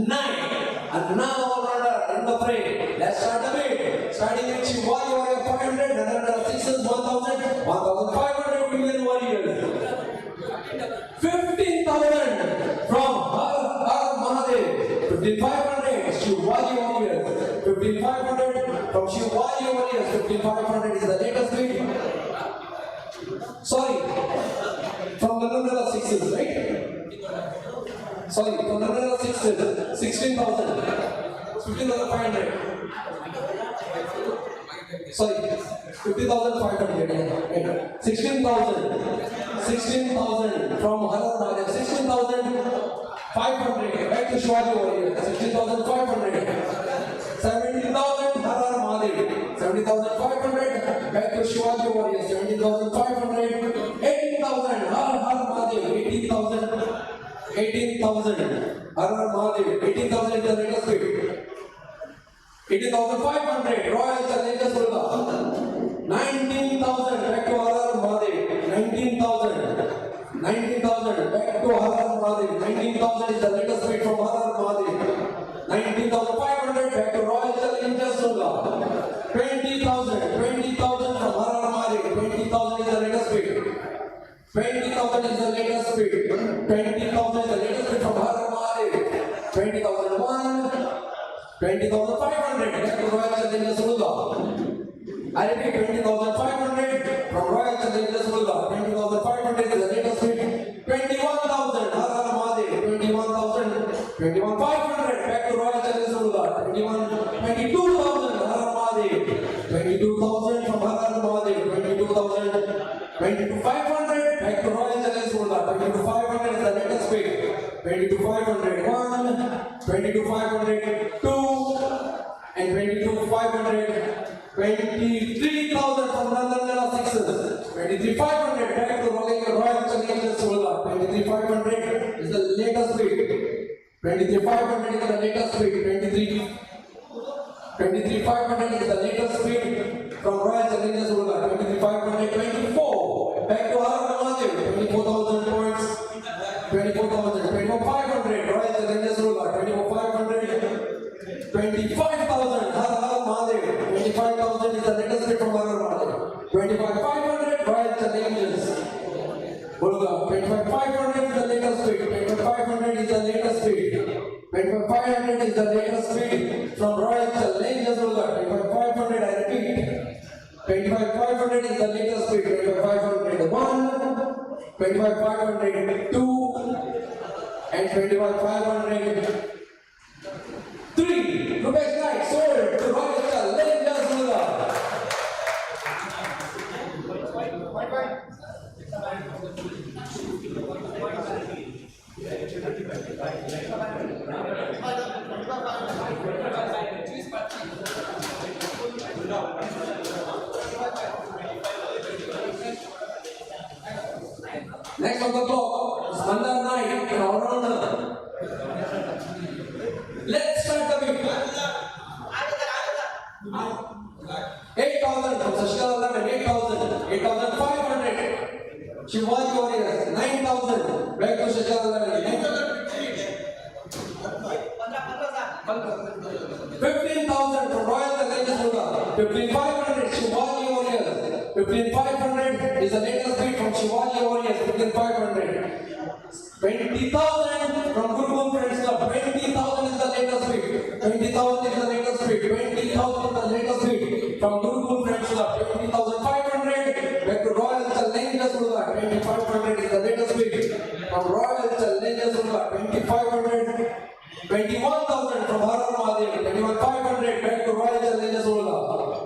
9. Another all-rounder in the fray. Let's start the bid. Starting with Shivaji Warrior 500. 15,500 is the latest bid. Sorry, from the number of sixes, right? Sorry, from the number of sixes, 16,000, 15,500. Sorry, 50,500. 16,000 from Maharaj, 16,500 back to Shivaji warrior, 16,500. 70,000 Harar Mahadev, 70,500 back to Shivaji warrior, 70,500. 18,000 Har Mahadev, 18,000 Harar Mahadev, 18,000 is the latest bid. 18,500 Royal Challengers Durga. 19,000 back to Harar Mahadev, 19,000 back to Harar Mahadev, 19,000 is the latest bid from Harar Mahadev. 19,500 back to Royal Challengers Durga. 20,000 from Harar Mahadev, 20,000 is the latest bid. 20,000 is the latest bid. 20,000 is the latest bid from Harar Mahadev. 20,001. 20,500 back to Royal Challengers Durga. I repeat, 20,500 from Royal Challengers Durga. 20,500 is the latest bid. 21,000 Harar Mahadev. 21,500 back to Royal Challengers Durga. 22,000 Harar Mahadev. 22,000 from Harar Mahadev. 22,500 back to Royal Challengers Durga. 22,500 is the latest bid. 22,500 1, 22,500 2, and 22,500. 23,000 from Nandana sixes. 23,500 back to Royal Challengers Durga. 23,500 is the latest bid. 23,500 is the latest bid. 23,500 is the latest bid from Royal Challengers Durga. 23,500. 24 back to Harar Mahadev. 24,000 points. 24,000. 24,500 Royal Challengers Durga. 24,500. 25,000 Harar Mahadev. 25,000 is the latest bid from Harar Mahadev. 25,500 Royal Challengers Durga. 25,500 is the latest bid. 25,500 is the latest bid. 25,500 is the latest bid from Royal Challengers Durga. 25,500, I repeat. 25,500 is the latest bid. 25,500 1, 25,500 2, and 25,500 3. Rupesh Naik sold to Royal Challengers Durga. Next on the clock is Mandar Naik, an all-rounder. Let's start the bid. 8,000 from Shashikala 8,000. 8,500. Shivaji Warriors, 9,000. Back to Shashikala 15,000 from Royal Challengers Durga. 15,500 Shivaji Warriors. 15,500 is the latest bid from Shivaji Warriors. 15,500. 20,000 from Gurukul Friends Club. 20,000 is the latest bid. 20,000 is the latest bid. 20,000 is the latest bid from Gurukul Friends Club. 20,500 back to Royal Challengers Durga. 2,500 is the latest bid from Royal Challengers Durga. 2,500. 21,000 from Harar Mahadev. 21,500 back to Royal Challengers Durga.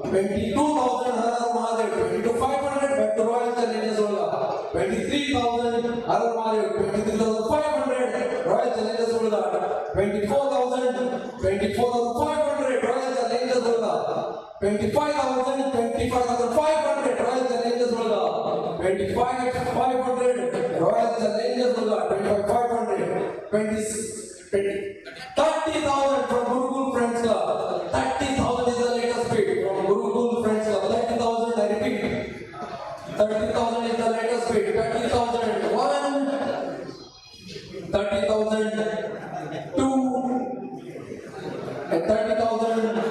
22,000 Harar Mahadev. 22,500 back to Royal Challengers Durga. 23,000 Harar Mahadev. 23,500 Royal Challengers Durga. 24,000. 24,500 Royal Challengers Durga. 25,000. 25,500 Royal Challengers Durga. 25,500 Royal Challengers Durga. 25,500. 30,000 from Gurukul Friends Club. 30,000 is the latest bid from Gurukul Friends Club. 30,000, I repeat. 30,000 is the latest bid. 30,000 1, 30,000 2, and 30,000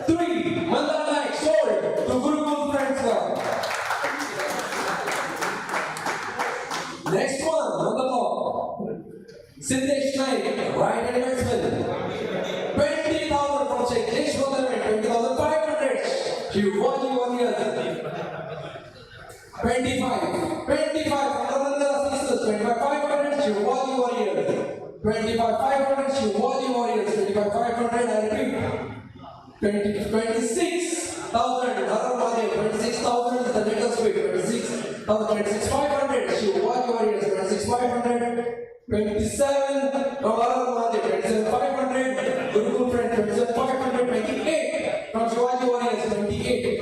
3. Mandar Naik sold to Gurukul Friends Club. Next one on the clock. Siddesh Naik, right and batsman. 20,000 from Sheikh. 20,500 Shivaji warriors. 25. Another sisters. 25,500. Shivaji warriors. 25,500. Shivaji warriors. 25,500. I repeat. 26,000. 26,000 is the latest weight. 26,500. Shivaji warriors. 26,500. 27 from Mahadev. 27,500. Gurukul friend. 27,500. 28 from Shivaji warriors. 28.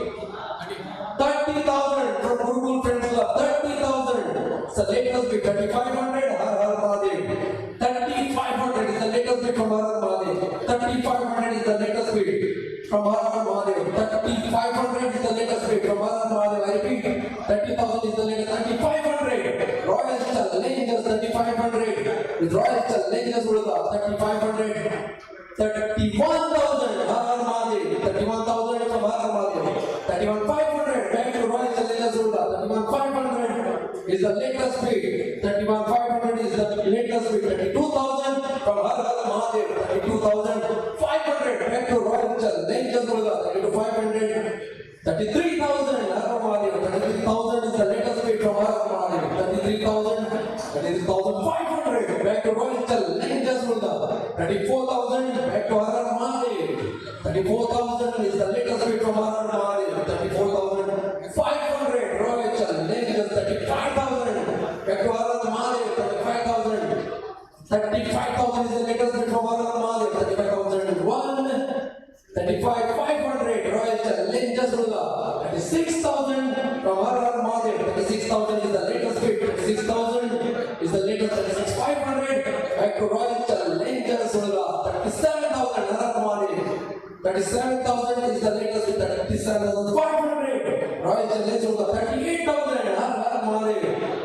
30,000 from Gurukul friends club. 30,000. So latest weight. 3,500. Har Mahadev. 3,500 is the latest weight from Har Mahadev. 3,500 is the latest weight from Har Mahadev. 3,500 is the latest weight from Har Mahadev. I repeat, 30,000 is the latest. 3,500. Royal Challengers 3,500. With Royal Challengers 3,500. 31,000 Har Mahadev. 31,000 from Har Mahadev. 31,500 back to Royal Challengers 31,500 is the latest weight. 31,500 is the latest weight. 32,000 from Har Mahadev. 32,500 back to Royal Challengers 32,500. 33,000 Har Mahadev. 33,000 is the latest weight from Har Mahadev. 33,500 back to Royal Challengers 34,000 back to Har Mahadev. 34,000 is the latest weight from Har Mahadev. 34,500 Royal Challengers. 35,000 back to Har Mahadev. 35,000. 35,000 is the latest weight from Har Mahadev. 35,001. 35,500 Royal Challengers 36,000 from Har Mahadev. 36,000 is the latest weight. 36,000 is the latest. 36,500 back to Royal Challengers 37,000 Har Mahadev. 37,000 is the latest weight. 37,500 Royal Challengers 38,000 Har Mahadev.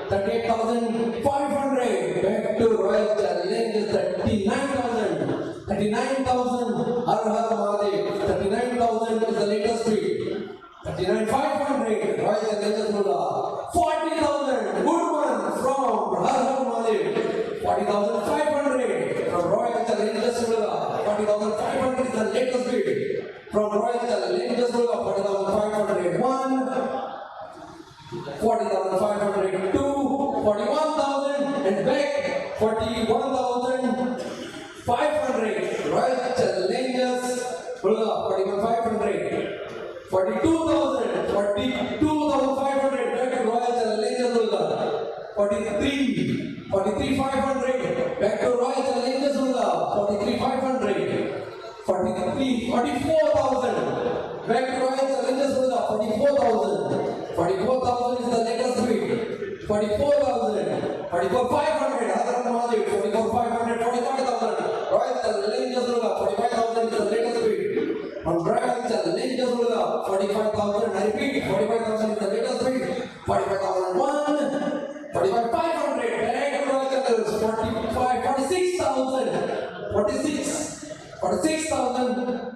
38,500 back to Royal Challengers. 39,000 Har Mahadev. 39,000 is the latest weight. 39,500 Royal Challengers 40,000 good one from Har Mahadev. 40,500 from Royal Challengers 40,500 is the latest weight from Royal Challengers 40,500 1. 40,500 2. 41,000 and back. 41,500 Royal Challengers 41,500. 42,000 42,500 back to Royal Challengers 43,500 back to Royal Challengers 43,500. 44,000 back to Royal Challengers 44,000. 44,000 is the latest weight. 44,000. 44,500 Har Mahadev. 44,500. 45,000 Royal Challengers 45,000 is the latest weight from Royal Challengers 45,000. I repeat, 45,000 is the latest weight. 45,001. 45,500 back to Royal Challengers 46,000.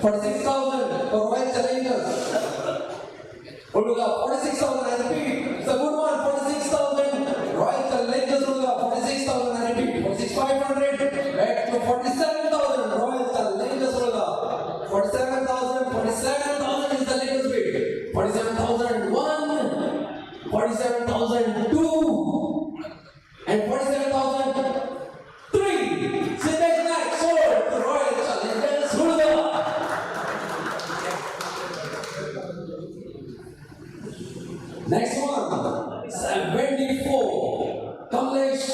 46,000 for Royal Challengers. 46,000 I repeat. It's a good one. 46,000 Royal Challengers 46,000 I repeat. 46,500 back to 47,000 Royal Challengers 47,000. 47,000 is the latest weight. 47,001. 47,002 and 47,003. Sit back next forward to Royal Challengers. Next one, 74. Kamlesh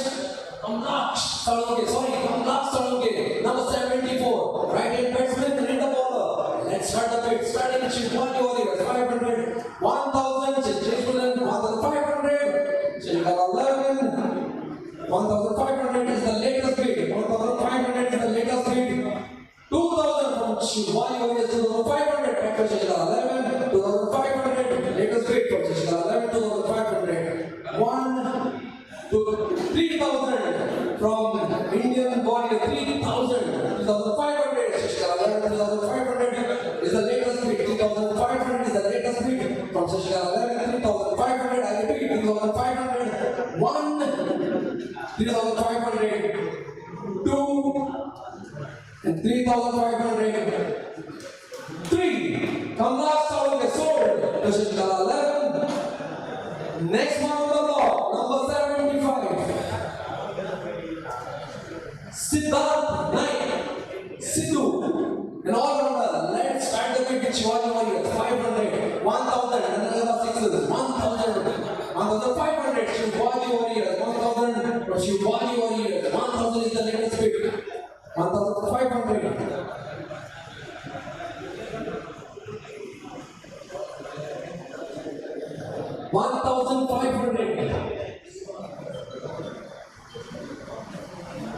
Salonge, number 74. Right hand batsman, in the bowler. Let's start the bit. Starting with Shivaji warriors, 500. 1,000, Cheshbulan, 1,500. Chilkara 11. 1,500 is the latest bid. 1,500 is the latest bid. 2,000 from Shivaji warriors, 2,500. Back to Chilkara 11. 2,500. Latest bid from Chilkara 11. 2,500. 3,000 from Indian warrior. 3,000. 2,500. Chilkara 11. 2,500 is the latest bid. 3,500 is the latest bid from Chilkara 11. 3,500. I repeat, 3,500. 1. 3,500. 2. And 3,500. Kashikala 11. Next one on the block, number 75. Siddharth 9. Sidhu. And all rounder. Let's start the beat with Shivaji Warriors. 500, 1000, and another 600. 1000, 1500. Shivaji Warriors. 1000 from Shivaji Warriors. 1000 is the latest beat. 1500. 1500.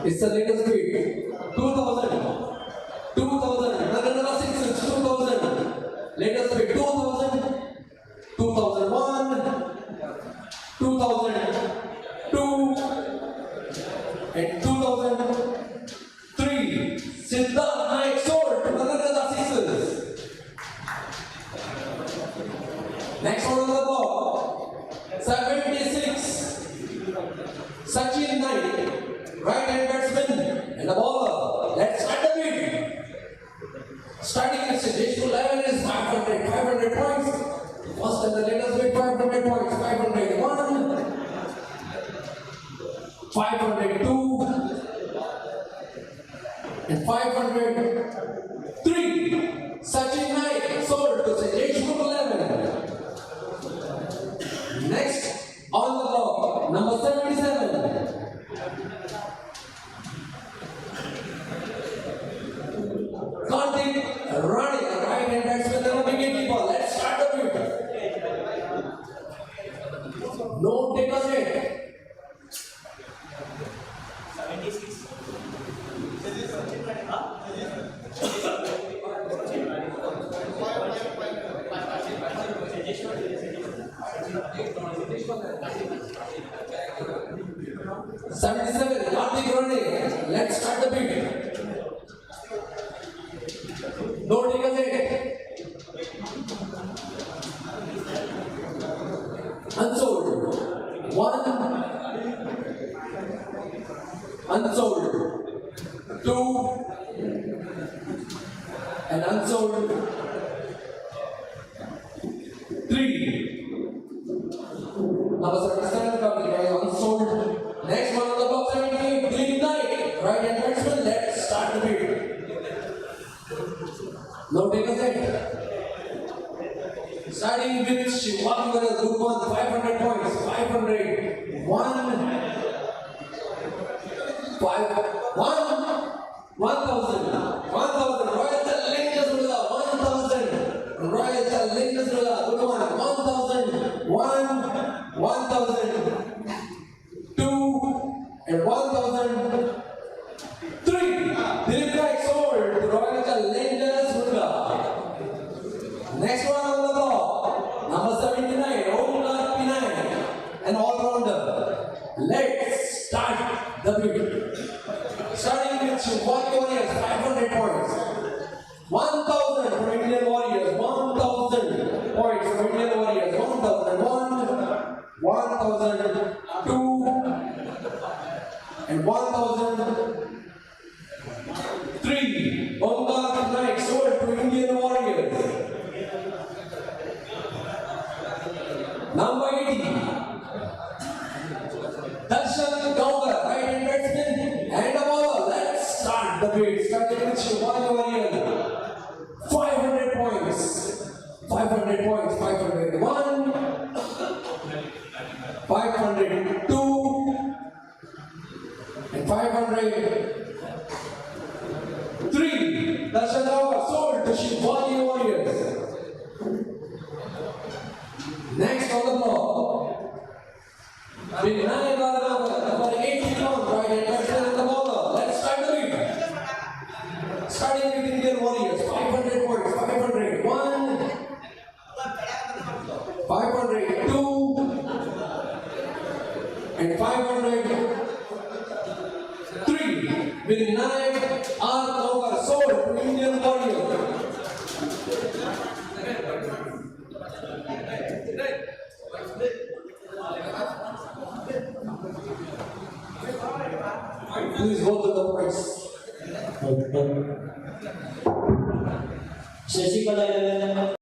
It's the latest beat. 2000. 2000. Another 6. 2000. Latest beat. 2000. 2001. 2002. And 2003. Siddharth Naik sold to another 6. Next one on the block. 76. Sachin Naik. Right hand batsman and a bowler. Let's start the beat. Starting with Sejeshwar 11 is 500. 500 points. First and the latest beat 500 points. 501. 502. And 503. Sachin Naik sold to Sejeshwar 11. Next on the block, number 77. Kartik Rani, right hand batsman and a wicketkeeper. Let's start the beat. No takers yet. 77, Kartik Rani. Let's start the beat. No takers yet. Unsold. 1. Unsold. 2. And unsold. 3. Number 77 coming by unsold. Next one on the box 78, Green Knight. Right hand batsman. Let's start the beat. No takers yet. Starting with Shivaji Warriors, Gurukul 500 points. 500. 1. 5. 1. 1000. 1000. Royal Challengers Rula. 1000. Royal Challengers Rula. Good one. 1000. 1. 1000. 2. And 1003. Dilip Naik sold to Royal Challengers Rula. Next one on the block, number 79, Omkar Pinay, an all-rounder. Let's start the beat. Starting with Shivaji Warriors, 500 points. 1000 for Indian Warriors, 1000 points for Indian Warriors, 1001, 1002, and 1003. Omkar Pinay sold to Indian Warriors. Number 80. Darshan Gaukar, right hand batsman and a bowler. Let's start the beat. Starting with Shivaji Warriors. 500 points. 500 points. 501. 502. And 503. Darshan Gaukar sold to Shivaji Warriors. Next on the block, Vinay Balaram, number 81, right hand batsman and the bowler. Let's start the beat. Starting with Indian Warriors, 500 points, 501, 502, and 503. Vinay Balaram sold to Indian Warriors. Please go to the points. Shashikala 11.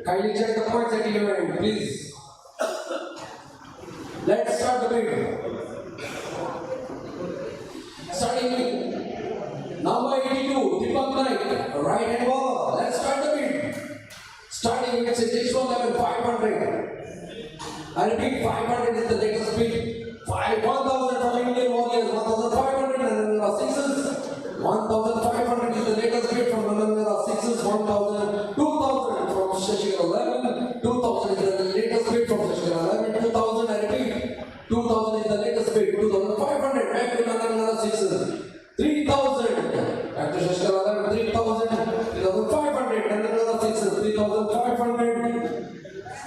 Kindly check the points at your end, please. Let's start the bid. Starting with number 82, Deepak Naik, right hand ball. Let's start the bid. Starting with situation level 500. I repeat, 500 is the latest bid. 1,000 from Indian Warriors, 1,500 and sixes. 1,500 is the latest bid from Manandara sixes. 2,000 from Shashikar 11. 2,000 is the latest bid from Shashikar 11. 2,000, I repeat, 2,000 is the latest bid. 2,500 back to Manandara sixes. 3,000 back to Shashikar 11. 3,000, 3,500 Manandara sixes. 3,500.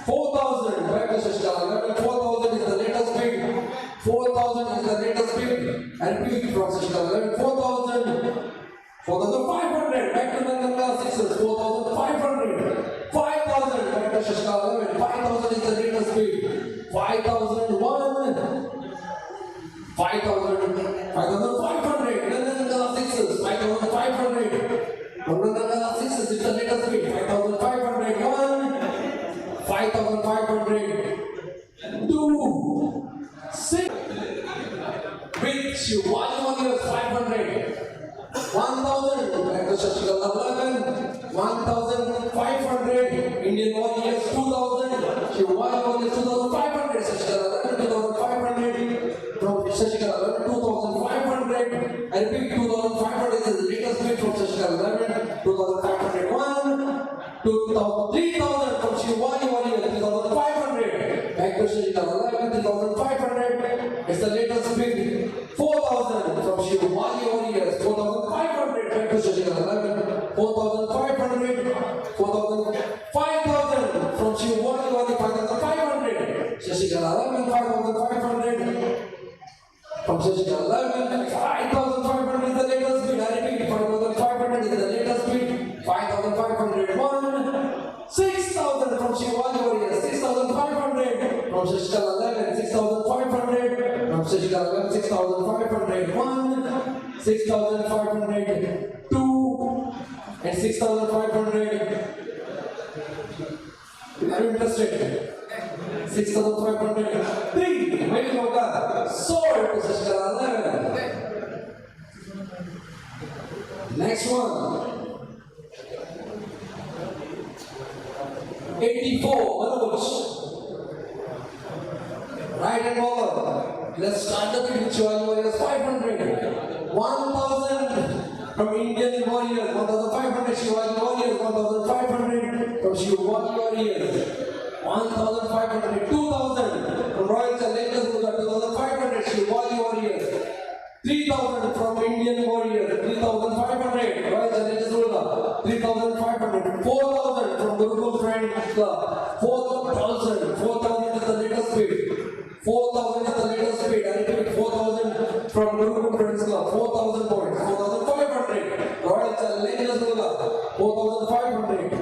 4,000 back to Shashikar 11. 4,000 is the latest bid. 4,000 is the latest bid. I repeat from Shashikar 11. 4,000. 4,500 back to Nandana sixes. 4,500. 5,000 back to Shashikar 11. 5,000 is the latest bid. 5,001. 5,000. 5,500. Nandana sixes. 5,500. Nandana sixes is the latest bid. 5,501. 5,500. 2. 6. With Shivaji Warriors 500. 1,000 back to Shashikar 11. 1,500 Indian Warriors 2,000. Shivaji Warriors 2,500. Shashikar 11. 2,500 from Shashikar 11. 2,500. I repeat, 2,500 is the latest bid from Shashikar 11. 2,501. 3,000 from Shivaji Warriors. 3,500 back to Shashikar 11. 3,500. It's the latest bid. 4,000 from Shivaji Warriors. 4,500 back to Shashikar 11. 4,500. 4,000. 5,000 from Shivaji Warriors. 5,500. Shashikar 11. 5,500 from Shashikar 11. 5,500 is the latest bid. I repeat, 5,500 is the latest bid. 5,501. 6,000 from Shivaji Warriors. 6,500 from Shashikar 11. 6,500 from Shashikar 11. 6,501. 6,500. 2 and 6,500. Are you interested? 6,500. 3. Waiting for that. Sold to Shashikar 11. Next one. 84, Manoj. Right hand bowler. Let's start the bid with Shivaji Warriors 500. 1,000 from Indian Warriors. 1,500 Shivaji Warriors. 1,500 from Shivaji Warriors. 1,500. 2,000 from Royal Challengers. 2,500 Shivaji Warriors. 3,000 from Indian Warriors. 3,500 Royal Challengers. 3,500. 4,000 from Gurukul Friends Club. 4,000. 4,000 is the latest bid. 4,000 is the latest bid. I repeat, 4,000 from Gurukul Friends Club. 4,000 points. 4,500 Royal Challengers. 4,500.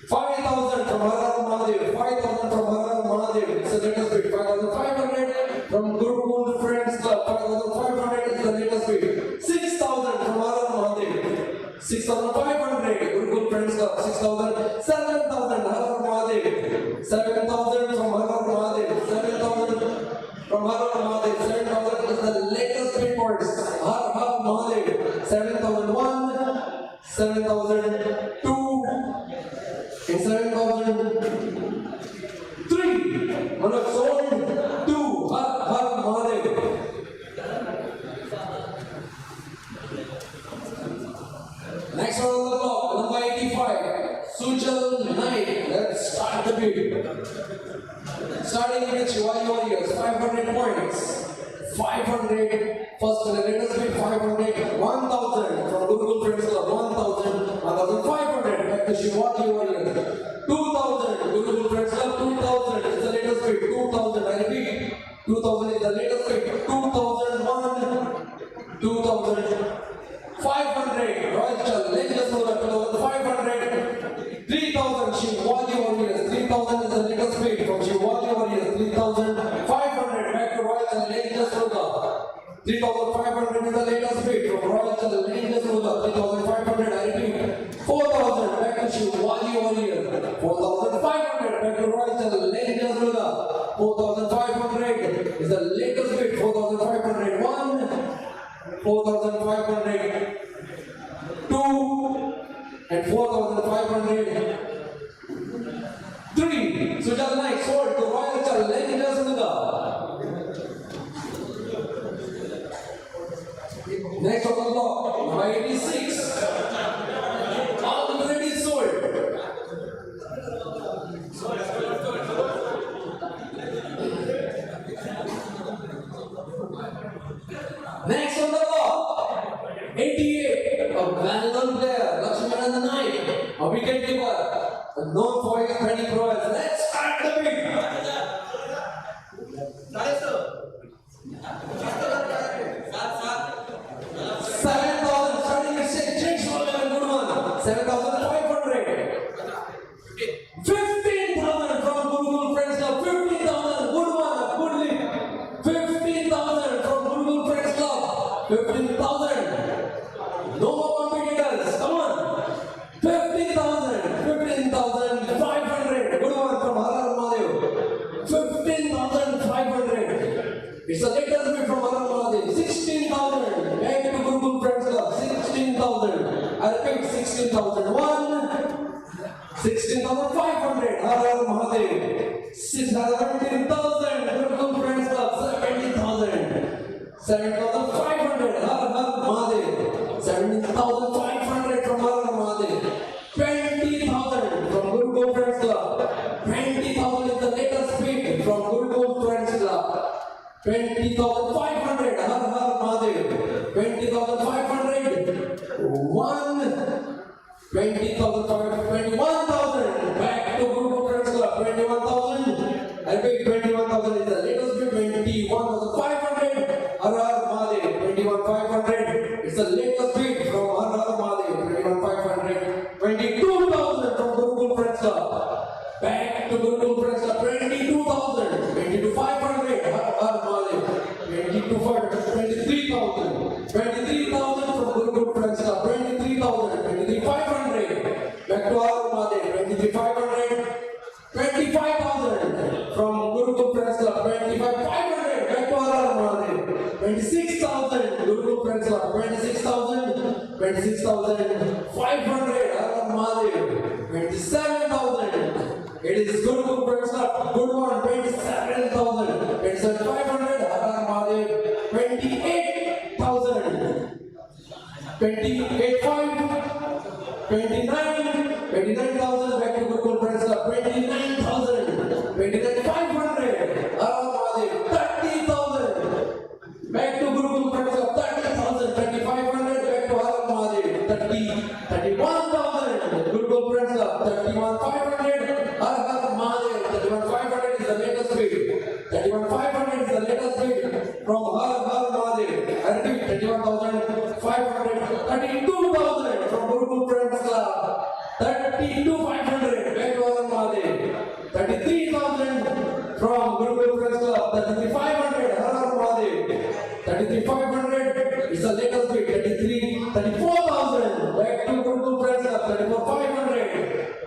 5,000 from Harar Mahadev. 5,000 from Harar Mahadev. It's the latest bid. 5,500 from Gurukul Friends Club. 5,500 is the latest bid. 6,000 from Harar Mahadev. 6,500 Gurukul Friends Club. 6,000. 7,000 Harar Mahadev. 7,000 from Harar Mahadev. 7,000 from Harar Mahadev. 7,000 is the latest bid points. Harar Mahadev. 7,001. 7,002. And 7,003. Manoj sold to Harar Mahadev. Next one on the block, number 85, Sujal Naik. Let's start the bid. Starting with Shivaji Warriors, 500 points. 500, first and the latest bid, 500. 1,000 from Gurukul Friends Club. 1,000. 1,500 back to Shivaji Warriors. 2,000 Gurukul Friends Club. 2,000 is the latest bid. 2,000, I repeat, 2,000 is the latest bid. 2,001. 2,000. 500 Royal Challengers. 2,500. latest Ruga. 3,500 is the latest bid from Royal Challenge, latest Ruga. 3,500, I repeat. 4,000 back to Shivaji Warrior. 4,500 back to Royal Challenge, latest Ruga. 4,500 is the latest bid. 4,500, 1. 4,500, 2. And 4,500, 3. Sujal Naik sold to Royal Challenge, latest Ruga. Next on the block, 96. Already sold. Next on the block, 88. A well-known player, Lakshman Naik, a wicket keeper, known for his penny throwers. Let's start the bid. 7,000, starting with change for the good one. 7,500. 15,000 from Gurukul Friends Club. 15,000, good one, good lead. 15,000 from Gurukul Friends Club. 15,000. No more competitors. Come on. 15,000. 15,500. Good one from Harar Mahadev. 15,500. It's the latest bid from Harar Mahadev. 16,000. Back to Gurukul Friends Club. 16,000. I repeat, 16,001. 16,500. Harar Mahadev. 17,000. Gurukul Friends Club. 70,000. 7,500. Harar Mahadev. 17,500 from Harar Mahadev. 20,000 from Gurukul Friends Club. 20,000 is the latest bid from Gurukul Friends Club. 20,500. Harar Mahadev. 20,500. 1. 20,500. 21,000. Back to Gurukul Friends Club. 21,000. I repeat, 21,000 is the latest bid. 21,500. Harar Mahadev. 21,500. It's the latest bid from Harar Mahadev. 21,500. 22,000 from Gurukul Friends Club. Back to Gurukul Friends Club. 22,000. 22,500. Harar Mahadev. 22,500. 23,000. 23,000 from Gurukul Friends Club. 23,000. 23,500. Back to Harar Mahadev. 23,500. 25,000 from Gurukul Friends Club. 25,500. Back to Harar Mahadev. 26,000 Gurukul Friends Club. 26,000. 26,500 Harar Mahadev. 27,000. It is Gurukul Friends Club. Good one. 27,000. 27,500 Harar Mahadev. 28,000. 28,500. 29,000 back to Gurukul Friends Club. 29,000. 29,500 Harar Mahadev. 30,000 back to Gurukul Friends Club. 30,000. 30,500 back to Harar Mahadev. 31,000 Gurukul Friends Club. 31,500 Harar Mahadev. 31,500 is the latest bid. 31,500 is the latest bid from Harar Mahadev. I repeat, 31,500. 32,000 from Gurukul Friends Club. 32,500 back to Harar Mahadev. 33,000 from Gurukul Friends Club. 33,500 Harar Mahadev. 33,500 is the latest bid. 34,000 back to Gurukul Friends Club. 34,500.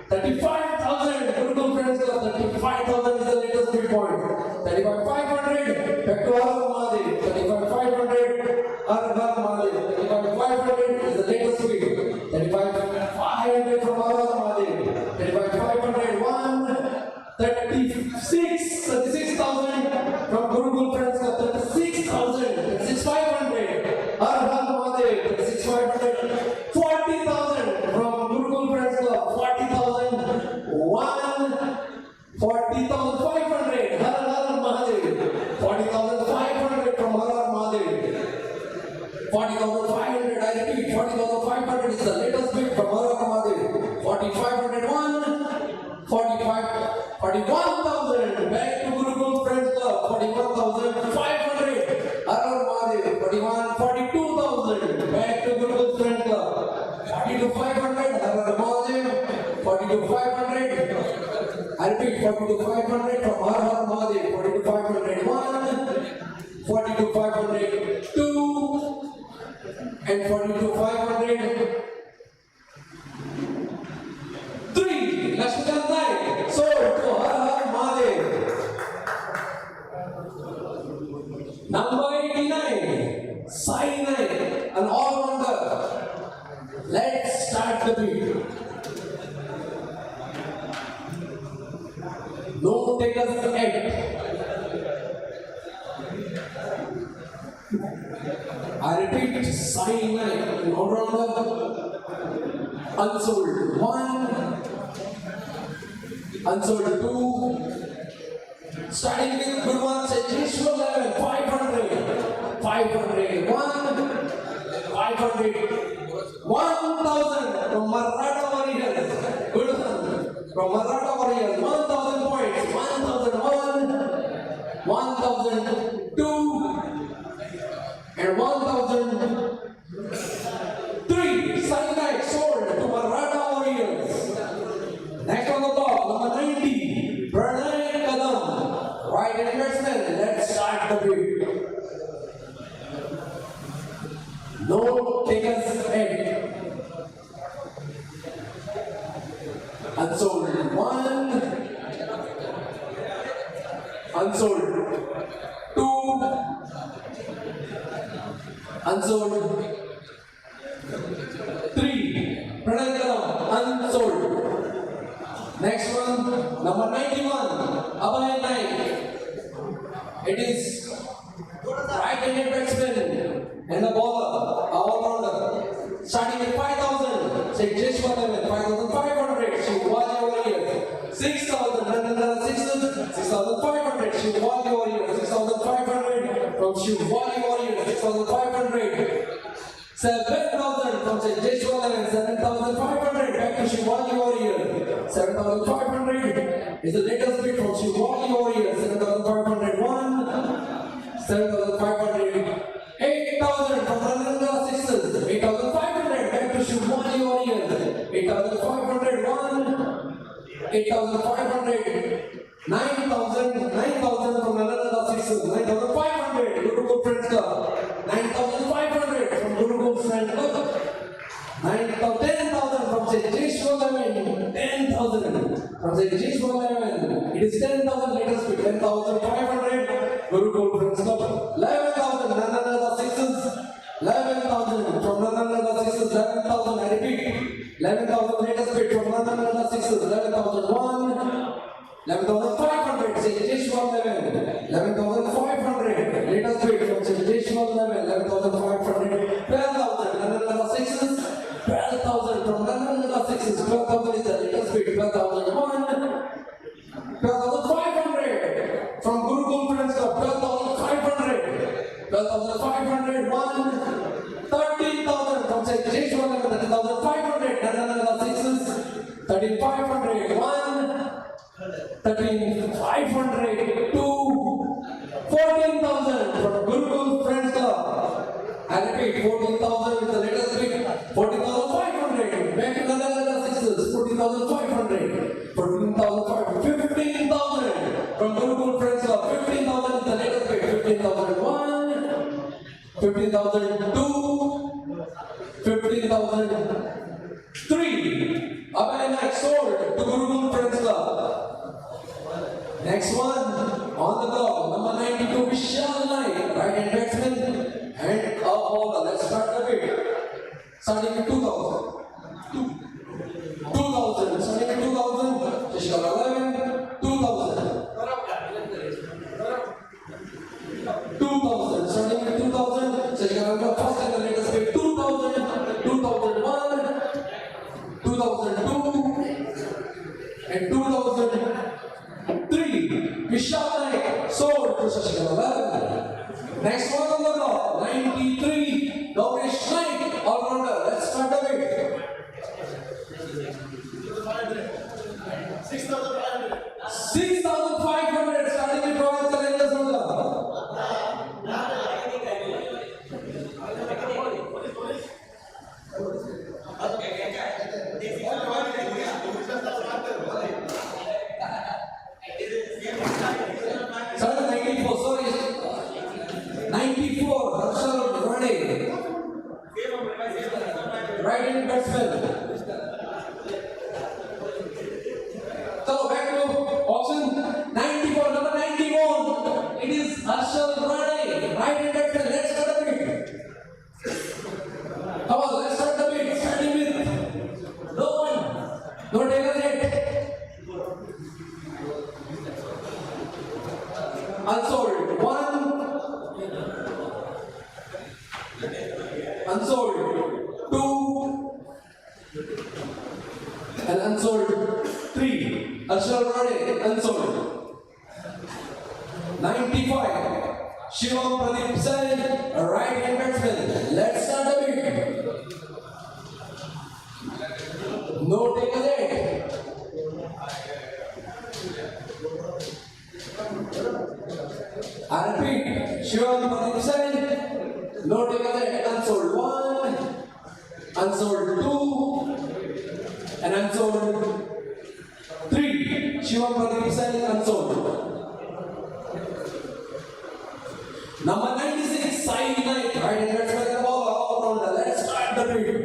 35,000 Gurukul Friends Club. 35,000 is the latest bid point. 35,500 back to Harar Mahadev. 35,500 Harar Mahadev. 35,500 is the latest bid. 35,500 from Harar Mahadev. 35,500. 1. 36,000 from Gurukul Friends Club. 36,000. 36,500 Harar Mahadev. 36,500. 40,000 from Gurukul Friends Club. 40,000. 1. 40,500 Harar Mahadev. 40,500 from Harar Mahadev. 40,500. I repeat, 40,500 is the latest bid from Harar Mahadev. 40,500. 1. 41,000 back to Gurukul Friends Club. 41,500 Harar Mahadev. 42,000 back to Gurukul Friends Club. 42,500 Harar Mahadev. 42,500. I repeat, 42,500 from Harar Mahadev. 42,500. 1. 42,500 42,500. 2 and 42,500. 3. Lakshmikant Naik. Sold to Har Har Mahadev. Number 89. Sai Naik, an all-rounder. Let's start the beat. No takers yet. I repeat, Sai Naik, an all-rounder. Unsold 1, unsold 2. Starting with good ones, Jeshwar 11, 500, 500, 1, 500. 1,000 from Maratha Warriors. Good one. From Maratha Warriors. 1,000 points. 1,001, 1,002, and 1,003. Sai Naik sold to Maratha Warriors. Next on the block, number 90. Pranay Kadam. Right investment. Let's start the bid. No takers yet. Unsold 1, unsold 2, unsold 3. Pranay Kadam, unsold. Next one, number 91, Abhay Naik. It is right-handed batsman and a bowler, all-rounder. Starting with 5,000, say Jeshwar 11, 5,500, Shivaji Warriors. 6,000, another 6,500, Shivaji Warriors. 6,500 from Shivaji Warriors. 6,500. 7,000 from say Jeshwar 11, 7,500 back to Shivaji Warriors. 7,500 is the latest bid from Shivaji Warriors. 7,501, 7,500. 8,000 from Rananga Sixes. 8,500 back to Shivaji Warriors. 8,501, 8,500. 9,000 from Rananga Sixes. 9,500 Gurukul Friends Club. 9,500 from Gurukul Friends Club. 10,000 from say Jeshwar 11. 10,000 from say Jeshwar 11. It is 10,000 latest bid. 10,500 Gurukul Friends Club. 11,000 Rananga Sixes. 11,000 from Rananga Sixes. 11,000 I repeat. 11,000 latest bid from Rananga Sixes. 11,001. 11,500 say Jeshwar 11. 11,500 latest bid from say Jeshwar 11. 11,500. 12,000 Rananga Sixes. 12,000 from Rananga Sixes. 12,000 is the latest bid. 12,001. 12,500 from Gurukul Friends Club. 12,500. 12,500. 13,000 from say Jeshwar 11. 13,500 Rananga Sixes. 13,500. 13,500 to 14,000 from Gurukul Friends Club. I repeat, 14,000 is the latest bid. 14,500 back to Rananga Sixes. 14,500. 14,500. 15,000 from Gurukul Friends Club. 15,000 is the latest bid. 15,001. 15,002. 15,003. Abhay Naik sold to Gurukul Friends Club. Next one on the block, number 92, Vishal Naik, right-hand batsman and a bowler. Let's start the bid. Starting with 2,000. 2,000. Starting with 2,000. Jeshwar 11. 2,000. 2,000. Starting with 2,000. Jeshwar first and the latest bid. 2,000. 2,001. 2,002. And 2003. Vishal Naik sold to CHATRAPATI. Next one on the block, 93. Naik, all-rounder. Let's start the 94, Harshal Rane. Right-hand batsman. So back to option 94, number 91. It is Harshal Rane. Right-hand batsman. Let's start the beat. Come on, let's start the beat. Starting with no one. No take a hit. Unsold. One. Unsold. Two. And unsold. Three. Harshal Rane. Unsold. 95. Shivam Pradeep Sen. Right-hand batsman. Let's start the beat. No take a hit. I repeat, Shivam Pradeep Sen, no take a hit. Unsold 1, unsold 2, and unsold 3. Shivam Pradeep Sen, unsold. Number 96, Sai Naik, right-hand batsman and bowler, all-rounder. Let's start the beat.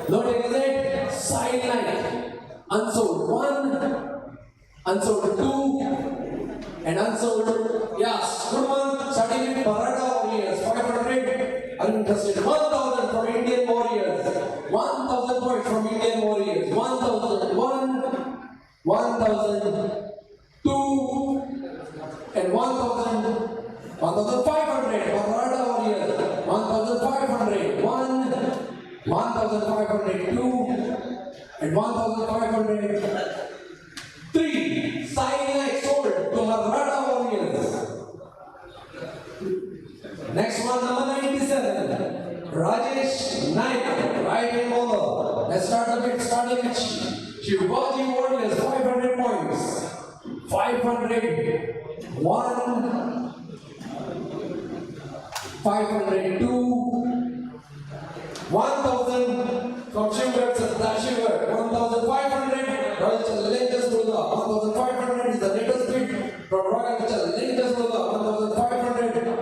No take a hit. Sai Naik, unsold 1, unsold 2, and unsold. Yes, good one. Starting with Maratha Warriors, 500. Uninterested. 1,000 from Indian Warriors. 1,000 points from Indian Warriors. 1,001, 1,002, and 1,500. Maratha Warriors. 1,500. 1,502, and 1,503. Sai Naik sold to Maratha Warriors. Next one, number 97. Rajesh Naik, right-hand bowler. Let's start the bit, starting with Shivaji Warriors, 500 points. 500, 1, 502, 1,000 from Shiva Shiva, 1,500 Royal Challengers Buddha, 1,500 is the latest bid from Royal Challengers Buddha, 1,500,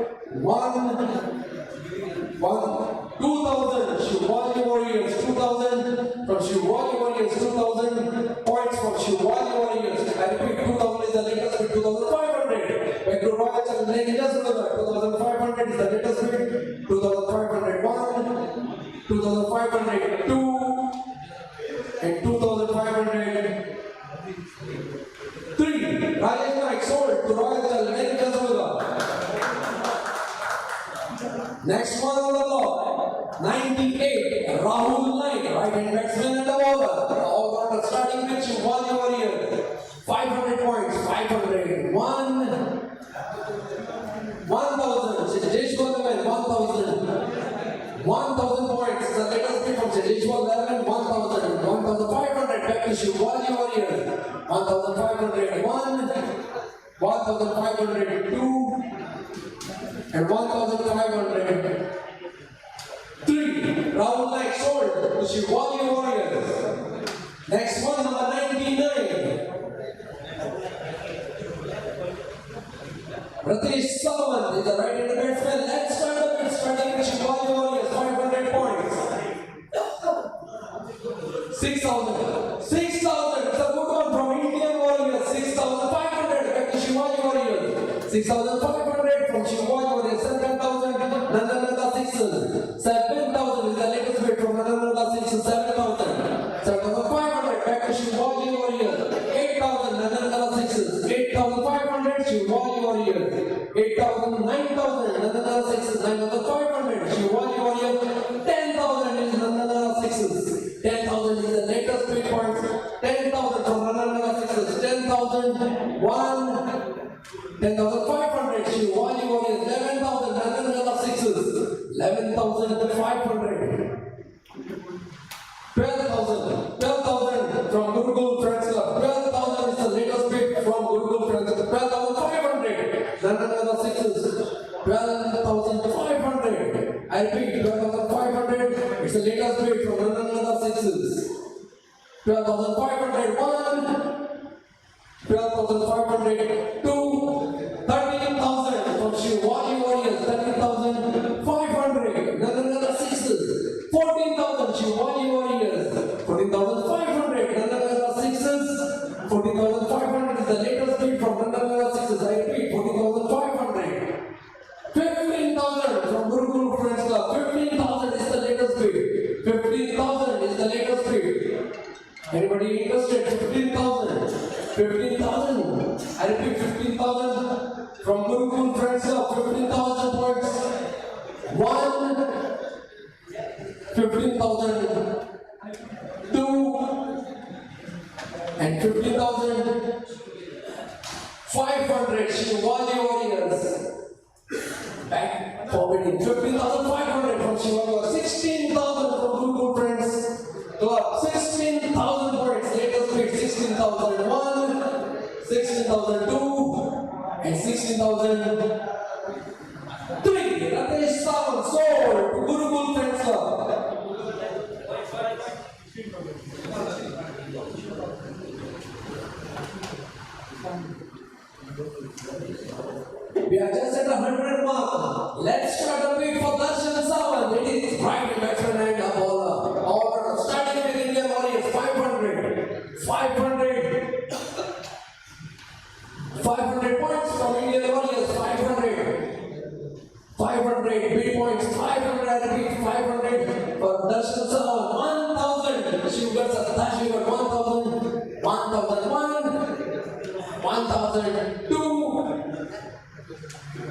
2,000 Shivaji Warriors, 2,000 from Shivaji Warriors, 2,000 points from Shivaji Warriors. I repeat, 2,000 is the latest bid, 2,500. Back to Royal Challengers Buddha, 2,500 is the latest bid, 2,500, 2,500, 2, and 2,503. Rajesh Naik sold to Royal Challengers Buddha. Next one on the block, 98. Rahul Naik, right-hand batsman and the bowler. All-rounder starting with Shivaji Warriors. 500 points, 500, 1,000. Jeshwal 1,000 points. The latest bid from Jeshwal 1,000. 1,500 back to Shivaji Warriors. 1,500, 1,502, and 1,503. Rahul Naik sold to Shivaji Warriors. Next one, number 99. Ratish Solomon is the right-handed batsman. Let's start the bit, starting with Shivaji Warriors, 500 points. 6,000. 6,000. It's a good one from Indian Warriors. 6,500 back to Shivaji Warriors. 6,500 from Shivaji Warriors. 7,000. Nandananda sixes. 7,000 is the latest bid from Nandananda sixes. 7,000. 7,500 back to Shivaji Warriors. 8,000 Nandananda sixes. 8,500 Shivaji Warriors. 8,000, 9,000 Nandananda sixes. 9,500 Shivaji Warriors. 10,000 is Nandananda sixes. 10,000 is the latest bid points. 10,000 from Nandananda sixes. 10,000, 10,500 Shivaji Warriors. 11,000 Nandananda sixes. 11,500. 12,000 from Gurukul Friends Club. 12,000 is the latest bid from Gurukul Friends Club. 12,500. Nandananda sixes. 12,500. I repeat, 12,500. It's the latest bid from Nandananda sixes. 12,500. 1, 12,500 to 13,000 from Shivaji Warriors, 13,500. Another sixes, 14,000 Shivaji Warriors, 14,500. Another sixes, 14,500 is the latest bid from another sixes. I repeat, 14,500. 15,000 from Gurukul Friends Club. 15,000 is the latest bid. 15,000 is the latest bid. Anybody interested? 15,000. 15,000. I repeat, 15,000 from Gurukul Friends Club. 15,000 points. 15,000. 2 and 15,500. Shivaji Warriors. Back forwarding 15,500 from Shivaji Warriors. 16,000 from Gurukul Friends Club. 16,000 points. Latest bid 16,001, 16,002 and 16,003. Rakesh Sawant sold to Gurukul Friends Club. We are just at 100 mark. Let's start a bid for Darshan Sawant. It is right batsman and a bowler. Order starting with Indian Warriors 500. 500 points from Indian Warriors. 500. 500 bid points. 500. I repeat, 500 for Darshan Sawant. 1,000. Sugar Satashi got 1,000. 1,001. 1,002.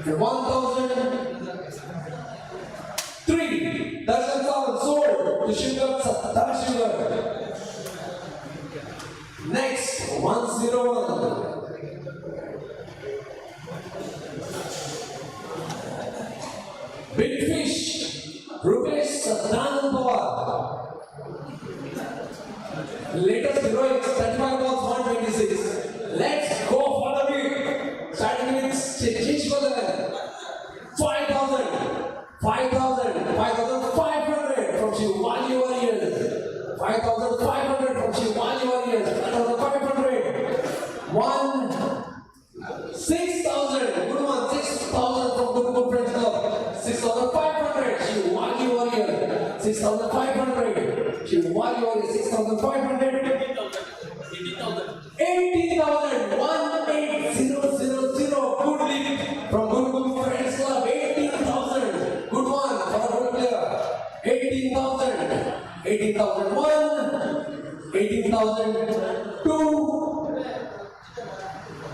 1,003. Darshan Sawant sold to Sugar Satashi. Next, 101. Big Fish, Rupesh Satyanand Pawar. Latest heroics, 35 balls, 126. Let's go for the bid. Starting with Chichish for the 5,000. 5,500 from Shivaji Warriors. 5,500 from Shivaji Warriors. 5,500. 6,000. Good one. 6,000 from Gurukul Friends Club. 6,500. Shivaji Warriors. 6,500. Shivaji Warriors. 6,500. 18,000. 18,000. Good lead from Gurukul Friends Club. 18,000. Good one for a good player. 18,000. 18,001. 18,002.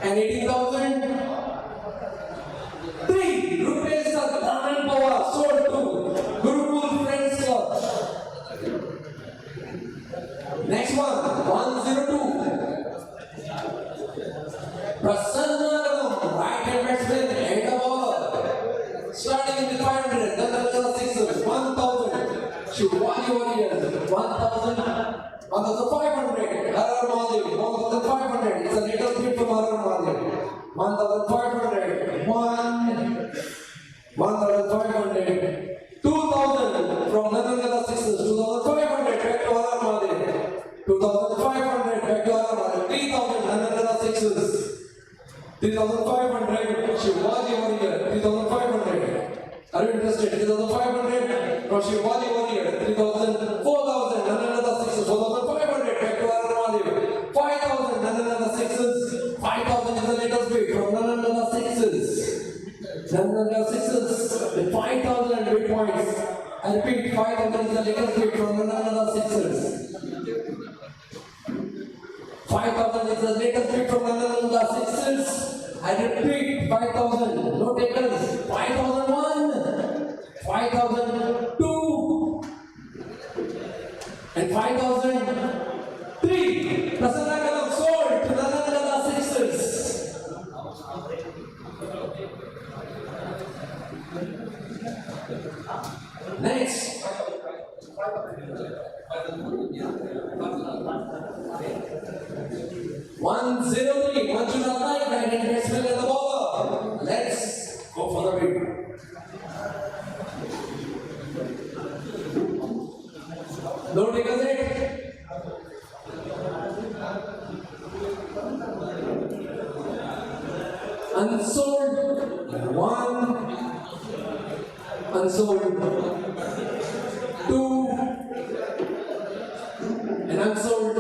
And 18,003. Rupesh Satyanand Pawar sold to Gurukul Friends Club. Next one, 102. Prasanna, right-hand batsman and a bowler. Starting in the 500, then another 600, 1,000. Shivaji Warriors, 1,000. 1,500. Harar Mahadev, 1,500. It's a latest bid from Harar Mahadev. 1,500. 1,500. 2,000 from another 600. 2,500 back to Harar Mahadev. 2,500 back to Harar Mahadev. 3,000 another 600. 3,500 Shivaji Warrior. 3,500. Are you interested? 3,500 from Shivaji Warrior. 3,000. 4,000 another 600. 4,500 back to Harar Mahadev. 5,000 another 600. 5,000 is the latest bid from another 600. Another 600. 5,000 bid points. I repeat, 5,000 is the latest bid from another 600. 5,000 is the latest bid from another 600. I repeat, 5,000. No takers. 5,001. 5,002. And 5,003. Prasanna Kalam sold to another 600. Next. 103. Manjunath Naik, right-hand batsman and the bowler. Let's go for the bid. No takers yet. unsold, 1, unsold, 2, and unsold,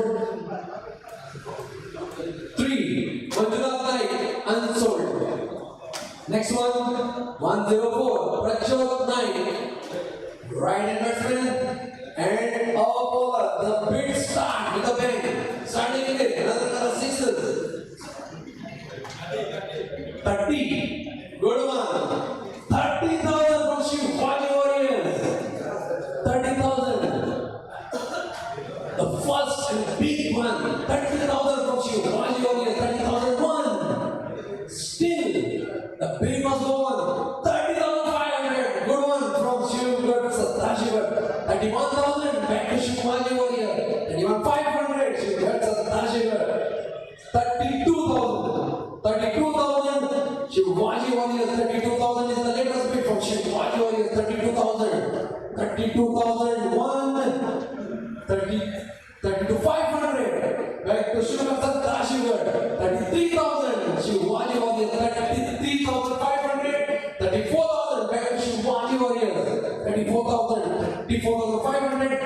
3. Manjunath Naik, unsold. Next one, 104, Prachot Naik, right hand batsman, and up over. The bid start with a bang, starting again, another sixes. 30, good one. 30,000 from Shivaji Warriors. 30,000. The first and big one. 30,000 from Shivaji Warriors. 30,001. Still, the bid was on. 30,500. Good one from Shivaji. 31,000 back to Shivaji Warrior. 31,500. Shivaji. 32,000. 32,000. Shivaji Warriors. 32,000 is the latest bid from Shivaji Warriors. 32,000. 32,001. 32,500. Back to Shivaji. 33,000. Shivaji Warriors. 33,500. 34,000. Back to Shivaji Warriors. 34,000. 34,500.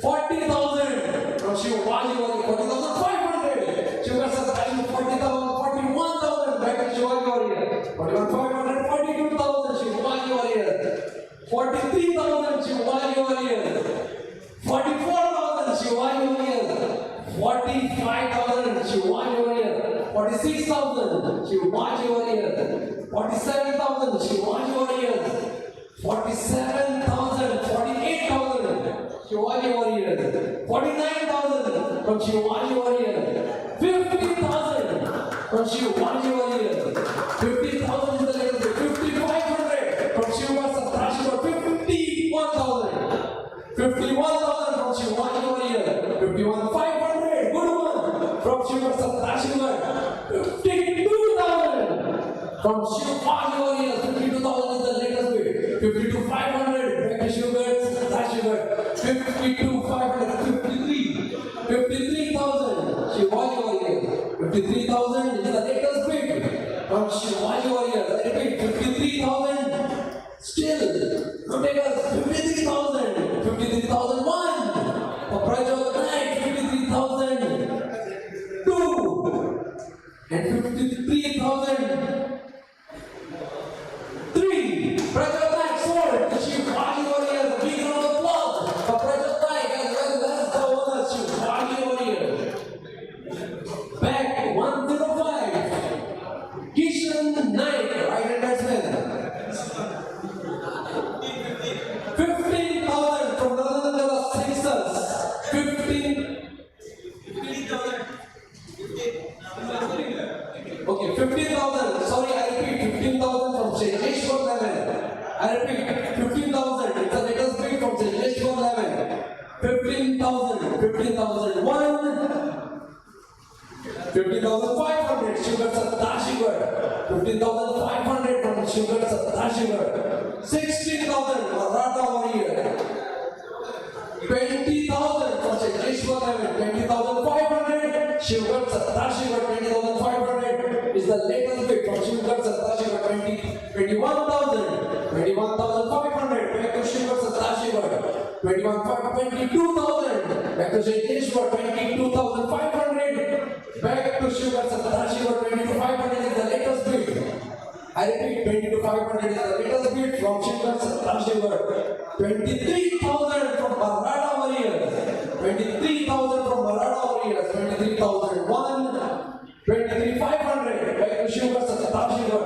40,000 from Shivaji Warriors. 40,500. Shivaji 40,000. 41,000. Back to Shivaji Warriors. 41,500. 42,000. Shivaji Warriors. 43,000. Shivaji Warriors. 44,000. Shivaji Warriors. 45,000. Shivaji Warriors. 46,000. Shivaji Warriors. 47,000. Shivaji Warriors. 47,000. 48,000. Shivaji Warriors. 49,000 from Shivaji Warriors. 50,000 from Shivaji Warriors. 50,000 is the latest. 5,500 from Shivaji. 51,000. 51,000 from Shivaji Warriors. 51,500. Good one from Shivaji. 52,000 from Shivaji Warriors. 52,000 is the latest bid. 52,500 back to Shivaji. 52,500. 53,000 Shivaji Warriors. 53,000 is the latest bid from Shivaji Warriors. I repeat, 53,000. Still, rotators 53,000. 53,001 for Prajot Naik. 53,002 and 53,003. Prajot Naik sold to Shivaji Warriors. Big round of applause for Prajot Naik as well as the owner Shivaji Warriors. Back 105. Kishan Naik, right hand batsman. 15,000 from Narendra Sixers. 15,000. Okay, 15,000. Sorry, I repeat, 15,000 from Jeshwar 11. I repeat, 15,000. It's the latest bid from Jeshwar 11. 15,000. 15,001. 50,500. Sugar Satashigar. 15,500 from Sugar Satashigar. 16,000 Maratha Warrior. 20,000 from Jeshwar 11. 20,500. Sugar Satashigar. 20,500 is the latest bid from Sugar Satashigar. 21,000. 21,500 back to Sugar Satashigar. 22,000 back to Jeshwar. 22,500 back to Sugar Satashigar. 22,500 is the latest bid. I repeat, 22,500 is the latest bid from Sugar Satashigar. 23,000 from Maratha Warriors. 23,000 from Maratha Warriors. 23,001. 23,500 back to Sugar Satashigar.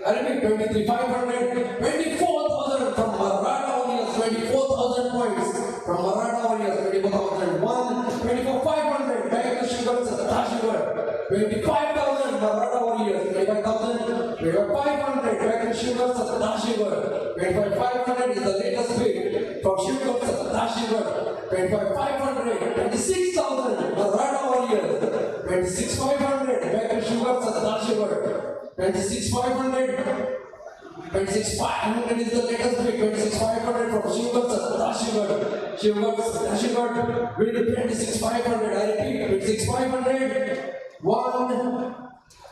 I repeat, 23,500. 24,000 from Maratha Warriors. 24,000 points from Maratha Warriors. 24,001. 24,500 back to Sugar Satashigar. 25,000 Maratha Warriors. 25,000. 25,500 back to Sugar Satashigar. 25,500 is the latest bid from Sugar Satashigar. 25,500. 26,000 Maratha Warriors. 26,500 back to Sugar Satashigar. 26,500. 26,500 is the latest bid. 26,500 from Sugar Satashigar. Sugar Satashigar with 26,500. I repeat, 26,500. 1,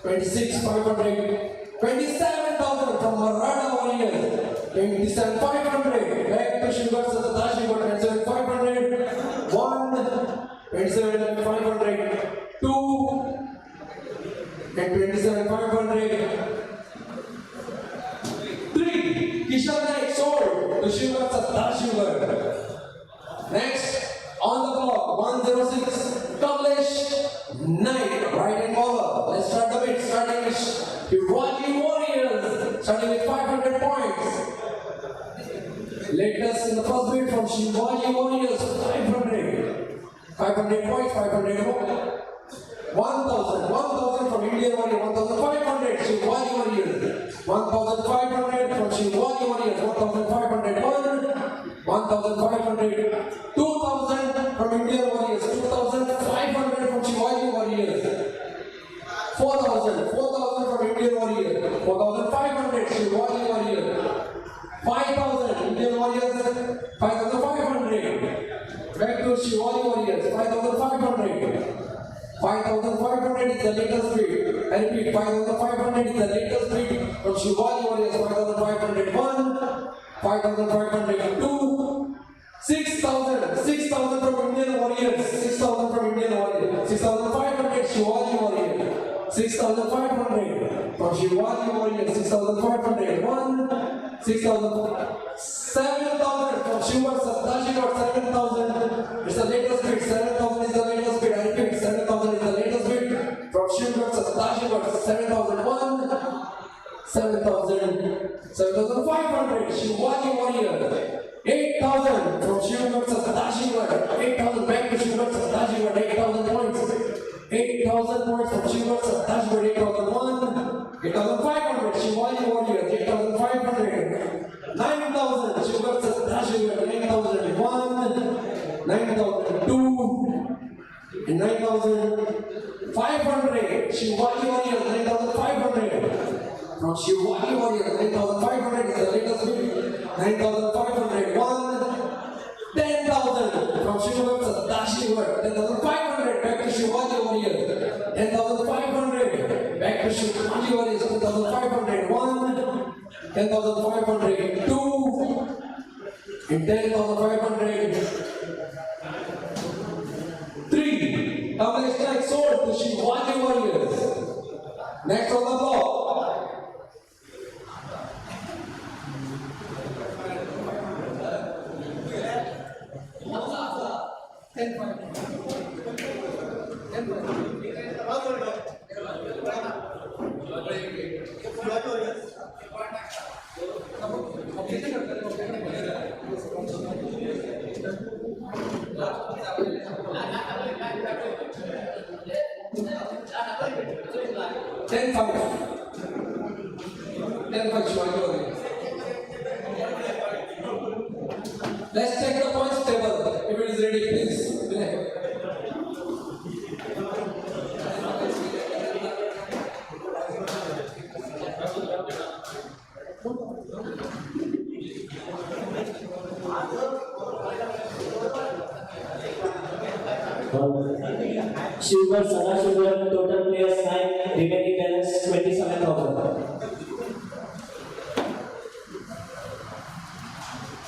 26,500. 27,000 from Maratha Warriors. 27,500. Back to Shiva Satadashi for 27,500. 1, 27,500. 2, and 27,500. 3. Kishan Naik sold to Shiva Satadashi. Next, on the clock, 106, Kamlesh Knight, right hand bowler. Let's start the bid, starting with Shivaji Warriors, starting with 500 points. Latest in the first bid from Shivaji Warriors, 500. 500 points, 500 more. 1,000 from Indian Warrior, 1,500, Shivaji Warriors. 1,500 from Shivaji Warriors, 1,501. 1,500, 2,000 from Indian Warriors, 2,500 from Shivaji Warriors, 4,000 from Indian Warriors, 4,500 Shivaji Warriors, 5,000 Indian Warriors, 5,500, back to Shivaji Warriors, 5,500. 5,500 is the latest bid. I repeat, 5,500 is the latest bid from Shivaji Warriors, 5,501. 5,502, 6,000 from Indian Warriors, 6,000 from Indian Warriors, 6,500 Shivaji Warriors, 6,500 from Shivaji Warriors, 6,500, 1, 6,000, 7,000 from Shiva Satadashi, 7,000, it's the latest bid, 7,000 is the latest bid, I repeat, 7,000 is the latest bid from Shiva Satadashi, 7,001, 7,000, 7,500, Shivaji Warrior, 8,000 from Shiva Satadashi, 8,000 back to Shiva Satadashi, 8,000 points, 8,000 points from Shiva Satadashi, 8,001, 8,500, Shivaji Warrior, 8,500, 9,000, Shiva Satadashi, 9,001, 9,002, and 9,500, Shivaji Warrior, 9,500. From Shivaji Warriors, 9,500 is the latest bid. 9,500, 1, 10,000 from Shiva Satadashi, 10,500 back to Shivaji Warriors, 10,500 back to Shivaji Warriors, 10,500, 1, 10,500, 2, and 10,500, 3. Kamlesh Knight sold to Shivaji Warriors. Next on the block. 10,500 Shivaji Warriors. Let's check the points table. If it is ready, please. Vinay. Shiva Satadashi, total players 9, remaining balance 27,000.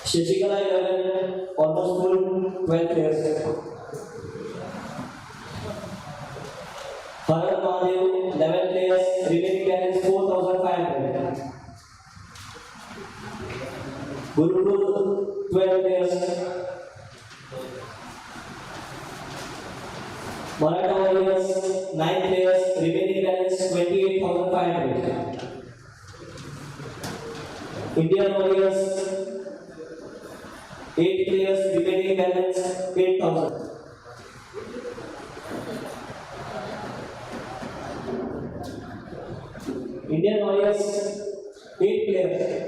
Shashikala 11, almost full, 12 players. Bharat Mahadev 11 players, remaining balance 4,500. Gurukul 12 players. Maratha Warriors 9 players, remaining balance 28,500. Indian Warriors 8 players, remaining balance 8,000. Indian Warriors 8 players.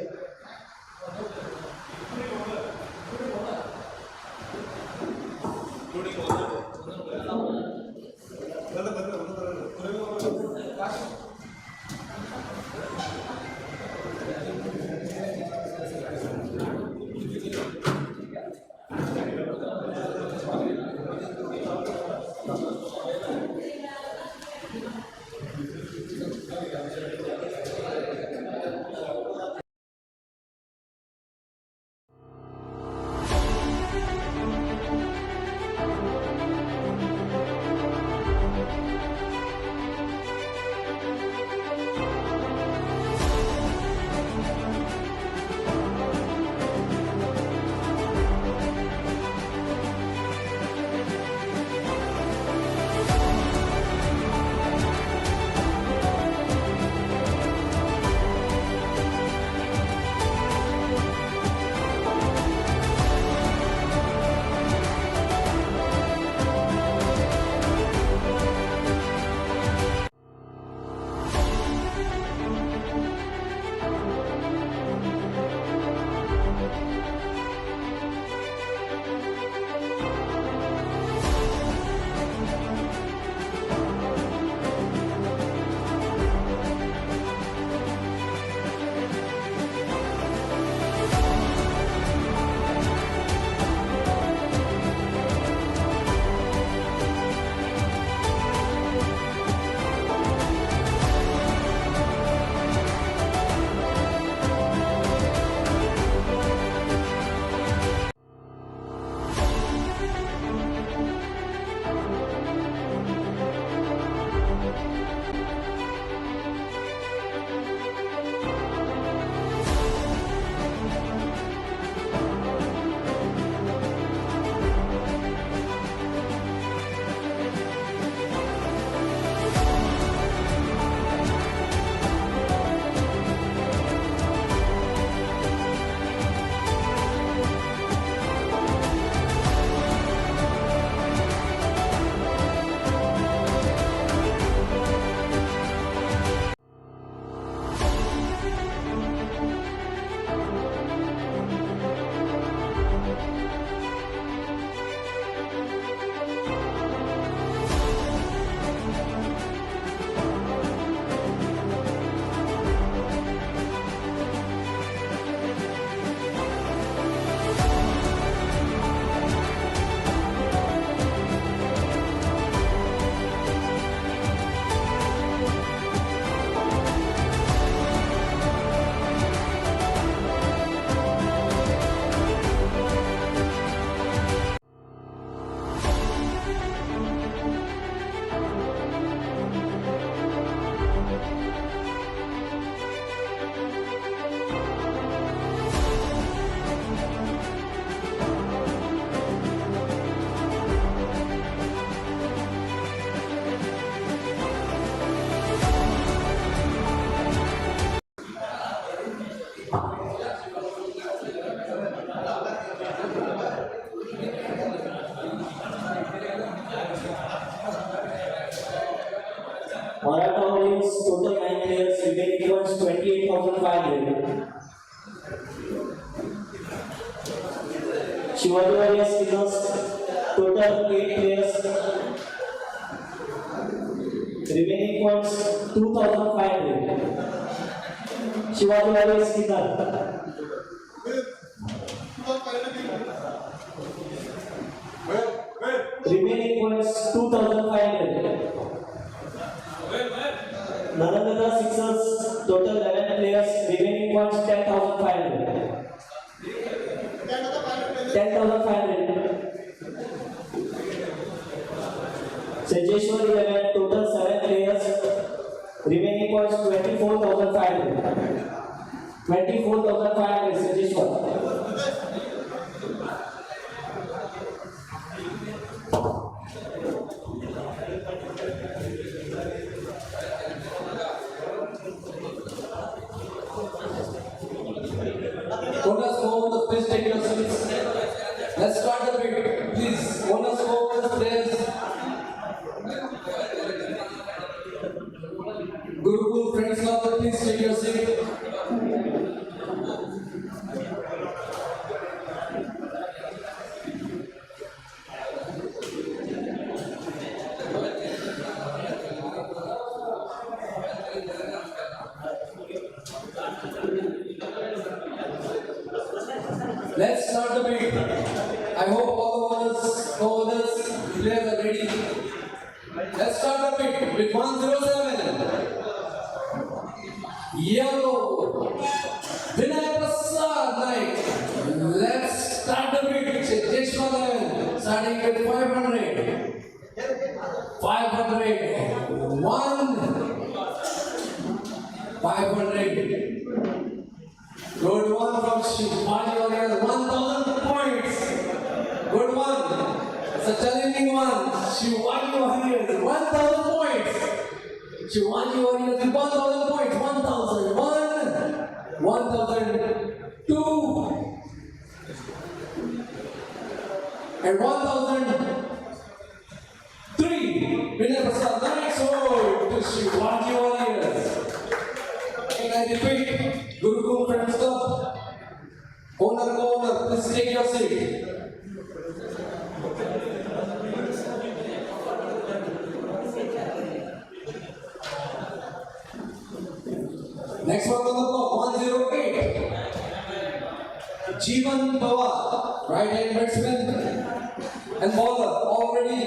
Maratha Warriors total 9 players, remaining ones 28,500. Shivaji Warriors winners total 8 players, remaining ones 2,500. Shivaji Warriors winner. Remaining points 2,500. Narendra Sixers total 11 players. Remaining points 10,500. 10,500. Sejeshwar 11 total 7 players. Remaining points 24,500. 24,500 Sejeshwar. Owners go, please take your seats. Let's start the bid. Please, owners go, players. Gurukul Friends Club, please take your seat. Let's start the bid. I hope all the owners, players are ready. Let's start the bid with 107. Yellow. Vinay Prasad Naik. Let's start the bid. Jeshwar 11. Starting with 500. 500. 500. Good one from Shivaji Warriors, 1,000 points. Good one. It's a challenging one. Shivaji Warriors, 1,000 points. Shivaji Warriors, 1,000 points. 1,001, 1,002, and 1,003. Winner Prasad, nice hold to Shivaji Warriors. And I repeat, Gurukul Friends Club, owner, please take your seat. Next one on the block, 108. Jeevan Pawar, right hand batsman and bowler, already.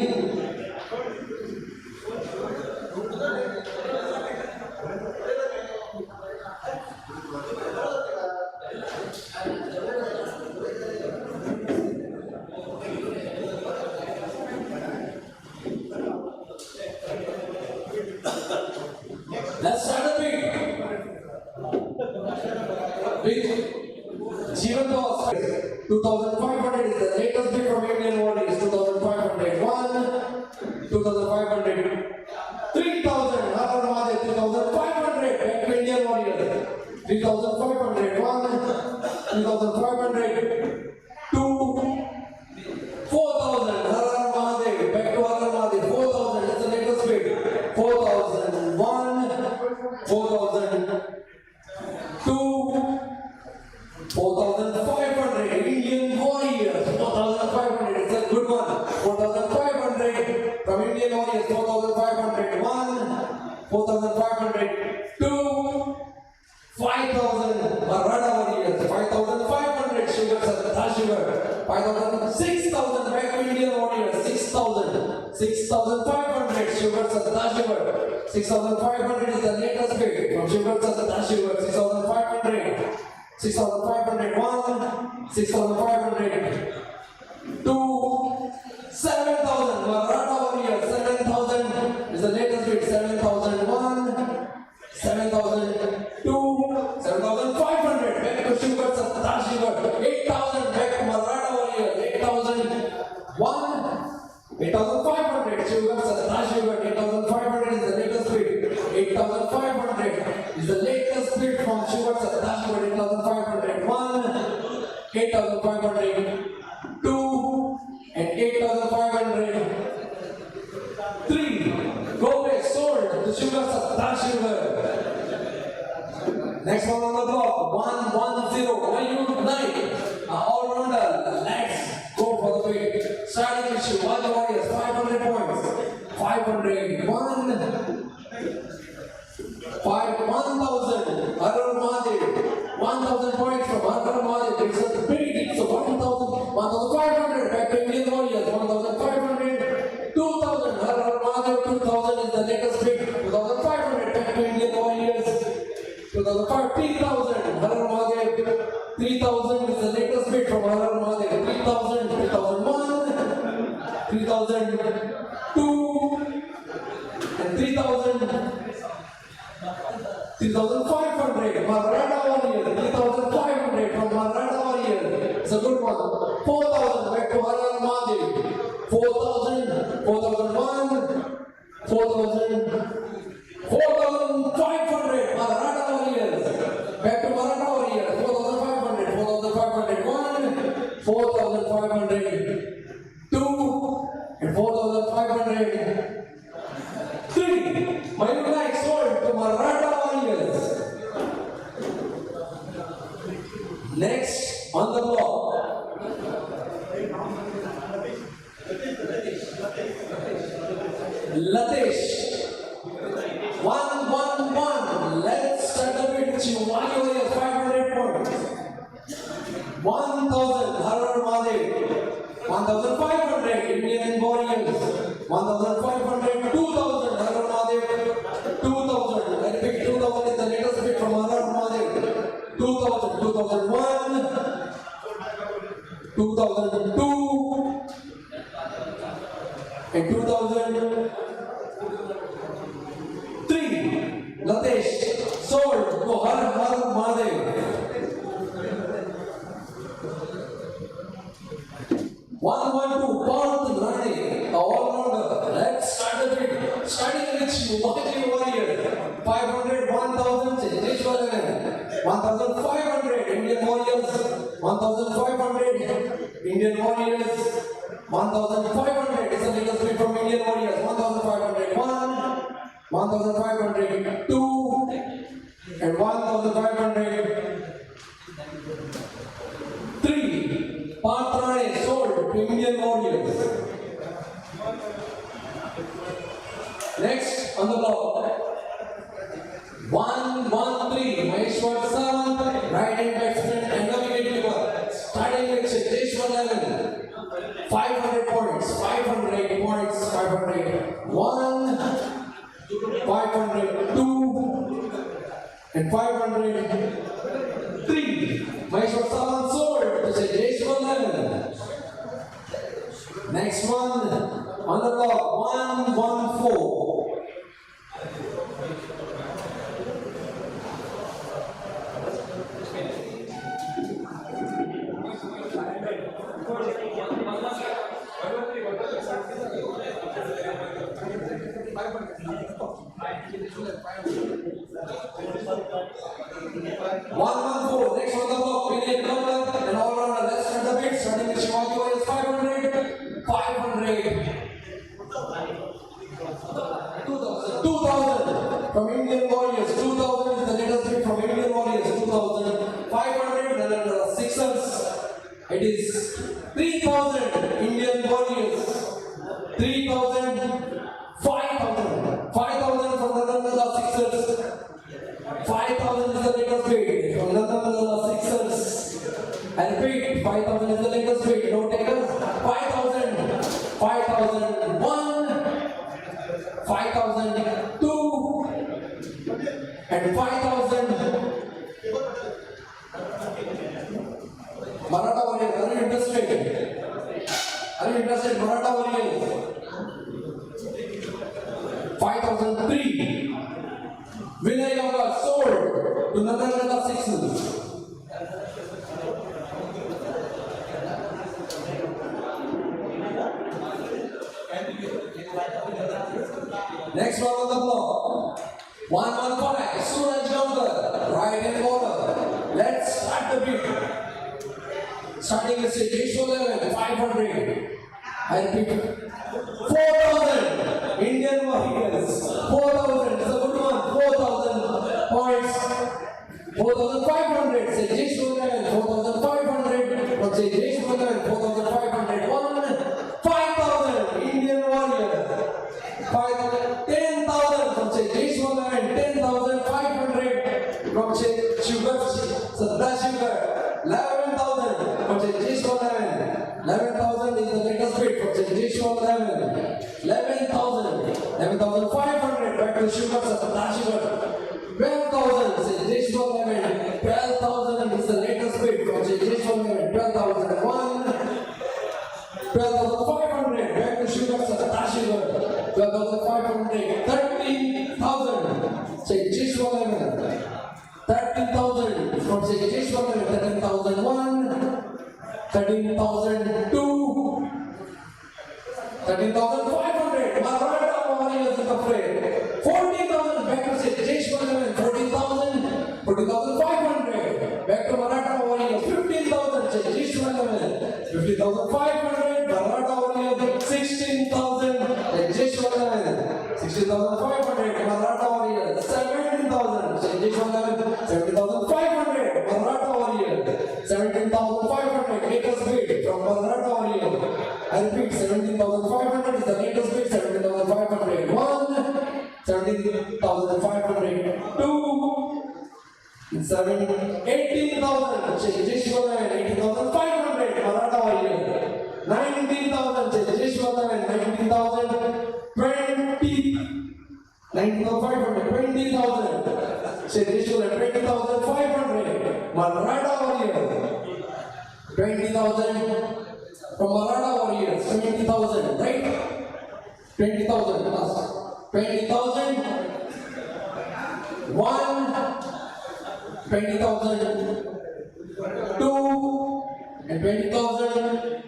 Let's start the bid. Jeevan Pawar, 2,500 is the latest bid from Indian Warriors. 2,500. 2,500. 3,000. 3,500. Back to Indian Warriors. 3,500. 3,500. 4,000. Back to Mahadev. 4,000. That's the latest bid. 4,000. 4,000. 4,500. Indian Warriors. 4,500. It's a good one. 4,500 from Indian Warriors. 4,500. 4,500. 5,000. Maratha Warriors. 5,500. Sugar. 5,000. 6,000 back to Indian Warriors. 6,000. 6,500. Sugar. 6,500 is the latest bid from Sugar. 6,500. 6,500. 6,500. 7,000. Maratha Warriors. 7,000 is the latest bid. 7,001. 7,000. 7,500. Back to Sugar. 8,000 back to Maratha Warriors. 8,001. 8,500. Sugar. 8,500 is the latest bid. 8,500 is the latest bid from Sugar. 8,500. 8,500. 2 and 8,500. 3. Go back sold to Sugar. Shiva Sadashiva. Next one on the block, 110, Mayur Knight, all-rounder. Let's go for the win. Starting with SHIVAJI Warriors, 500 points. 500, 1,000. Arun Mahadev, 1,000 points from Arun Mahadev. It's a big, it's a 1,500. Back to Indian Warriors, 1,500. 2,000. Arun Mahadev, 2,000 is the latest pick. 2,500. Back to Indian Warriors. 3,000. Arun Mahadev, 3,000 is the latest bid from Arun Mahadev. 3,000, 3,001, 3,002, and 3,500. Maratha Warrior, 3,500 from Maratha Warrior. It's a good one. 4,000 back to Arun Mahadev. 4,000, 4,001, 4,000. 4,500 Maratha Warriors. Back to Maratha Warriors. 4,500, 4,501, 4,500, 2, and 4,500, 3. Mayur Knight sold to Maratha Warriors. Next on the block, Latesh. 111. Let's start the bid. SHIVAJI Warriors, 500 points. 1,000. Arun Mahadev. 1,500. Indian Warriors. 1,500. 2,000. Arun Mahadev. 2,000. I repeat, 2,000 is the latest bid from Arun Mahadev. 2,000. 2,001. 2,002. And 2,000. Latesh sold to Arun Mahadev. 112 Parth Rani, all-rounder. Let's start the bid. Starting with SHIVAJI Warrior, 500, 1,000, CHATRAPATI, 1,500, Indian Warriors, 1,500, Indian Warriors, 1,500. It's the latest bid from Indian Warriors. 1,500, 1,500, 2, and 1,500, 3. Parth Rani sold to Indian Warriors. Next on the block, 113, Maheshwar Sawant, right-hand batsman and the wicketkeeper. Starting with Jeshwar 11, 500 points, 580 points, 501, 502, and 503. Maheshwar Sawant sold to Jeshwar 11. Next one on the block, 114. Next on the block, Vinay Kamal and all around. Let's start the bid. Starting with SHIVAJI Warriors, 500, 500, 2,000 from Indian Warriors. 2,000 is the latest bid from Indian Warriors. 2,000, 500, and then the Sixers. It is 3,000 Indian Warriors. 3,000, 5,000, 5,000 from the Sixers. 5,000 is the latest bid from the Sixers. And repeat, 5,000 is the latest bid. No takers. 5,000, 5,001, 5,002, and 5,000. Maratha Warriors, are you interested? Are you interested, Maratha Warriors? 5,003. Vinay Kamal sold to Nathan Sixers. Next one on the block, 115, Suraj Gankar, right hand bowler. Let's start the bid. Starting with Jeshwar 11, 500. I repeat, 4,000 Indian Warriors. 4,000 is a good 4,500. Say Jeshwar 11. 4,500. From say Jeshwar 11. 4,500. 5,000. Indian warrior. 5,000. 10,000. From say Jeshwar 11. 10,500. From say SHIVAJI. SHIVAJI. 11,000. From say Jeshwar 11. 11,000 is the latest bid. From say Jeshwar 11. 11,000. 11,500. Back to SHIVAJI. 12,000. Say Jeshwar 11. 12,000 is the latest bid. From say Jeshwar 11. 12,001. 12,500. Back to SHIVAJI. 12,500. 13,000. Say Jeshwar 11. 13,000 from say Jeshwar 11. 13,001. 13,002. 13,500. Maratha warriors in the fray. 14,000. Back to say Jeshwar 11. 14,000. 14,500. Back to Maratha warriors. 15,000. Say Jeshwar 11. 15,500. Maratha warriors. 16,000. Say Jeshwar 11. 16,500. Maratha warriors. 17,000. Say Jeshwar 11. 17,500. Maratha warriors. 17,500. Latest bid from Maratha warriors. I repeat, 17,500 is the latest bid. 17,500. 1. 17,500. 2. 18,000. Say Jeshwar 11. 18,500. Maratha warriors. 19,000. Say Jeshwar 11. 19,000. 19,500. 20,000. Say Jeshwar 11. 20,500. Maratha warriors. 20,000 from Maratha warriors. 20,000, right? 20,000 plus 20,000. 1. 20,000. 2. And 20,000.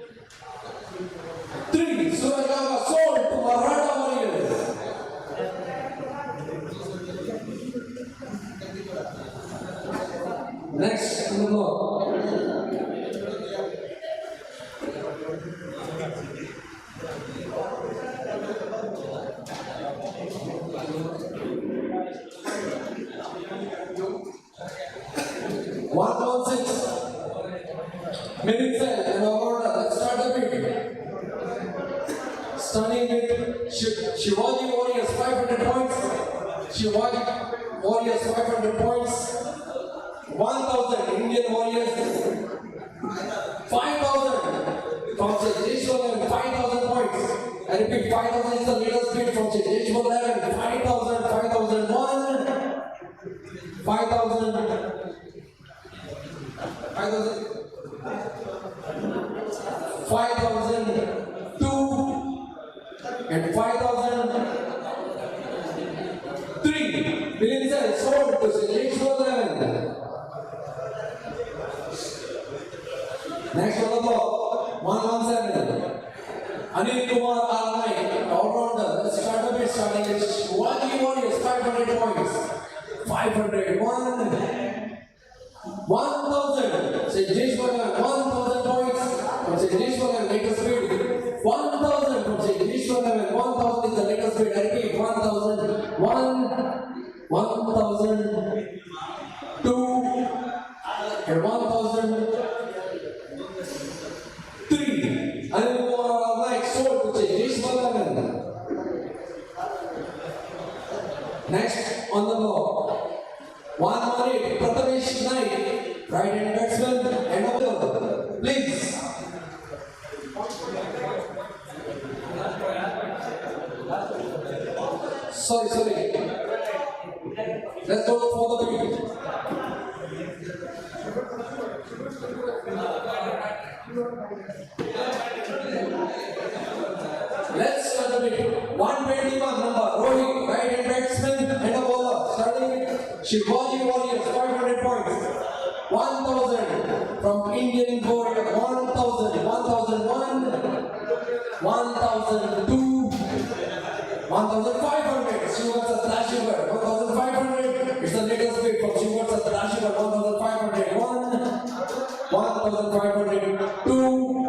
3. Surajava sold to Maratha warriors. Next, on the block. Minutes and order. Let's start the bid. Starting with Shivaji warriors 500 points. Shivaji warriors 500 points. 1,000 Indian warriors. 5,000 from Jeshwar 11. 5,000 points. I repeat, 5,000 is the latest bid from Jeshwar 11. 5,000. 5,001. 5,000. 5,000. 5,002 and 5,003. Millions are sold to Jeshwar 11. Next on the block, 117. Anil Kumar R9, all-rounder. Let's start the bid starting with Shivaji warriors 500 points. 501. 1,000. Say Jeshwar 11. 1,000 points. From say Jeshwar 11, latest bid. 1,000 from say Jeshwar 11. 1,000 is the latest bid. I repeat, 1,000. 1. 1,000. 2. And 1,003. Anil Kumar R9 sold to say Jeshwar 11. Next on the block. 118, Prathamesh Naik, right hand batsman and over. Please. Sorry. Let's go for the bid. Let's start the bid. 121 number, Rohit, right hand batsman and a bowler. Starting with Shivaji warriors 500 points. 1,000 from Indian warrior. 1,000. 1,001. 1,002. 1,500. Shivaji Satrashivar. 1,500. It's the latest bid from Shivaji Satrashivar. 1,500. 1,502.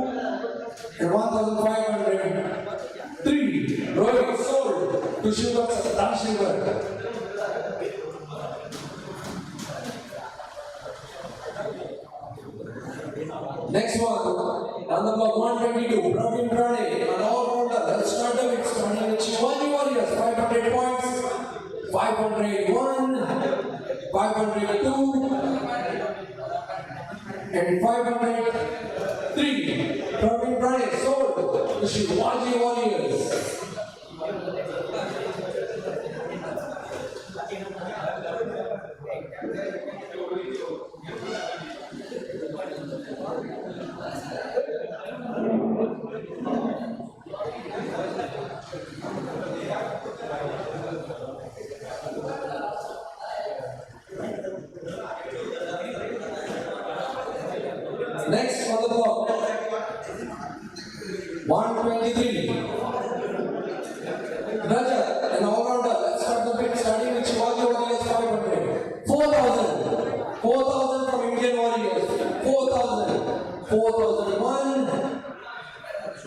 And 1,503. Rohit sold to Shivaji Satrashivar. Next one, on the block 122, Praveen Prane, an all-rounder. Let's start the week, starting with Shivaji Warriors, 500 points, 501, 502, and 503. Praveen Prane sold to Shivaji Warriors. Next on the block, 123. Rajat, an all-rounder. Let's start the bid, starting with Shivaji Warriors 500. 4,000. 4,000 from Indian Warriors. 4,000. 4,001.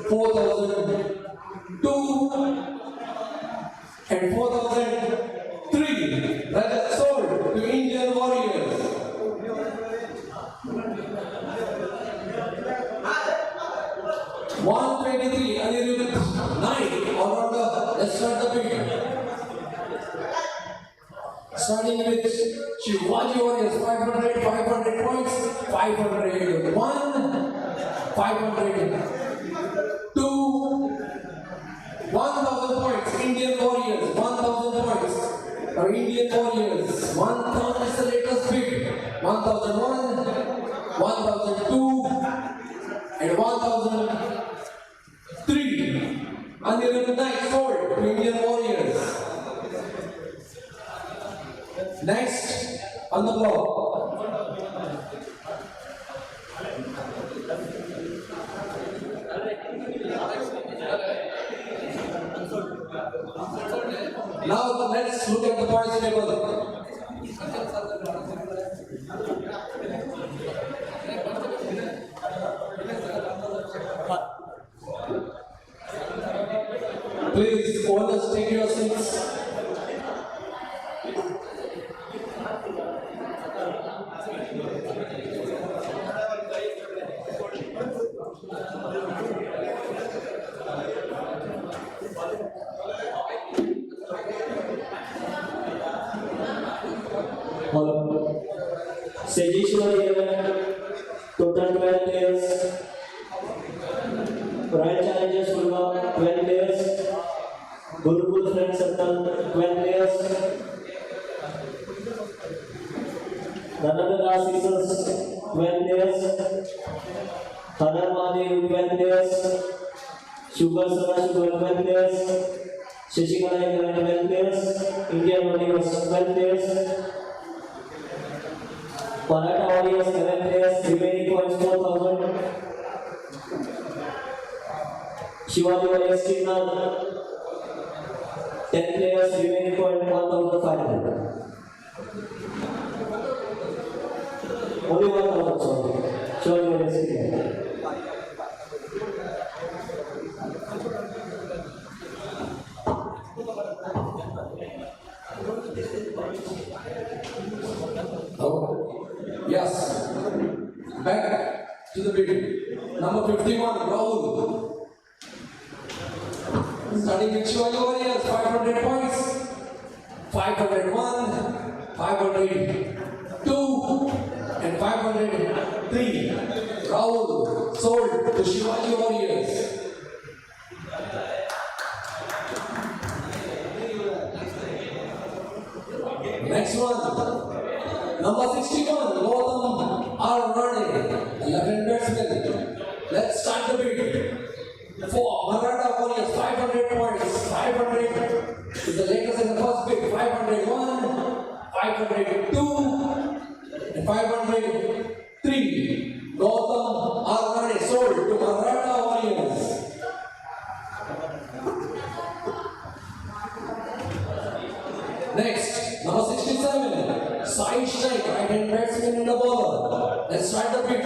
4,002. And 4,003. Rajat sold to Indian Warriors. 123, Anirudh 9, all-rounder. Let's start the bid. Starting with Shivaji Warriors 500, 500 points, 501, 502, 1,000 points, Indian Warriors, 1,000 points, or Indian Warriors, 1,000 is the latest bid, 1,001, 1,002, and 1,003. Anirudh Naik sold to Indian Warriors. Next on the block, now let's look at the points table. Please, owners, take your seats. Sejishwar 11, total 12 players. Royal Challengers Gurgaon 12 players. Gurukul Friend Circle 12 players. Ranagara Sixers 12 players. Hadar Mahadev 12 players. Sugar Sugar 12 players. Shashikala 12 players. Indian Warriors 12 players. Maratha Warriors 7 players, remaining points 4,000. Shivaji Warriors Kinnan 10 players, remaining point 1,500. Only 1,000, sorry. Shivaji Warriors Kinnan. Yes, back to the bid. Number 51, Rahul. Starting with Shivaji Warriors, 500 points, 501, 502, and 503. Rahul sold to Shivaji Warriors. Next one. Number 61, Gautam R. Running, 11 batsmen. Let's start the bid. For Maratha Warriors, 500 points, 500 is the latest in the first bid, 501, 502, and 503. Gautam R. Running sold to Maratha Warriors. Next, number 67. Sai Strike, right-hand batsman in the bowler. Let's start the bid.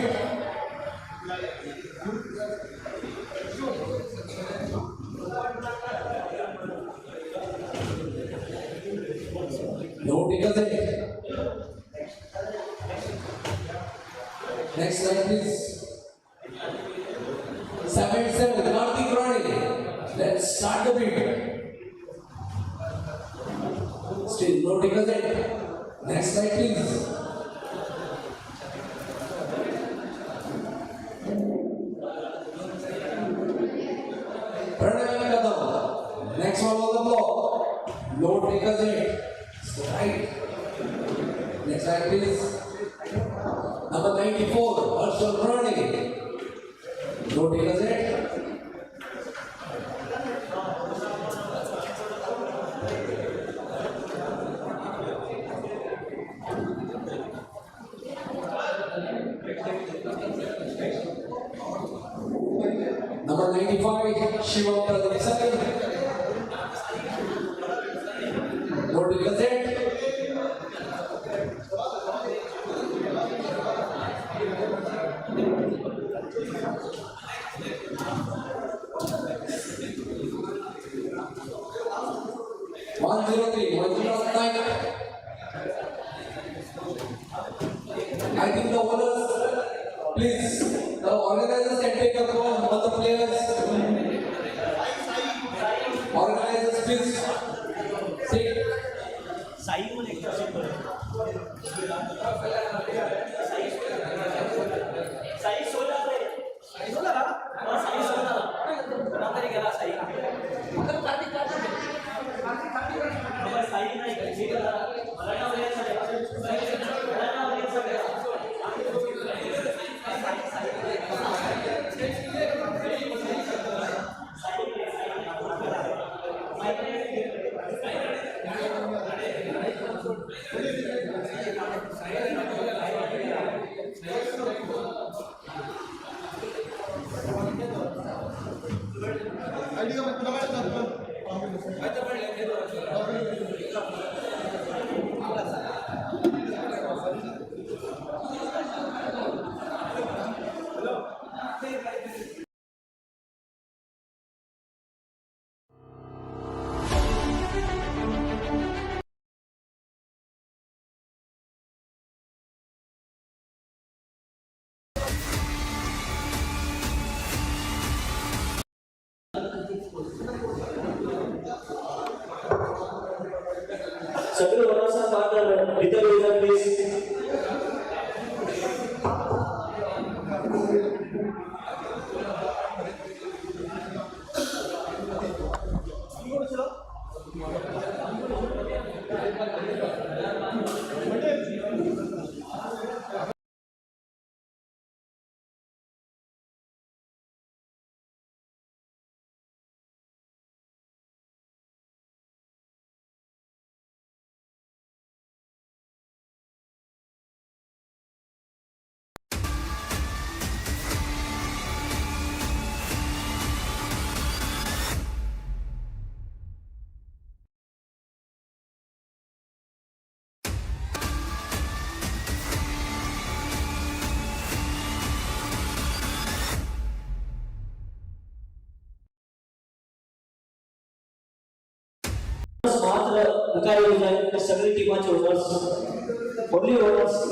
No takers in. Next slide, please. present. Next slide, please. Next one on the block. Note takers it. Right. Next slide, please. Number 94. Harshal Pranay. Note takers it. Number 95, Shiva Pradesai. Note takers it. One zero three, 109. I think the owners, please, the organizers can take a call on the players. Organizers, please. Take. सगळे वरासा पात्र इतर user please मात्र काय योजना सगळी टीमाचे owners only owners